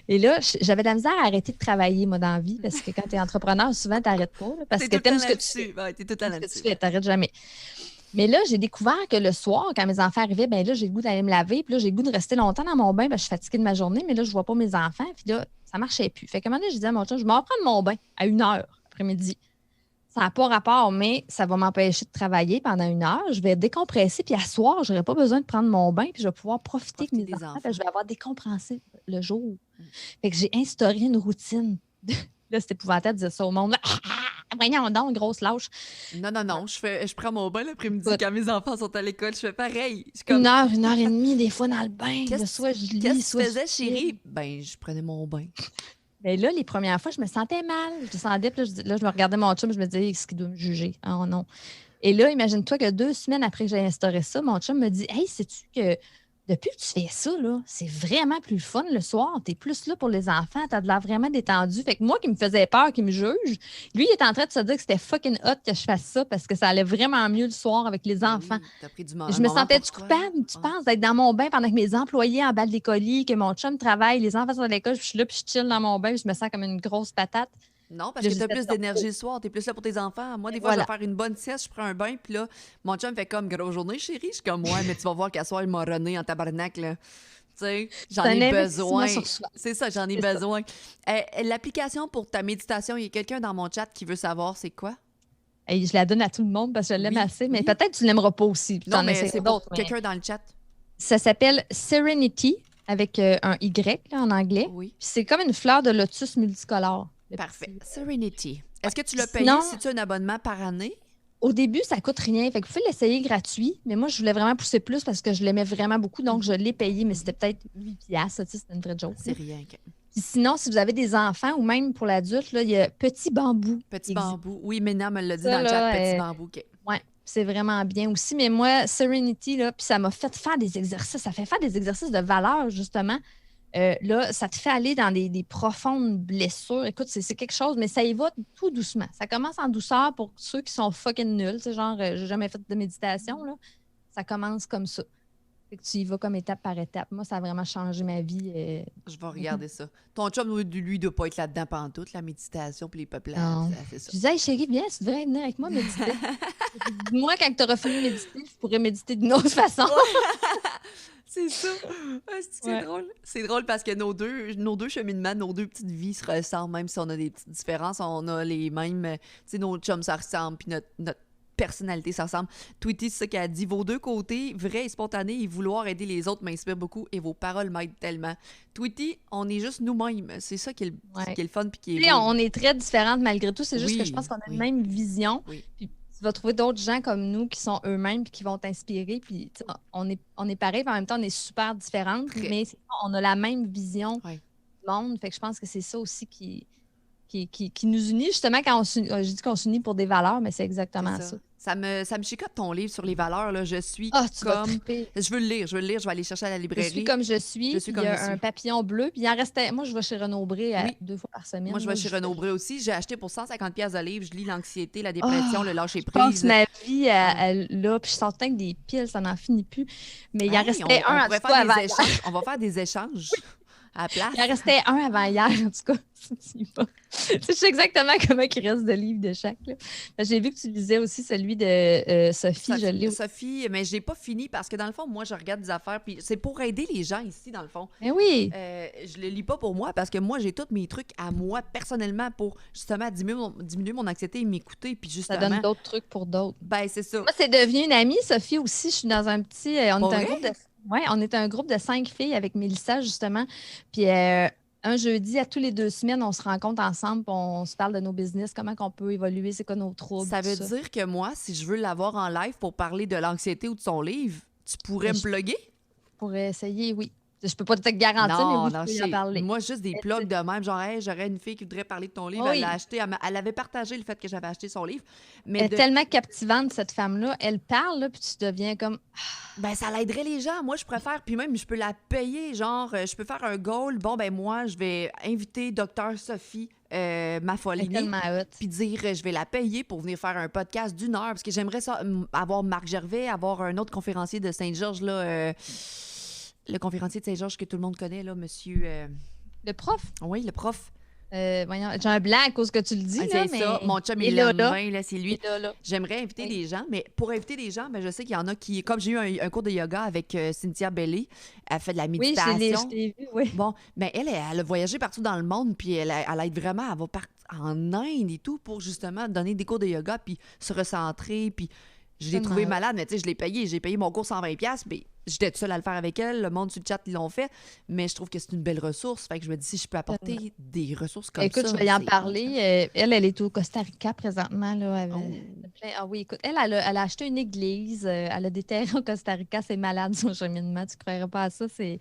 Et là, j'avais de la misère à arrêter de travailler, moi, dans la vie, parce que quand tu es entrepreneur, souvent, tu n'arrêtes pas, là, parce que tu aimes ce que tu fais. Ouais, t'es tout le temps Ce que tu là-dessus. fais, tu n'arrêtes jamais. Mais là, j'ai découvert que le soir, quand mes enfants arrivaient, ben là, j'ai le goût d'aller me laver, puis là, j'ai le goût de rester longtemps dans mon bain, ben, je suis fatiguée de ma journée, mais là, je ne vois pas mes enfants, puis là, ça ne marchait plus. Fait qu'à un moment donné, je disais à mon chum, je vais m'en prendre mon bain à 1 heure après-midi. Ça n'a pas rapport, mais ça va m'empêcher de travailler pendant 1 heure. Je vais décompresser, puis à soir, je n'aurai pas besoin de prendre mon bain, puis je vais pouvoir profiter avec mes des enfants, enfants. puis je vais avoir décompensé le jour. Fait que j'ai instauré une routine. Là, c'est épouvantable de dire ça au monde. Voyons donc, grosse lâche. Non, je prends mon bain l'après-midi Écoute. quand mes enfants sont à l'école. Je fais pareil. Je suis 1 heure et demie, des fois, dans le bain. Qu'est-ce Soit je lis, qu'est-ce que soit tu faisais, je chérie? Ben, je prenais mon bain. Ben là, les premières fois, je me sentais mal. Je descendais, puis là, je me regardais mon chum, je me disais, est-ce qu'il doit me juger? Oh non. Et là, imagine-toi que 2 semaines après que j'ai instauré ça, mon chum me dit, hey, sais-tu que depuis que tu fais ça, là, c'est vraiment plus le fun le soir. Tu es plus là pour les enfants. Tu as de l'air vraiment détendu. Fait que moi qui me faisais peur, qui me juge, lui, il est en train de se dire que c'était fucking hot que je fasse ça parce que ça allait vraiment mieux le soir avec les enfants. Oui, t'as pris Je me sentais-tu coupable, tu penses, d'être dans mon bain pendant que mes employés emballent des colis, que mon chum travaille, les enfants sont à l'école, je suis là, puis je chill dans mon bain, puis je me sens comme une grosse patate. Non, parce Là, que j'ai t'as fait plus non. d'énergie le soir, t'es plus là pour tes enfants. Moi, des Et fois, je voilà. vais faire une bonne sieste, je prends un bain, puis là, mon chum fait comme grosse journée, chérie. Je suis comme, ouais, mais tu vas voir qu'à soir, il m'a runné en tabarnak, là. Tu sais, j'en C'est un ai investissement besoin. sur soi. C'est ça, j'en ai C'est ça. besoin. L'application pour ta méditation, il y a quelqu'un dans mon chat qui veut savoir c'est quoi? Et je la donne à tout le monde parce que je l'aime Oui, assez, mais oui. peut-être que tu l'aimeras pas aussi. Puis tu Non, en mais essaieras c'est pour d'autres. Mais quelqu'un dans le chat. ça s'appelle Serenity avec un Y là, en anglais. Oui. Puis c'est comme une fleur de lotus multicolore. Le Parfait. petit- Serenity. Ouais. Est-ce que tu Puis l'as payé? sinon, C'est-tu un abonnement par année? au début, ça coûte rien. Fait que vous pouvez l'essayer gratuit. Mais moi, je voulais vraiment pousser plus parce que je l'aimais vraiment beaucoup. Donc, je l'ai payé, mais c'était peut-être 8 piastres. Tu sais, c'était une vraie joke. C'est Là. rien. Puis sinon, si vous avez des enfants ou même pour l'adulte, là, il y a Petit Bambou Petit qui existe. bambou. Oui, Ména me l'a dit Ça, dans le chat. là, Petit bambou. OK. ouais, c'est vraiment bien aussi. Mais moi, Serenity, là, puis ça m'a fait faire des exercices. Ça fait faire des exercices de valeur, justement. Là, ça te fait aller dans des profondes blessures. Écoute, c'est quelque chose, mais ça y va tout doucement. Ça commence en douceur pour ceux qui sont fucking nuls. Tu sais, genre, j'ai jamais fait de méditation, là. Ça commence comme ça. Fait que tu y vas comme étape par étape. Moi, ça a vraiment changé ma vie. Je vais regarder ça. Ton chum, lui, doit pas être là-dedans pantoute, la méditation puis les peuplades. Non. C'est ça. Je disais, hey, chérie, viens, tu devrais venir avec moi méditer. Moi, quand tu auras fini de méditer, je pourrais méditer d'une autre façon. C'est ça. Ah, c'est Ouais. drôle. C'est drôle parce que nos deux cheminements, nos deux petites vies se ressemblent, même si on a des petites différences. On a les mêmes. Tu sais, nos chums, ça ressemble, puis notre personnalité, ça ressemble. Tweety, c'est ça qu'elle a dit. Vos deux côtés, vrai et spontané, et vouloir aider les autres m'inspire beaucoup et vos paroles m'aident tellement. Tweety, on est juste nous-mêmes. C'est ça qui est Ouais. le fun puis qui est Tu sais, beau. on est très différentes malgré tout. C'est juste que je Oui, pense qu'on a oui. une même vision. Oui. Puis tu vas trouver d'autres gens comme nous qui sont eux-mêmes puis qui vont t'inspirer. Puis tu sais, on est pareil, puis en même temps, on est super différentes. Très. Mais on a la même vision Ouais. du monde. Fait que je pense que c'est ça aussi qui nous unit. Justement, quand j'ai dit qu'on s'unit pour des valeurs, mais c'est exactement C'est ça. ça me chicote ton livre sur les valeurs. Là. Je suis Ah, tu vas comme. triper. Je veux le lire, je vais aller chercher à la Je librairie. suis comme je suis. Je suis Puis comme il y je a un suis. papillon bleu. Puis il en restait. Moi, je vais chez Renaud Bré Oui. 2 fois par semaine. Moi, je là. vais chez Renaud Bré aussi. J'ai acheté pour 150$ de livres. Je lis l'anxiété, la dépression, Ah, le lâcher je passe prise. ma vie là, puis je sortais avec des piles, ça n'en finit plus. Mais il en Hey, restait on un, en pourrait tout cas, faire avant des hier. échanges. On va faire des échanges à la place. Il en restait un avant hier, en tout cas. Tu y vas. Je sais exactement comment il reste de livres de chaque. Là. J'ai vu que tu lisais aussi celui de Sophie, je l'ai aussi. Sophie, mais je l'ai pas fini parce que dans le fond, moi, je regarde des affaires. Puis c'est pour aider les gens ici, dans le fond. Mais oui, Je le lis pas pour moi parce que moi, j'ai tous mes trucs à moi personnellement pour justement diminuer mon anxiété et m'écouter. Puis ça justement, donne d'autres trucs pour d'autres. ben c'est ça. Moi, c'est devenu une amie, Sophie aussi. Je suis dans un petit. On Pas est un vrai? groupe de. Ouais, on est un groupe de 5 filles avec Mélissa, justement. Puis un jeudi, à tous les 2 semaines, on se rencontre ensemble, puis on se parle de nos business, comment on peut évoluer, c'est quoi nos troubles. Ça tout veut ça. dire que moi, si je veux l'avoir en live pour parler de l'anxiété ou de son livre, tu pourrais Mais me je plugger? pourrais essayer, oui. Je peux pas te garantir, mais Non, oui, non, je peux y je en sais. parler. Moi, juste des Mais plugs de même. Genre, hey, j'aurais une fille qui voudrait parler de ton livre. Oui. Elle l'a acheté. Elle avait partagé le fait que j'avais acheté son livre. Elle Mais est tellement captivante, cette femme-là. Elle parle, là, puis tu deviens comme. ben, ça l'aiderait les gens. Moi, je préfère. Puis même, je peux la payer. Genre, je peux faire un goal. Bon, ben, moi, je vais inviter Docteur Sophie ma Elle est folie. tellement hot. Puis dire, je vais la payer pour venir faire un podcast d'1 heure. Parce que j'aimerais ça, avoir Marc Gervais, avoir un autre conférencier de Saint-Georges, là. Le conférencier de Saint-Georges que tout le monde connaît, là, monsieur. Le prof, Oui, le prof. voyons, j'ai un blanc à cause que tu le dis, Ah, là, c'est mais ça. Mon chum, il il est là, l'aime là. bien, là, c'est Il lui. est là, là. J'aimerais inviter Oui. des gens, mais pour inviter des gens, ben, je sais qu'il y en a qui. Comme j'ai eu un cours de yoga avec Cynthia Bellé, elle fait de la Oui, méditation. je l'ai vu, oui. Bon, mais elle a voyagé partout dans le monde, puis elle aide vraiment, elle va en Inde et tout pour justement donner des cours de yoga, puis se recentrer, puis je l'ai Tellement trouvé hot. malade, mais tu sais, je l'ai payé. J'ai payé mon cours 120$, mais j'étais toute seule à le faire avec elle. Le monde sur le chat, ils l'ont fait, mais je trouve que c'est une belle ressource. Fait que je me dis, si je peux apporter des ressources comme Écoute, ça. je vais y en c'est parler. Elle est au Costa Rica présentement. Là, Oh. Ah oui, écoute, elle a acheté une église. Elle a des terrains au Costa Rica. C'est malade, son cheminement. Tu ne croirais pas à ça. Elle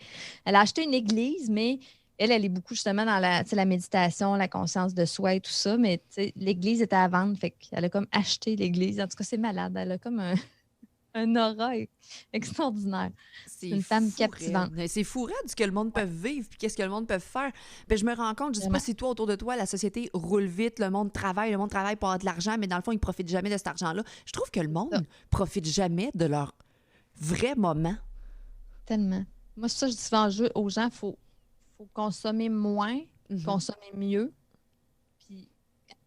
a acheté une église, mais elle est beaucoup justement dans la méditation, la conscience de soi et tout ça. Mais tu sais, l'église était à vendre. Fait qu'elle a comme acheté l'église. En tout cas, c'est malade. Elle a comme un aura extraordinaire. C'est Une femme fou captivante. raide. Mais c'est fou raide ce que le monde peut vivre puis qu'est-ce que le monde peut faire. Ben, je me rends compte, je sais pas Vraiment. si toi, autour de toi, la société roule vite, le monde travaille pour avoir de l'argent, mais dans le fond, ils profitent jamais de cet argent-là. Je trouve que le monde profite jamais de leur vrai moment. Tellement. Moi, c'est ça que je dis souvent aux gens, il faut consommer moins, Mhm. consommer mieux, puis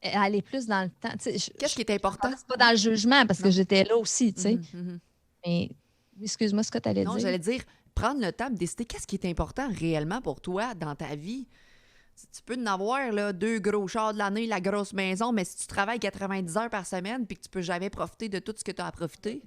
aller plus dans le temps. Tu sais, Qu'est-ce qui est important? c'est pas dans le jugement, parce que Non. j'étais là aussi, tu sais. Mhm, mhm. Mais oui, excuse-moi ce que tu allais Non, dire. j'allais dire, prendre le temps de décider qu'est-ce qui est important réellement pour toi dans ta vie. Tu peux en avoir là, 2 gros chars de l'année, la grosse maison, mais si tu travailles 90 heures par semaine puis que tu peux jamais profiter de tout ce que tu as à profiter,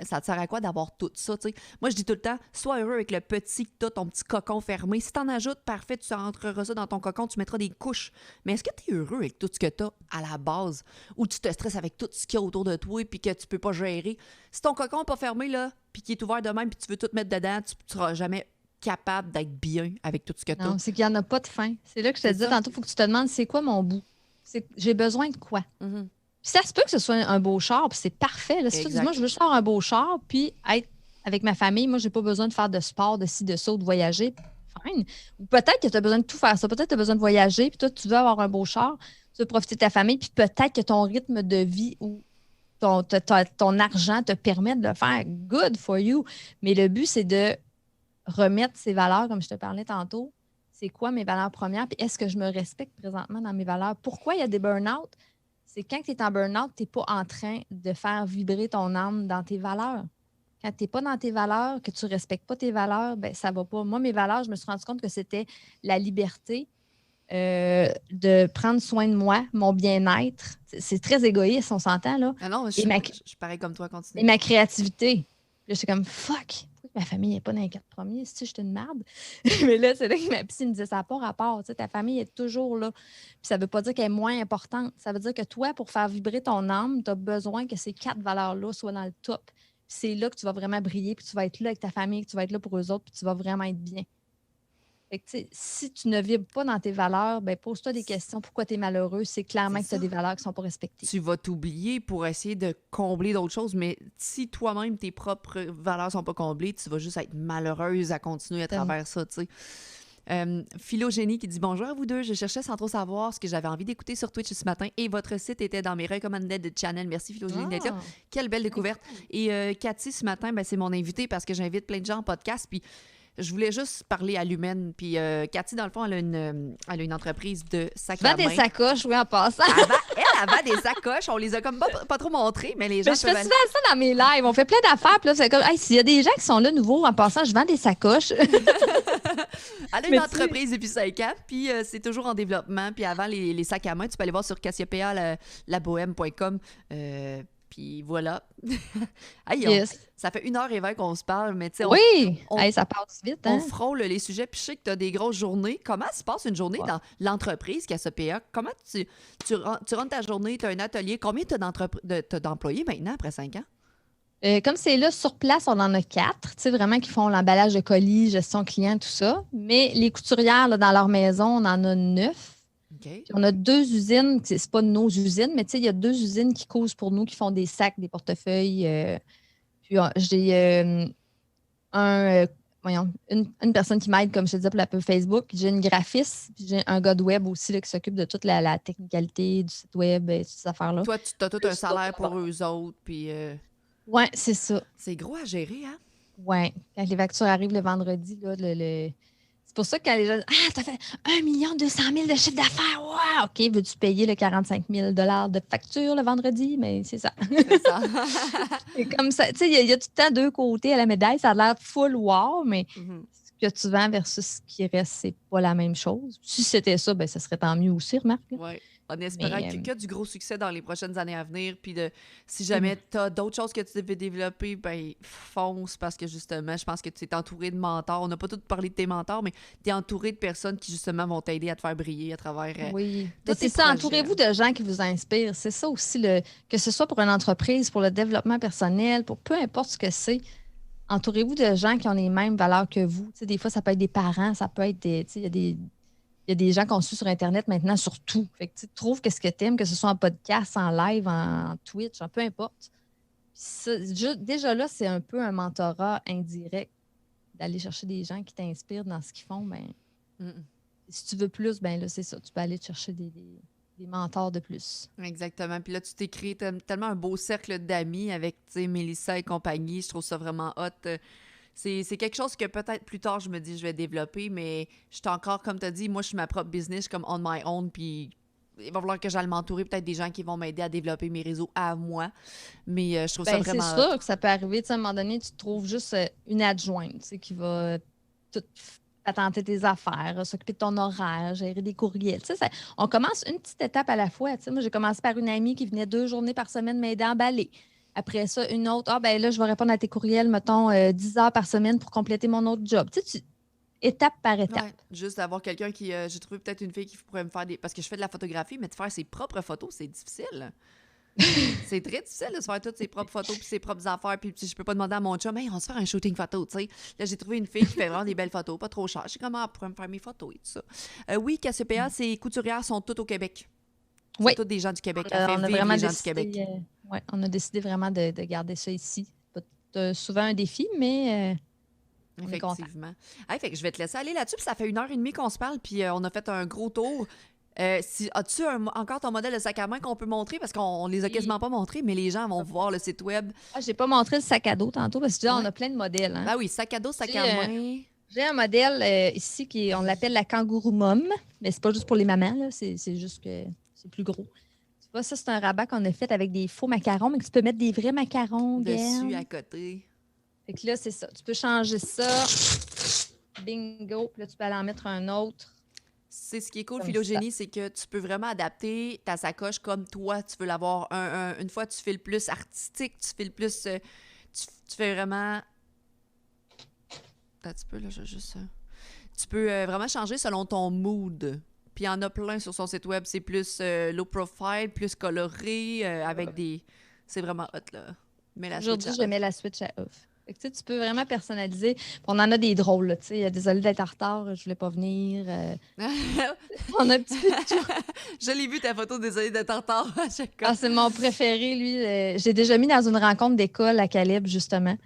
ça te sert à quoi d'avoir tout ça, tu sais? Moi, je dis tout le temps, sois heureux avec le petit que t'as, ton petit cocon fermé. Si t'en ajoutes, parfait, tu rentreras ça dans ton cocon, tu mettras des couches. Mais est-ce que t'es heureux avec tout ce que t'as à la base? Ou tu te stresses avec tout ce qu'il y a autour de toi puis que tu peux pas gérer? Si ton cocon n'est pas fermé, là, puis qu'il est ouvert de même puis tu veux tout mettre dedans, tu seras jamais capable d'être bien avec tout ce que t'as. Non, c'est qu'il n'y en a pas de fin. C'est là que je te C'est disais ça. tantôt, il faut que tu te demandes c'est quoi mon bout? J'ai besoin de quoi? Mhm. Puis ça se peut que ce soit un beau char, puis c'est parfait. Là. Si tu dis, Exact. moi, je veux juste avoir un beau char, puis être avec ma famille, moi, j'ai pas besoin de faire de sport, de ci, de ça, ou de voyager. Fine. Ou peut-être que tu as besoin de tout faire ça. Peut-être que tu as besoin de voyager, puis toi, tu veux avoir un beau char, tu veux profiter de ta famille, puis peut-être que ton rythme de vie ou ton argent te permet de le faire. Good for you. Mais le but, c'est de remettre ses valeurs, comme je te parlais tantôt. C'est quoi mes valeurs premières? Puis est-ce que je me respecte présentement dans mes valeurs? Pourquoi il y a des burn-out? C'est quand tu es en burn-out, tu n'es pas en train de faire vibrer ton âme dans tes valeurs. Quand tu n'es pas dans tes valeurs, que tu ne respectes pas tes valeurs, ben ça ne va pas. Moi, mes valeurs, je me suis rendu compte que c'était la liberté de prendre soin de moi, mon bien-être. C'est très égoïste, on s'entend, là. Ah non, je Et suis pareil comme toi, continue. et ma créativité. Là, j'étais comme, fuck, pourquoi ma famille n'est pas dans les 4 premiers? Si j'étais une merde. Mais là, c'est là que ma psy me disait, ça n'a pas rapport. Tu sais, ta famille est toujours là. Puis ça ne veut pas dire qu'elle est moins importante. Ça veut dire que toi, pour faire vibrer ton âme, tu as besoin que ces 4 valeurs-là soient dans le top. Puis c'est là que tu vas vraiment briller, puis tu vas être là avec ta famille, que tu vas être là pour eux autres, puis tu vas vraiment être bien. Fait que, tu sais, si tu ne vibres pas dans tes valeurs, ben pose-toi des questions. Pourquoi tu es malheureux? C'est clairement C'est que tu as ça. des valeurs qui ne sont pas respectées. Tu vas t'oublier pour essayer de combler d'autres choses, mais si toi-même, tes propres valeurs sont pas comblées, tu vas juste être malheureuse à continuer à travers ça, tu sais. Philogénie qui dit bonjour à vous deux. Je cherchais sans trop savoir ce que j'avais envie d'écouter sur Twitch ce matin et votre site était dans mes recommended channel. Merci Philogénie d'être là. Quelle belle découverte. Et Cathy, ce matin, ben, c'est mon invitée parce que j'invite plein de gens en podcast. Puis je voulais juste parler à l'humaine. Puis Cathy, dans le fond, elle a une entreprise de sacs à Vends main. des sacoches, oui, en passant. Elle vend des sacoches. On les a comme pas trop montrées, mais les gens Mais je fais peuvent souvent ça dans mes lives. On fait plein d'affaires. Puis là, c'est comme, hey, s'il y a des gens qui sont là nouveaux, en passant, je vends des sacoches. Elle a une entreprise depuis 5 ans, puis c'est toujours en développement. Puis avant les sacs à main, tu peux aller voir sur Cassiopeia, labohème.com. Puis voilà. Hey, Yes. ça fait 1h20 qu'on se parle, mais tu sais, Oui! on- Hey, ça passe vite, on hein? frôle les sujets. Puis je sais que tu as des grosses journées. Comment se passe une journée dans l'entreprise Cassiopeia? Comment tu rentres ta journée, tu as un atelier. Combien tu as d'employés maintenant après 5 ans? Comme c'est là, sur place, on en a 4, tu sais, vraiment qui font l'emballage de colis, gestion client, tout ça. Mais les couturières, là, dans leur maison, on en a 9. OK. Puis on a 2 usines, c'est pas nos usines, mais tu sais, il y a 2 usines qui causent pour nous, qui font des sacs, des portefeuilles. Puis j'ai une personne qui m'aide, comme je te disais, pour la pub Facebook. J'ai une graphiste, puis j'ai un gars de web aussi là, qui s'occupe de toute la technicalité du site web et toutes ces affaires-là. Toi, tu as tout un salaire pour eux autres, puis Oui, c'est ça. c'est gros à gérer, hein? Oui. Quand les factures arrivent le vendredi, là, c'est pour ça que quand les gens disent ah, t'as fait 1 200 000 de chiffre d'affaires, wow! OK, veux-tu payer le 45 000 de facture le vendredi? Mais c'est ça. C'est ça. C'est comme ça. Tu sais, il y a tout le temps 2 côtés à la médaille. Ça a l'air full wow, mais Mhm. ce que tu vends versus ce qui reste, c'est pas la même chose. Si c'était ça, ben ça serait tant mieux aussi, remarque. Là. Oui. En espérant Mais, que du gros succès dans les prochaines années à venir. Puis si jamais tu as d'autres choses que tu veux développer, ben fonce parce que justement, je pense que tu es entouré de mentors. On n'a pas tout parlé de tes mentors, mais tu es entouré de personnes qui justement vont t'aider à te faire briller à travers. Oui. tous Mais tes c'est ça, projets. entourez-vous de gens qui vous inspirent. C'est ça aussi, que ce soit pour une entreprise, pour le développement personnel, pour peu importe ce que c'est. Entourez-vous de gens qui ont les mêmes valeurs que vous. Tu sais, des fois, ça peut être des parents, ça peut être des. Tu sais, il y a des gens qu'on suit sur Internet maintenant sur tout. Fait que tu trouves qu'est-ce que tu aimes, que ce soit en podcast, en live, en Twitch, peu importe. Ça, déjà là, c'est un peu un mentorat indirect d'aller chercher des gens qui t'inspirent dans ce qu'ils font. Ben, Mm. si tu veux plus, ben là, c'est ça. Tu peux aller te chercher des mentors de plus. Exactement. Puis là, tu t'es créé tellement un beau cercle d'amis avec, tu sais, Mélissa et compagnie. Je trouve ça vraiment hot. C'est quelque chose que peut-être plus tard, je me dis, je vais développer, mais je suis encore, comme tu as dit, moi, je suis ma propre business, je suis comme on my own, puis il va falloir que j'aille m'entourer peut-être des gens qui vont m'aider à développer mes réseaux à moi. Mais je trouve ça Ben, c'est vraiment hot. sûr que ça peut arriver. Tu sais, à un moment donné, tu te trouves juste une adjointe tu sais, qui va tout patenter tes affaires, s'occuper de ton horaire, gérer des courriels. Tu sais, on commence une petite étape à la fois. Tu sais, moi, j'ai commencé par une amie qui venait 2 journées par semaine m'aider à emballer. Après ça, une autre, ah ben là, je vais répondre à tes courriels, mettons, 10 heures par semaine pour compléter mon autre job. Tu sais, étape par étape. Ouais, juste d'avoir quelqu'un qui... j'ai trouvé peut-être une fille qui pourrait me faire des... Parce que je fais de la photographie, mais de faire ses propres photos, c'est difficile. C'est très difficile de se faire toutes ses propres photos puis ses propres affaires. Puis je peux pas demander à mon chum, hey, on va se faire un shooting photo, tu sais. Là, j'ai trouvé une fille qui fait vraiment des belles photos, pas trop chères. Je sais comment elle pourrait me faire mes photos et tout ça. Oui, Cassiopeia, ses couturières sont toutes au Québec. C'est Oui. toutes des gens du Québec. On Elle fait a vivre vraiment les gens du décidé, Québec. ouais, on a décidé vraiment de garder ça ici. C'est souvent un défi, mais on est content. Effectivement. Hey, fait que je vais te laisser aller là-dessus. Puis ça fait 1 heure et demie qu'on se parle, puis on a fait un gros tour. As-tu encore ton modèle de sac à main qu'on peut montrer? Parce qu'on les a Oui. quasiment pas montrés, mais les gens vont voir le site web. Ah, j'ai pas montré le sac à dos tantôt parce que là, on Ouais. a plein de modèles. Hein? Ah oui, sac à dos, sac J'ai, à main. J'ai un modèle ici on l'appelle la kangourou mom, mais c'est pas juste pour les mamans, là, c'est juste que c'est plus gros. Tu vois, ça, c'est un rabat qu'on a fait avec des faux macarons, mais que tu peux mettre des vrais macarons, Dessus, Guerre. à côté. Fait que là, c'est ça. Tu peux changer ça. Bingo. Puis là, tu peux aller en mettre un autre. C'est ce qui est cool, Comme Philogénie, c'est que tu peux vraiment adapter ta sacoche comme toi, tu veux l'avoir. Une fois, tu fais le plus artistique, tu fais le plus... tu fais vraiment... Attends un petit peu, là, je juste... Tu peux vraiment changer selon ton mood. Puis il y en a plein sur son site web. C'est plus low profile, plus coloré, avec des... C'est vraiment hot, là. Mais la Aujourd'hui, switch je à mets la switch à off. Fait que, tu sais, tu peux vraiment personnaliser. Puis on en a des drôles, là, tu sais. Désolée d'être en retard, je voulais pas venir. On a un petit peu de tout. Je l'ai vu, ta photo, désolée d'être en retard. Ah, c'est mon préféré, lui. J'ai déjà mis dans une rencontre d'école à Caleb, justement.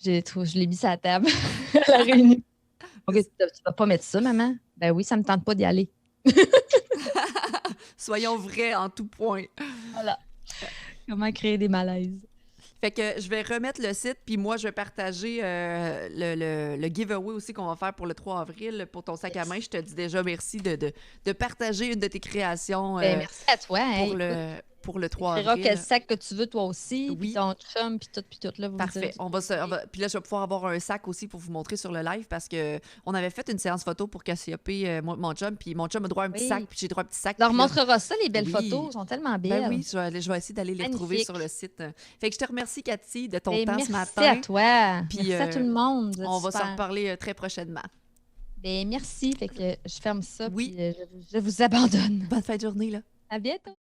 Je l'ai mis sur la table à la réunion. OK, tu vas pas mettre ça, maman? Ben oui, ça me tente pas d'y aller. Soyons vrais en tout point. Voilà. Comment créer des malaises. Fait que je vais remettre le site, puis moi, je vais partager le giveaway aussi qu'on va faire pour le 3 avril pour ton sac à main. Je te dis déjà merci de partager une de tes créations Ben, merci à toi. pour le 3 Tu feras avril. quel sac que tu veux, toi aussi. Oui. Puis ton chum, puis tout. Là, vous me Parfait. direz. Puis là, je vais pouvoir avoir un sac aussi pour vous montrer sur le live parce que on avait fait une séance photo pour Cassiopée, mon chum, puis mon chum a droit à un petit Oui. sac, puis j'ai droit à un petit sac. Tu leur puis là- montreras ça, les belles Oui. photos. Elles sont tellement belles. Ben oui, je vais essayer d'aller les retrouver Magnifique. sur le site. Fait que je te remercie, Cathy, de ton Ben, temps merci ce matin. à toi. Puis, merci à tout le monde. Vous êtes On va s'en super. reparler très prochainement. Ben, merci. Fait que je ferme ça. Oui. Puis je vous abandonne. Bonne fin de journée, là. À bientôt.